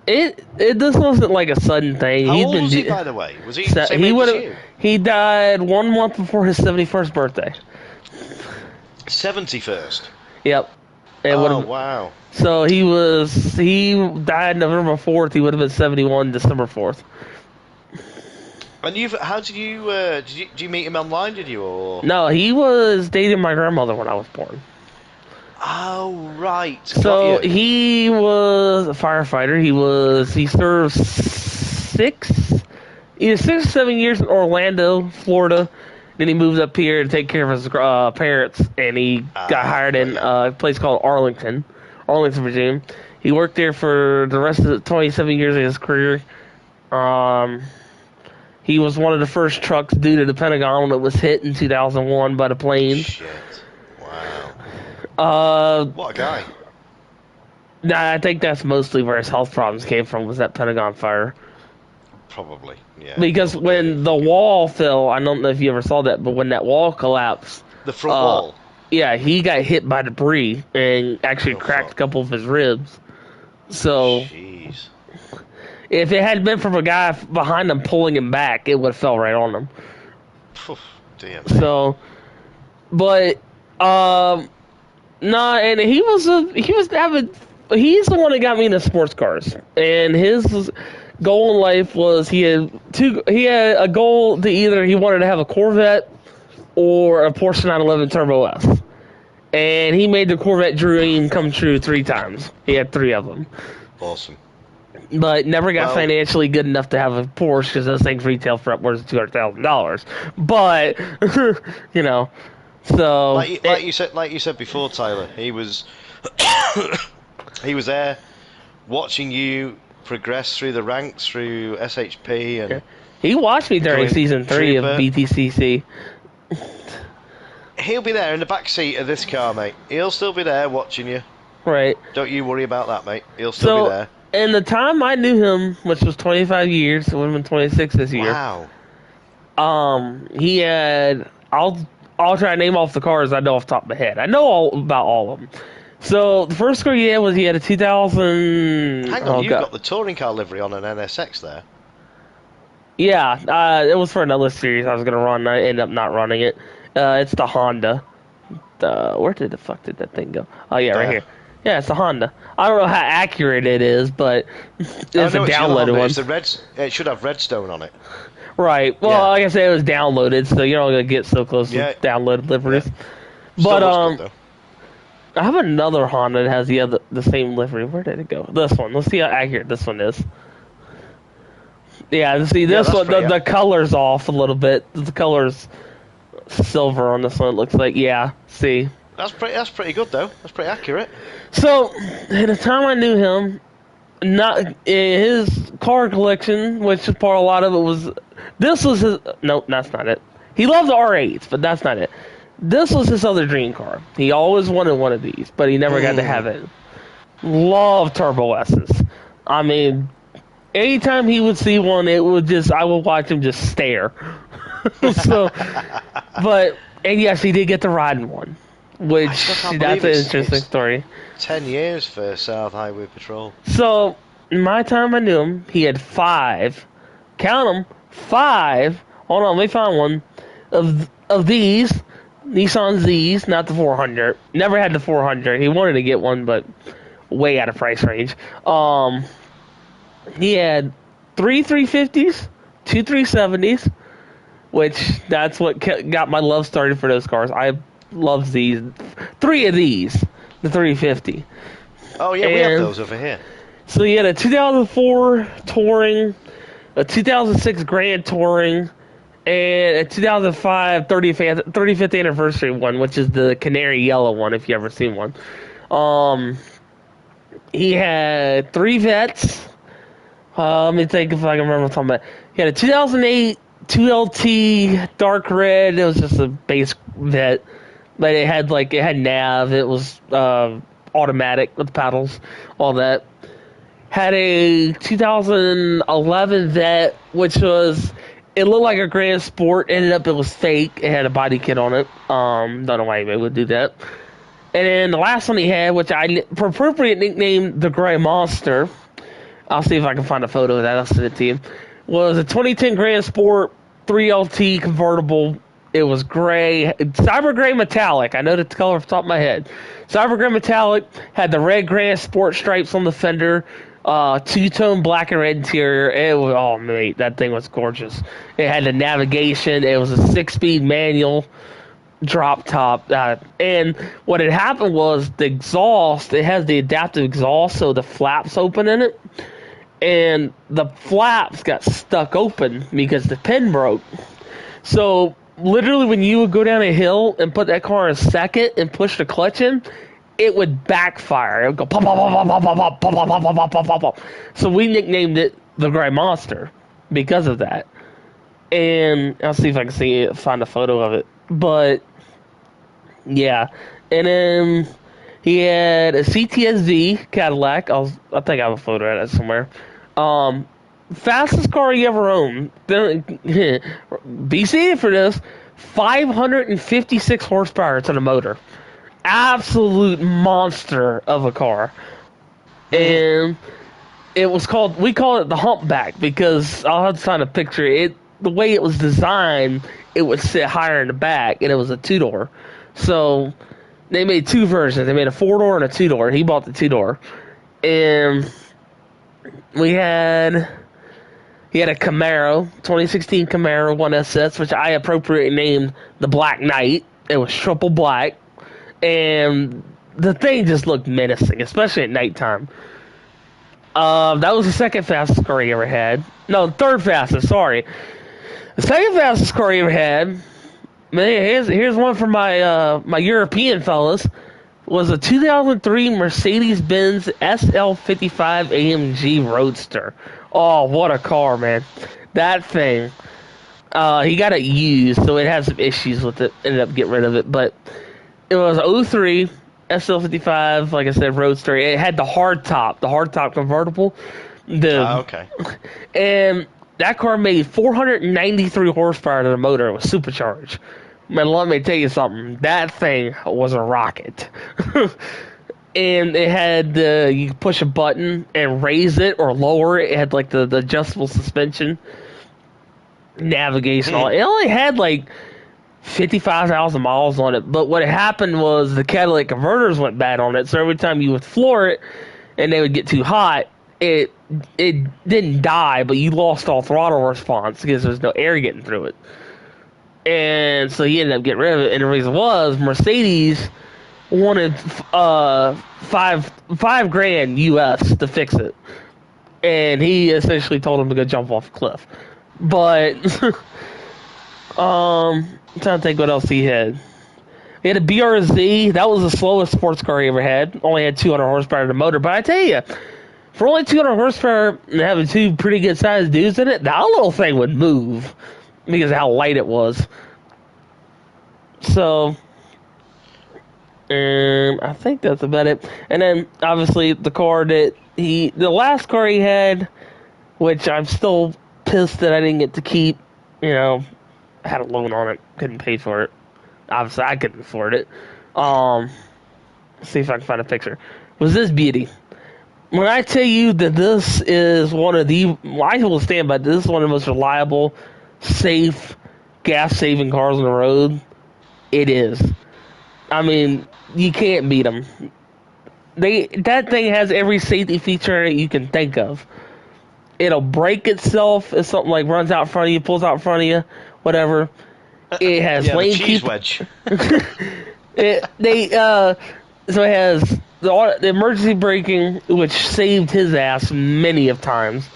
S1: This wasn't like a sudden thing.
S8: How old was he, by the way? Was he the same
S1: he
S8: age
S1: would
S8: as
S1: have.
S8: you?
S1: He died 1 month before his 71st birthday.
S8: 71st.
S1: Yep.
S8: Wow.
S1: So he died November 4th. He would have been 71 December 4th.
S8: And how did you meet him online? Did you or?
S1: No, he was dating my grandmother when I was born.
S8: Oh right.
S1: So he was a firefighter. He served either 6 or 7 years in Orlando, Florida. Then he moved up here to take care of his parents, and he got hired in a place called Arlington, Virginia. He worked there for the rest of the 27 years of his career. He was one of the first trucks due to the Pentagon that was hit in 2001 by the planes.
S8: Shit. Wow. What a guy.
S1: Nah, I think that's mostly where his health problems came from, was that Pentagon fire.
S8: Probably, yeah.
S1: Because when the wall fell, I don't know if you ever saw that, but when that wall collapsed...
S8: The front wall?
S1: Yeah, he got hit by debris and actually cracked a couple of his ribs. So...
S8: Jeez.
S1: If it had been from a guy behind him pulling him back, it would have fell right on him.
S8: Damn.
S1: So... But... Nah, and he's the one that got me into sports cars. And his goal in life was he had a goal to either he wanted to have a Corvette or a Porsche 911 Turbo S. And he made the Corvette dream come true 3 times. He had 3 of them.
S8: Awesome.
S1: But never got financially good enough to have a Porsche because those things retail for upwards of $200,000. But, you know, so...
S8: Like you said before, Tyler, he was there watching you progress through the ranks through SHP and
S1: he watched me during season 3 of BTCC.
S8: He'll be there in the back seat of this car, mate. He'll still be there watching you.
S1: Right.
S8: Don't you worry about that, mate. He'll still be there.
S1: And the time I knew him, which was 25 years, it would have been 26 this year.
S8: Wow.
S1: He had I'll try to name off the cars I know off the top of my head. I know all about all of them. So the first car he had a 2000.
S8: Hang on, you've got the touring car livery on an NSX there.
S1: Yeah, it was for another series I was gonna run. I ended up not running it. It's the Honda. Where did the fuck did that thing go? Oh yeah, right here. Yeah, it's a Honda. I don't know how accurate it is, but it's a downloaded one.
S8: It should have Redstone on it.
S1: Right. Well, like I said, it was downloaded, so you're not gonna get so close to downloaded liveries. But I have another Honda that has the same livery. Where did it go? This one. Let's see how accurate this one is. Yeah, see this one. The color's off a little bit. The color's silver on this one. It looks like. Yeah. See.
S8: That's pretty good though. That's pretty accurate.
S1: So, at the time I knew him, not his car collection, which is part a lot of it was. This was his. No, that's not it. He loved the R8s, but that's not it. This was his other dream car. He always wanted one of these, but he never got to have it. Loved Turbo S's. I mean, anytime he would see one, I would watch him just stare. So, and yes, he did get to ride in one. Which, that's an interesting story.
S8: 10 years for South Highway Patrol.
S1: So, in my time I knew him, he had 5, count them, 5, hold on, let me find one, of these, Nissan Zs, not the 400. Never had the 400. He wanted to get one, but way out of price range. He had 3 350s, 2 370s, which that's what got my love started for those cars. I love these. 3 of these, the 350.
S8: Oh yeah, we have those over here.
S1: So he had a 2004 Touring, a 2006 Grand Touring, and a 2005 35th anniversary one, which is the canary yellow one, if you ever seen one. He had 3 vets. Let me think if I can remember what I'm talking about. He had a 2008 2LT dark red. It was just a base vet, but it had nav. It was automatic with paddles, all that. Had a 2011 vet, which was it looked like a Grand Sport. Ended up it was fake. It had a body kit on it. Don't know why anybody would do that. And then the last one he had, which I for appropriate nicknamed the Gray Monster. I'll see if I can find a photo of that. I'll send it to you. Was a 2010 Grand Sport 3LT convertible. It was gray, cyber gray metallic. I know the color off the top of my head. Cyber gray metallic, had the red Grand Sport stripes on the fender, two-tone black and red interior. It was, oh mate, that thing was gorgeous. It had the navigation. It was a 6-speed manual drop top. And what had happened was the exhaust, it has the adaptive exhaust, so the flaps open in it. And the flaps got stuck open because the pin broke. So literally when you would go down a hill and put that car in second and push the clutch in, it would backfire. It would go pop, pop, pop, pop, pop, pop, pop, pop, pop, pop, pop, pop, pop. So we nicknamed it the Gray Monster because of that. And I'll see if I can find a photo of it. But yeah. And then he had a CTSV Cadillac. I think I have a photo of that somewhere. Fastest car he ever owned. Be seated for this. 556 horsepower to the motor. Absolute monster of a car. And it was called, we call it the humpback because I'll have to find a picture. The way it was designed, it would sit higher in the back, and it was a 2-door. So they made two versions. They made a 4-door and a 2-door. He bought the 2-door. And he had a Camaro, 2016 Camaro 1SS, which I appropriately named the Black Knight. It was triple black. And the thing just looked menacing, especially at nighttime. That was the second fastest car he ever had. No, third fastest, sorry. The second fastest car he ever had, man, here's one for my European fellas, was a 2003 Mercedes-Benz SL55 AMG Roadster. Oh, what a car, man. That thing. He got it used, so it had some issues with it. Ended up getting rid of it, but it was 03 SL55, like I said, Roadster. It had the hardtop convertible.
S8: Okay.
S1: And that car made 493 horsepower to the motor. It was supercharged. Man, let me tell you something. That thing was a rocket. And it had you could push a button and raise it or lower it. It had like the adjustable suspension, navigation. It only had like 55,000 miles on it. But what happened was the catalytic converters went bad on it. So every time you would floor it and they would get too hot, it didn't die, but you lost all throttle response because there was no air getting through it. And so he ended up getting rid of it. And the reason was Mercedes wanted $5,000 US to fix it, and he essentially told him to go jump off a cliff. But I'm trying to think what else he had. He had a BRZ. That was the slowest sports car he ever had. Only had 200 horsepower in the motor. But I tell you, for only 200 horsepower and having two pretty good sized dudes in it, that little thing would move because of how light it was. So, I think that's about it. And then, obviously, the last car he had, which I'm still pissed that I didn't get to keep, I had a loan on it, couldn't pay for it. Obviously, I couldn't afford it. Let's see if I can find a picture. Was this beauty? When I tell you that this is one of I will stand by this is one of the most reliable, safe, gas-saving cars on the road. It is. I mean, you can't beat them. That thing has every safety feature you can think of. It'll brake itself if something like runs out in front of you, pulls out in front of you, whatever. It has lane
S8: cheese wedge.
S1: So it has the emergency braking, which saved his ass many of times.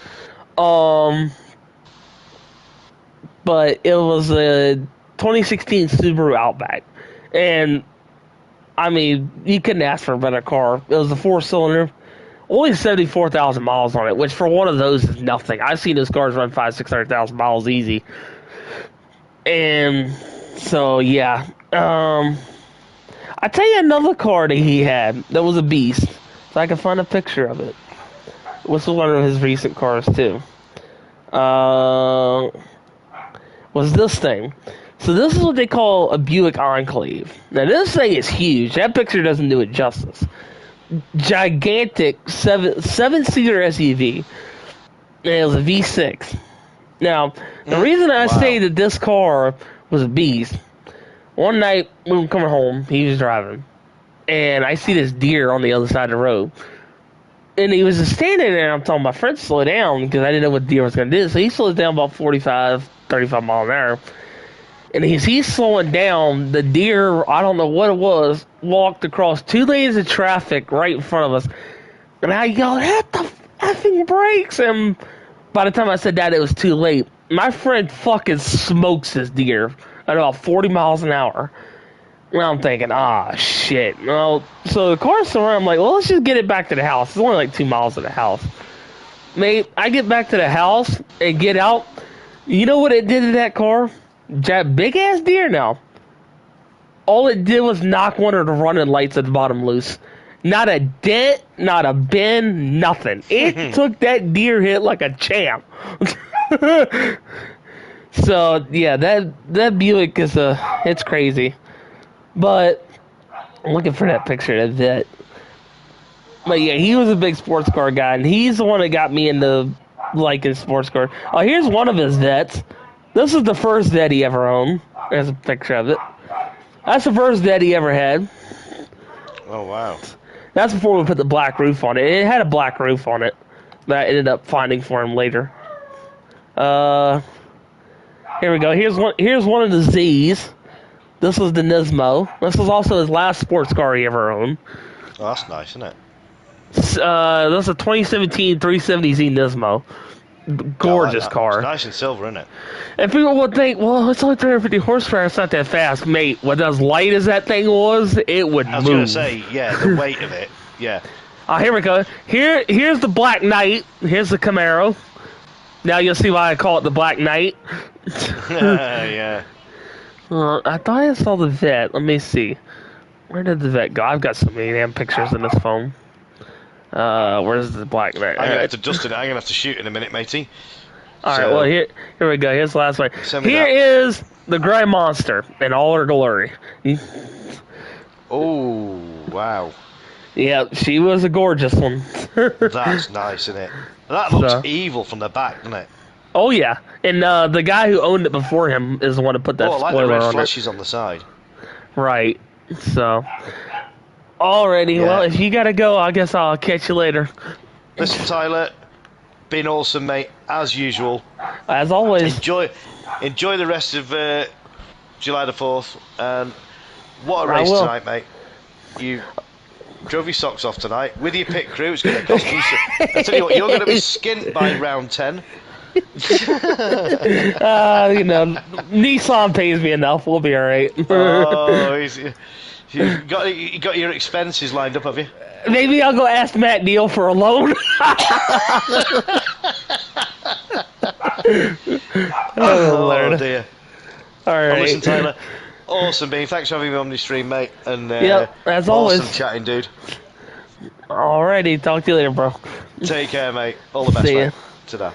S1: But it was a 2016 Subaru Outback, and I mean, you couldn't ask for a better car. It was a 4-cylinder, only 74,000 miles on it, which for one of those is nothing. I've seen those cars run 500,000-600,000 miles easy. And so yeah, I tell you another car that he had that was a beast. If I can find a picture of it. This was one of his recent cars too. Was this thing? So this is what they call a Buick Enclave. Now this thing is huge. That picture doesn't do it justice. Gigantic seven-seater SUV. And it was a V6. Now the reason I say that this car was a beast. One night we were coming home. He was driving, and I see this deer on the other side of the road. And he was just standing there, and I'm telling my friend to slow down because I didn't know what the deer was going to do. So he slows down about 45, 35 miles an hour. And as he's slowing down, the deer, I don't know what it was, walked across 2 lanes of traffic right in front of us. And I yelled, hit the effing brakes! And by the time I said that, it was too late. My friend fucking smokes this deer at about 40 miles an hour. And I'm thinking, shit. Well, so the car's still around. I'm like, well, let's just get it back to the house. It's only like 2 miles to the house. Mate, I get back to the house and get out. You know what it did to that car? That big-ass deer now. All it did was knock one of the running lights at the bottom loose. Not a dent, not a bend, nothing. It took that deer hit like a champ. So, yeah, that Buick is it's crazy. But I'm looking for that picture of that. But yeah, he was a big sports car guy, and he's the one that got me into liking sports cars. Oh, here's one of his vets. This is the first vet he ever owned. There's a picture of it. That's the first vet he ever had.
S8: Oh, wow. That's
S1: before we put the black roof on it. It had a black roof on it that I ended up finding for him later. Here we go. Here's one of the Z's. This was the Nismo. This was also his last sports car he ever owned.
S8: Oh, that's nice, isn't it?
S1: This is a 2017 370Z Nismo. Gorgeous car.
S8: It's nice and silver, isn't it?
S1: And people would think, well, it's only 350 horsepower. It's not that fast. Mate, what as light as that thing was, it would move.
S8: I was going to say, yeah, the weight of it. Yeah.
S1: Here we go. Here's the Black Knight. Here's the Camaro. Now you'll see why I call it the Black Knight.
S8: Yeah.
S1: I thought I saw the vet. Let me see. Where did the vet go? I've got so many damn pictures in this phone. Where's the Black Knight?
S8: I'm gonna have to dust it. I'm gonna have to shoot in a minute, matey.
S1: Alright, well here we go. Here's the last one. Here is the Grey Monster in all her glory.
S8: Oh, wow.
S1: Yeah, she was a gorgeous one.
S8: That's nice, isn't it? That looks evil from the back, doesn't it?
S1: Oh yeah, and the guy who owned it before him is the one to put that
S8: I like
S1: spoiler
S8: the red
S1: on
S8: flashes
S1: it.
S8: on the side.
S1: Right. So, alrighty. Yeah. Well, if you gotta go, I guess I'll catch you later.
S8: Listen, Tyler, been awesome, mate, as usual.
S1: As always.
S8: Enjoy the rest of July the 4th, and what a race tonight, mate. You drove your socks off tonight with your pit crew. It's going to cost you. I tell you what, you're going to be skint by round 10.
S1: Nissan pays me enough. We'll be all right.
S8: Oh, you got your expenses lined up, have you?
S1: Maybe I'll go ask Matt Neal for a loan.
S8: Oh dear.
S1: All right.
S8: Well, listen, Tyler. Awesome, Bean. Thanks for having me on the stream, mate. And
S1: as always.
S8: Awesome chatting, dude.
S1: Alrighty, talk to you later, bro.
S8: Take care, mate. All the best,
S1: See ya.
S8: mate. Ta-da.